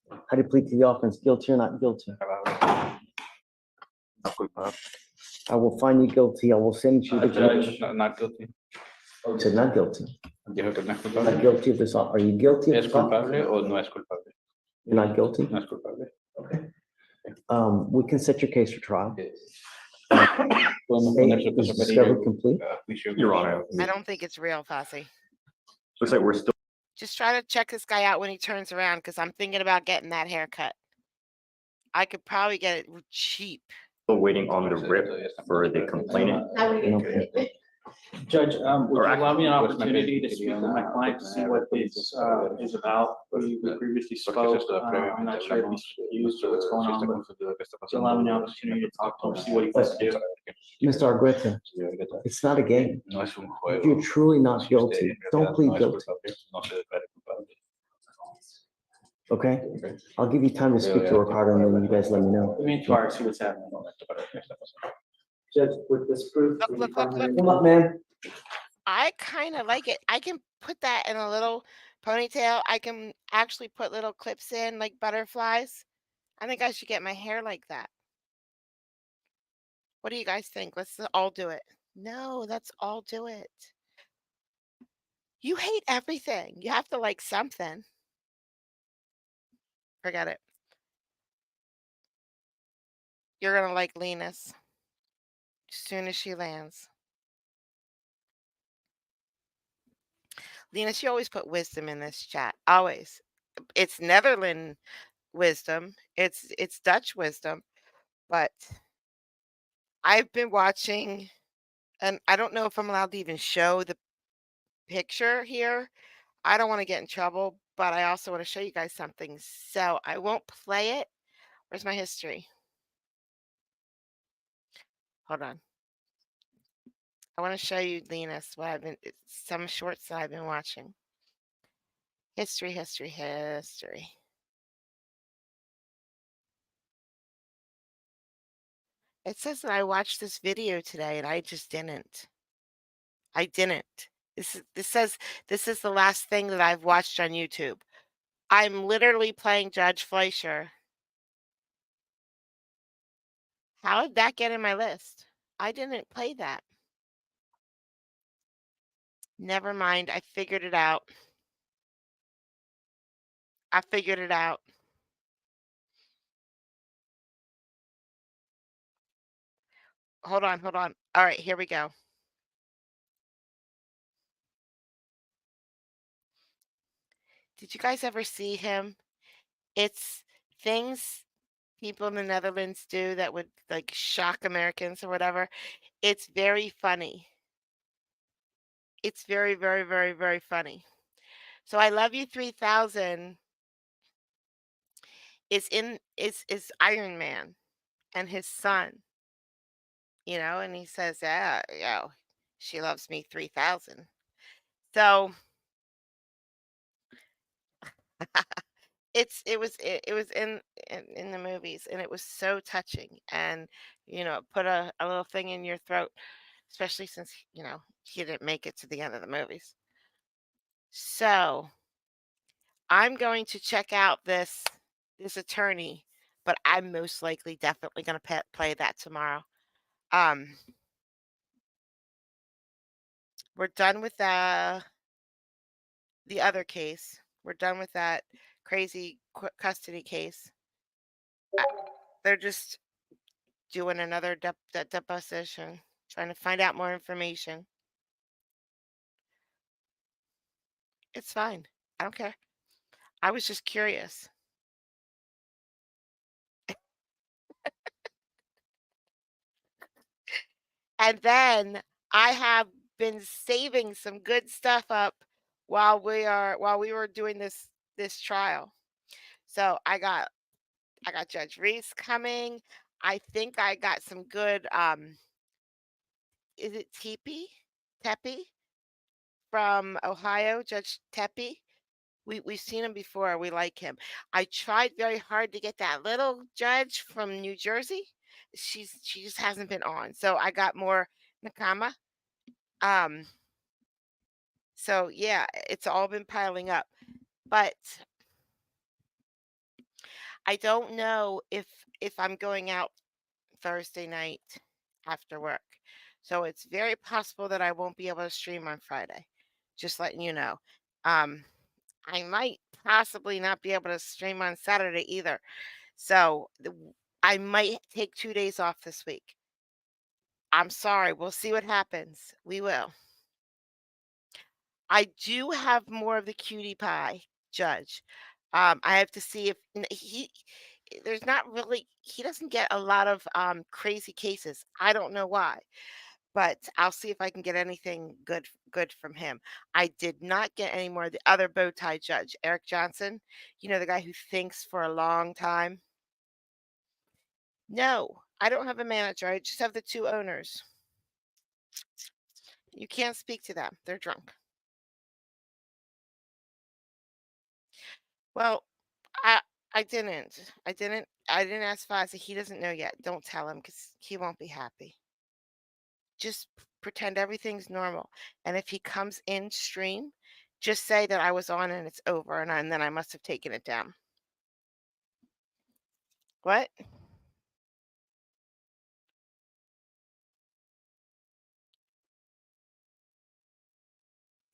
How do you plead to the offense? Guilty or not guilty? I will find you guilty. I will send you the Judge, not guilty. to not guilty. Dijo que no es Not culpable. guilty of this. Are you guilty of ¿Es this? culpable o no es culpable? You're not guilty? No es culpable. We can set your case for trial. Podemos Hey, poner su is caso discovery perdido. complete? Your Honor, I don't think it's real, Fozzie. looks like we're still Just try to check this guy out when he turns around, because I'm thinking about getting that haircut. I could probably get it cheap. waiting on the rip for the complainant. Judge, would you Or allow me an actually, opportunity to speak with my client to see what this is about? We previously spoke, I'm not sure if he's confused or what's going on, but to allow me an opportunity to talk to him, see what he wants to do. Mr. Argueta, it's not a game. If you're truly not guilty, don't plead guilty. Okay? I'll give you time to speak to Ricardo and then you guys let me know. Let me inquire, see what's happening. Judge, with this proof. Look. Come up, man. I kind of like it. I can put that in a little ponytail. I can actually put little clips in like butterflies. I think I should get my hair like that. What do you guys think? Let's all do it. No, let's all do it. You hate everything. You have to like something. Forget it. You're going to like Lena's as soon as she lands. Lena, she always put wisdom in this chat. Always. It's Netherlands wisdom. It's Dutch wisdom. But I've been watching, and I don't know if I'm allowed to even show the picture here. I don't want to get in trouble, but I also want to show you guys something. So I won't play it. Where's my history? Hold on. I want to show you, Linus, some shorts that I've been watching. History. It says that I watched this video today and I just didn't. I didn't. This says this is the last thing that I've watched on YouTube. I'm literally playing Judge Fleischer How did that get in my list? I didn't play that. Never mind. I figured it out. I figured it out. Hold on, hold on. All right, here we go. Did you guys ever see him? It's things people in the Netherlands do that would like shock Americans or whatever. It's very funny. It's very, very, very, very funny. So I Love You 3000 is Iron Man and his son, and he says, yeah, she loves me 3000. So it was in the movies, and it was so touching, and put a little thing in your throat, especially since he didn't make it to the end of the movies. So I'm going to check out this attorney, but I'm most likely definitely going to play that tomorrow. Um, we're done with the other case. We're done with that crazy custody case. They're just doing another deposition, trying to find out more information. It's fine. I don't care. I was just curious. And then I have been saving some good stuff up while we were doing this trial. So I got Judge Reese coming. I think I got some good is it Tepe from Ohio, Judge Tepe. We've seen him before. We like him. I tried very hard to get that little judge from New Jersey. She just hasn't been on. So I got more Nakama. Um, so yeah, it's all been piling up. But I don't know if I'm going out Thursday night after work. So it's very possible that I won't be able to stream on Friday. Just letting you know. Um, I might possibly not be able to stream on Saturday either. So I might take 2 days off this week. I'm sorry. We'll see what happens. We will. I do have more of the cutie pie judge. I have to see if there's not really, he doesn't get a lot of crazy cases. I don't know why, but I'll see if I can get anything good from him. I did not get any more of the other bow tie judge, Eric Johnson, the guy who thinks for a long time. No, I don't have a manager. I just have the two owners. You can't speak to them. They're drunk. Well, I I didn't. I didn't ask Fozzie. He doesn't know yet. Don't tell him because he won't be happy. Just pretend everything's normal. And if he comes in stream, just say that I was on and it's over, and then I must have taken it down. What?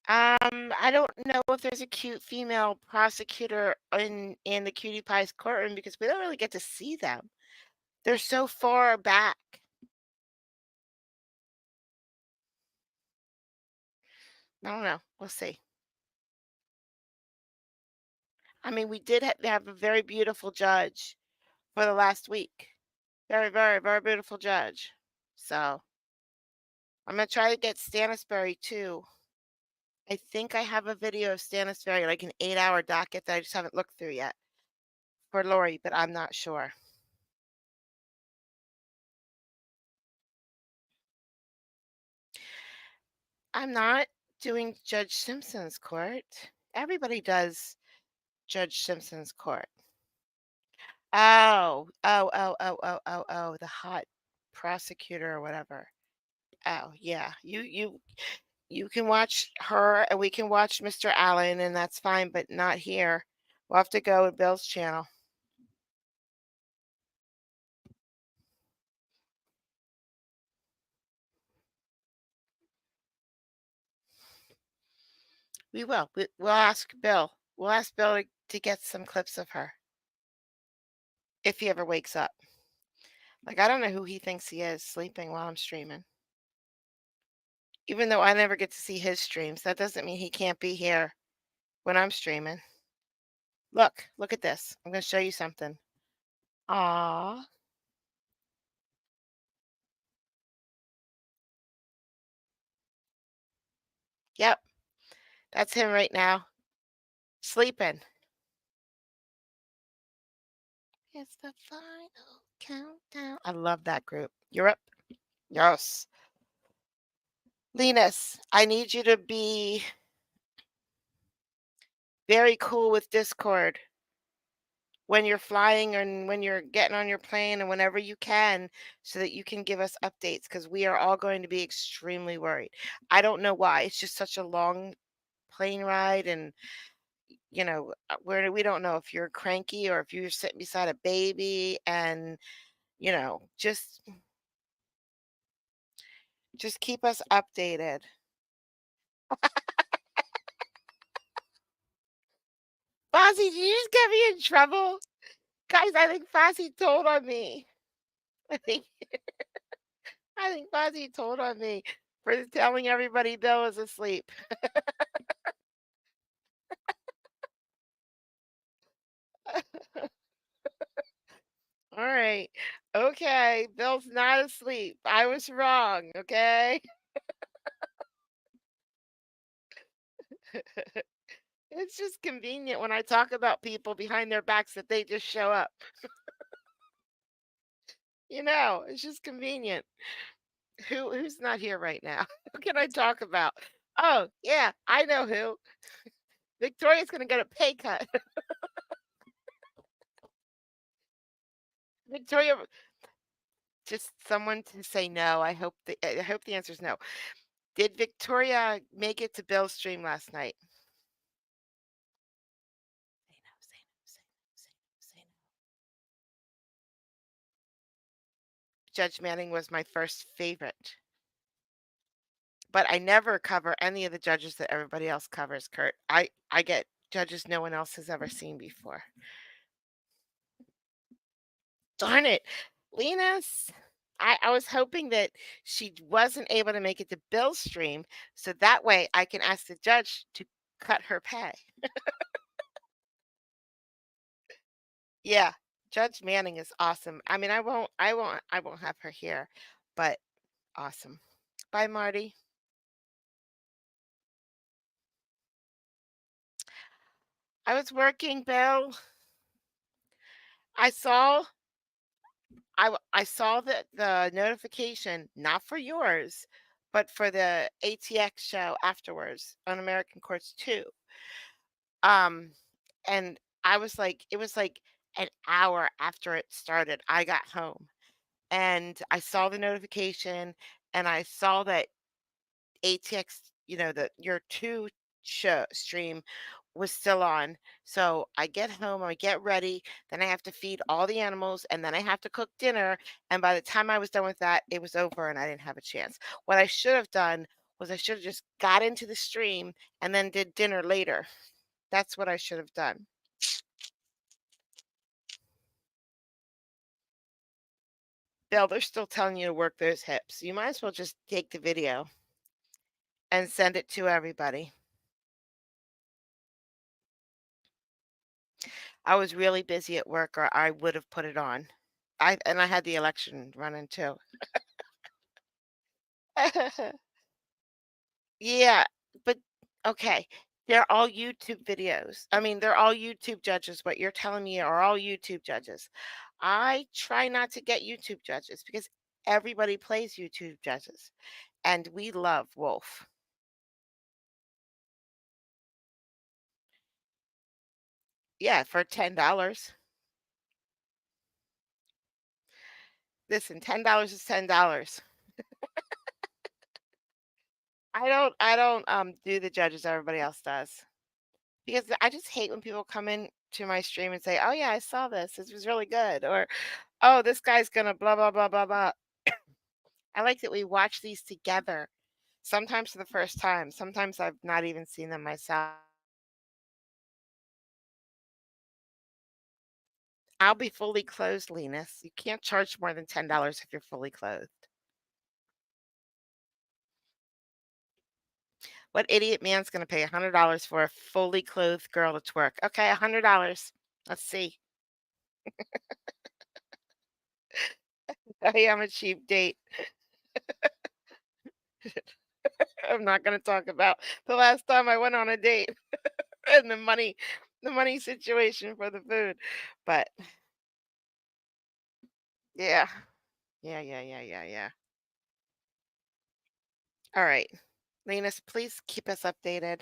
I don't know if there's a cute female prosecutor in the Cutie Pie's courtroom because we don't really get to see them. They're so far back. I don't know. We'll see. I mean, we did have a very beautiful judge for the last week. Very, very, very beautiful judge. So I'm gonna try to get Stanisberry too. I think I have a video of Stanisberry, like an 8-hour docket that I just haven't looked through yet for Lori, but I'm not sure. I'm not doing Judge Simpson's court. Everybody does Judge Simpson's court. Oh, the hot prosecutor or whatever. Oh, yeah. You can watch her and we can watch Mr. Allen and that's fine, but not here. We'll have to go with Bill's channel. We will. We'll ask Bill. We'll ask Bill to get some clips of her if he ever wakes up. Like, I don't know who he thinks he is sleeping while I'm streaming. Even though I never get to see his streams, that doesn't mean he can't be here when I'm streaming. Look at this. I'm going to show you something. Aw. Yep, that's him right now, sleeping. It's the final countdown. I love that group. Europe? Yes. Linus, I need you to be very cool with Discord when you're flying and when you're getting on your plane and whenever you can so that you can give us updates because we are all going to be extremely worried. I don't know why. It's just such a long plane ride and we don't know if you're cranky or if you're sitting beside a baby and just keep us updated. Fozzie, did you just get me in trouble? Guys, I think Fozzie told on me. I think I think Fozzie told on me for telling everybody Bill was asleep. All right. Okay, Bill's not asleep. I was wrong, okay? It's just convenient when I talk about people behind their backs that they just show up. It's just convenient. Who's not here right now? Who can I talk about? Oh, yeah, I know who. Victoria's gonna get a pay cut. Victoria, just someone to say no. I hope the answer is no. Did Victoria make it to Bill's stream last night? Say no, say no, say no, say no, say no. Judge Manning was my first favorite. But I never cover any of the judges that everybody else covers, Kurt. I get judges no one else has ever seen before. Darn it. Linus, I was hoping that she wasn't able to make it to Bill's stream, so that way I can ask the judge to cut her pay. Yeah, Judge Manning is awesome. I mean, I won't have her here, but awesome. Bye, Marty. I was working, Bill. I saw I saw the notification, not for yours, but for the ATX show afterwards on American Courts 2. And it was like an hour after it started, I got home and I saw the notification and I saw that ATX, your 2 show stream was still on. So I get home, I get ready, then I have to feed all the animals and then I have to cook dinner. And by the time I was done with that, it was over and I didn't have a chance. What I should have done was I should have just got into the stream and then did dinner later. That's what I should have done. Bill, they're still telling you to work those hips. You might as well just take the video and send it to everybody. I was really busy at work or I would have put it on. I had the election running too. Yeah, but okay. They're all YouTube videos. I mean, they're all YouTube judges. What you're telling me are all YouTube judges. I try not to get YouTube judges because everybody plays YouTube judges, and we love Wolf. Yeah, for $10. Listen, $10 is $10. I don't do the judges everybody else does. Because I just hate when people come in to my stream and say, "Oh yeah, I saw this. This was really good," or "Oh, this guy's gonna blah blah blah blah blah." I like that we watch these together Sometimes for the first time. Sometimes I've not even seen them myself. I'll be fully clothed, Linus. You can't charge more than $10 if you're fully clothed. What idiot man's going to pay $100 for a fully clothed girl to twerk? Okay, $100. Let's see. I am a cheap date. I'm not going to talk about the last time I went on a date and the money situation for the food. But yeah. Yeah. All right. Linus, please keep us updated.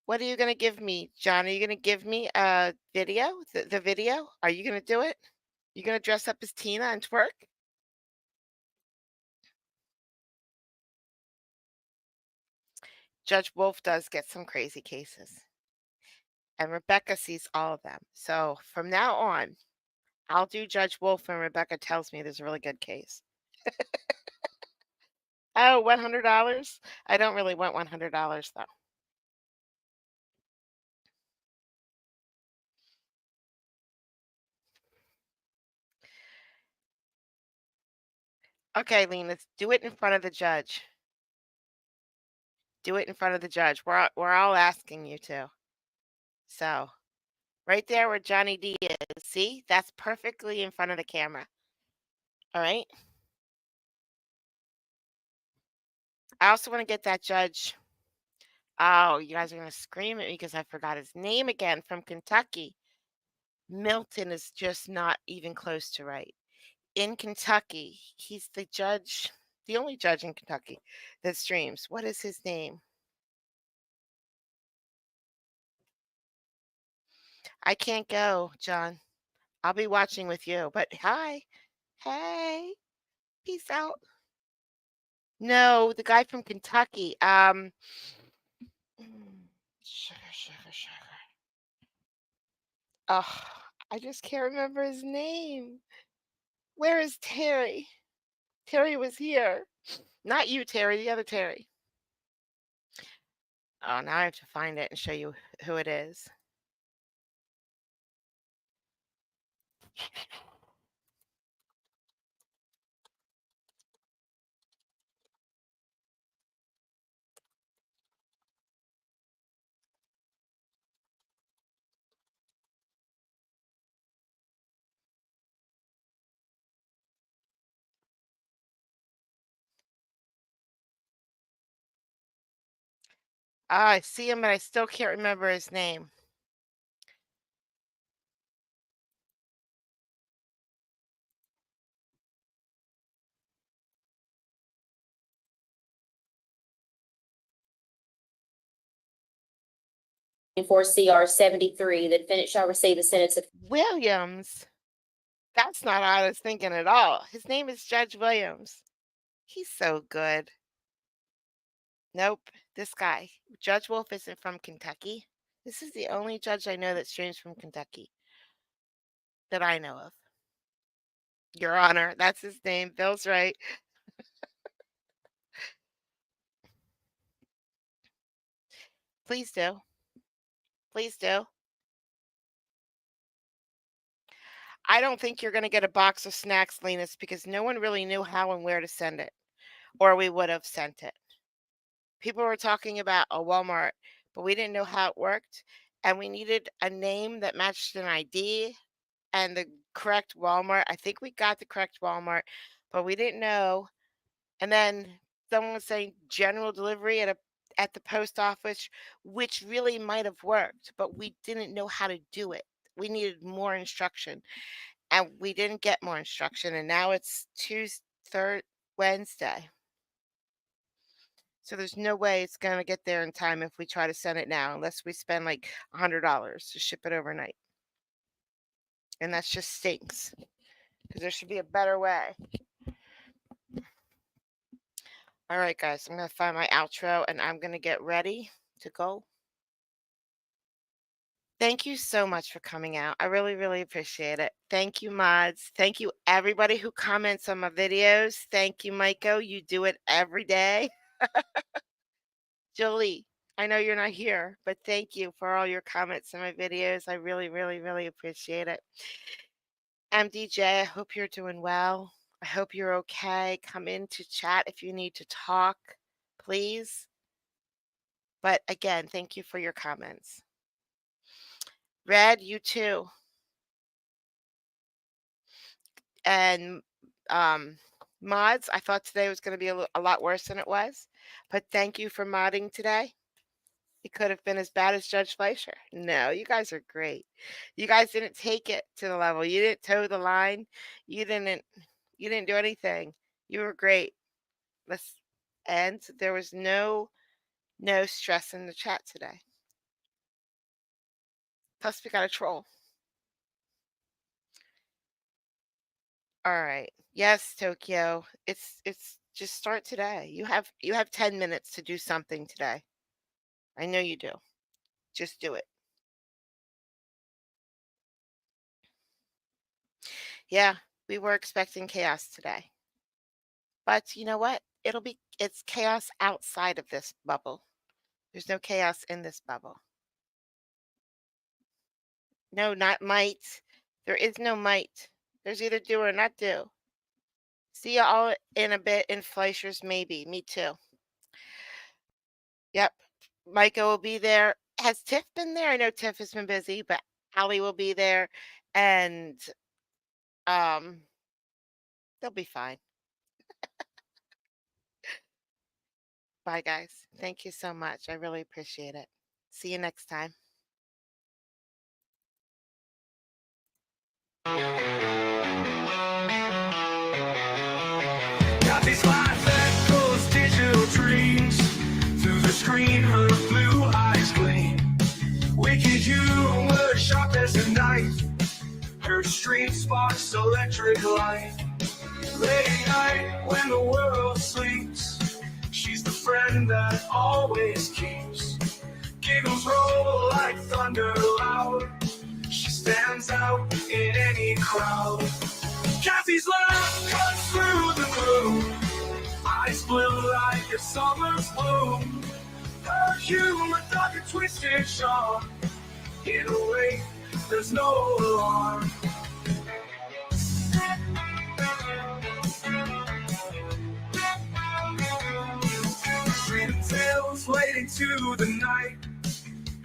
What are you going to give me, John? Are you going to give me a video? The video? Are you going to do it? You going to dress up as Tina and twerk? Judge Wolf does get some crazy cases. And Rebecca sees all of them. So from now on, I'll do Judge Wolf when Rebecca tells me there's a really good case. Oh, $100? I don't really want $100 though. Okay, Lena, do it in front of the judge. Do it in front of the judge. We're all asking you to. So, right there where Johnny D is, see? That's perfectly in front of the camera. All right? I also want to get that judge. Oh, you guys are going to scream at me because I forgot his name again, from Kentucky. Milton is just not even close to right. In Kentucky, he's the judge, the only judge in Kentucky that streams. What is his name? I can't go, John. I'll be watching with you. But hi. Hey. Peace out. No, the guy from Kentucky. Sugar. Oh, I just can't remember his name. Where is Terry? Terry was here. Not you, Terry, the other Terry. Oh, now I have to find it and show you who it is. Ah, I see him, but I still can't remember his name. For CR 73, the defendant shall receive a sentence of Williams. That's not how I was thinking at all. His name is Judge Williams. He's so good. Nope, this guy. Judge Wolf isn't from Kentucky. This is the only judge I know that streams from Kentucky that I know of. Your Honor, that's his name. Bill's right. Please do. Please do. I don't think you're going to get a box of snacks, Linus, because no one really knew how and where to send it, or we would have sent it. People were talking about a Walmart, but we didn't know how it worked, and we needed a name that matched an ID and the correct Walmart. I think we got the correct Walmart, but we didn't know. And then someone was saying general delivery at the post office, which really might have worked, but we didn't know how to do it. We needed more instruction, and we didn't get more instruction. And now it's third Wednesday. So there's no way it's going to get there in time if we try to send it now, unless we spend like $100 to ship it overnight. And that just stinks, because there should be a better way. All right, guys, I'm going to find my outro and I'm going to get ready to go. Thank you so much for coming out. I really, really appreciate it. Thank you, mods. Thank you, everybody who comments on my videos. Thank you, Maiko. You do it every day. Jolie, I know you're not here, but thank you for all your comments on my videos. I really, really, really appreciate it. MDJ, I hope you're doing well. I hope you're okay. Come in to chat if you need to talk, please. But again, thank you for your comments. Red, you too. And mods, I thought today was going to be a lot worse than it was, but thank you for modding today. It could have been as bad as Judge Fleischer. No, you guys are great. You guys didn't take it to the level. You didn't toe the line. You didn't do anything. You were great. And there was no stress in the chat today. Plus we got a troll. All right. Yes, Tokyo. It's just start today. You have 10 minutes to do something today. I know you do. Just do it. Yeah, we were expecting chaos today. But you know what? It's chaos outside of this bubble. There's no chaos in this bubble. No, not might. There is no might. There's either do or not do. See you all in a bit in Fleischer's maybe. Me too. Yep. Micah will be there. Has Tiff been there? I know Tiff has been busy, but Allie will be there. And they'll be fine. Bye, guys. Thank you so much. I really appreciate it. See you next time. Got these lights that goes digital dreams. Through the screen, her blue eyes gleam. Wicked humor, sharp as a knife. Her stream sparks electric light. Late night when the world sleeps, she's the friend that always keeps. Giggles roll like thunder loud. She stands out in any crowd. Kathy's laugh cuts through the gloom. Eyes blue like a summer's bloom. Her humor dark and twisted sharp. In a way, there's no alarm. Freedom tales late into the night.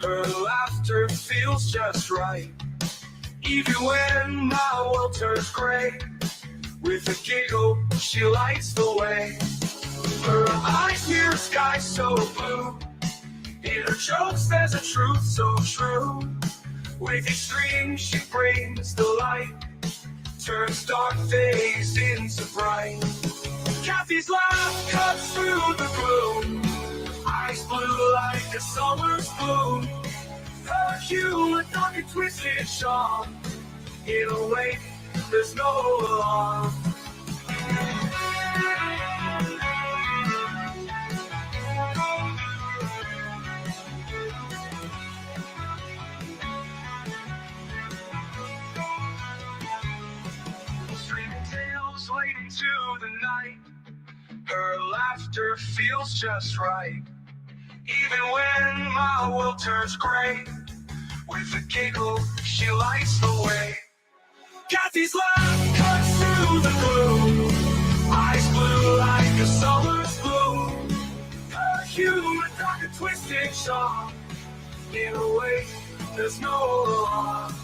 Her laughter feels just right. Even when my world turns gray, with a giggle, she lights the way. Her eyes hear sky so blue. In her jokes, there's a truth so true. With extreme, she brings the light. Turns dark days into bright. Kathy's laugh cuts through the gloom. Eyes blue like a summer's bloom. Her humor dark and twisted sharp. In a way, there's no alarm. Streaming tales late into the night. Her laughter feels just right. Even when my world turns gray, with a giggle, she lights the way. Kathy's laugh cuts through the gloom. Eyes blue like a summer's bloom. Her humor dark and twisted sharp. In a way, there's no alarm.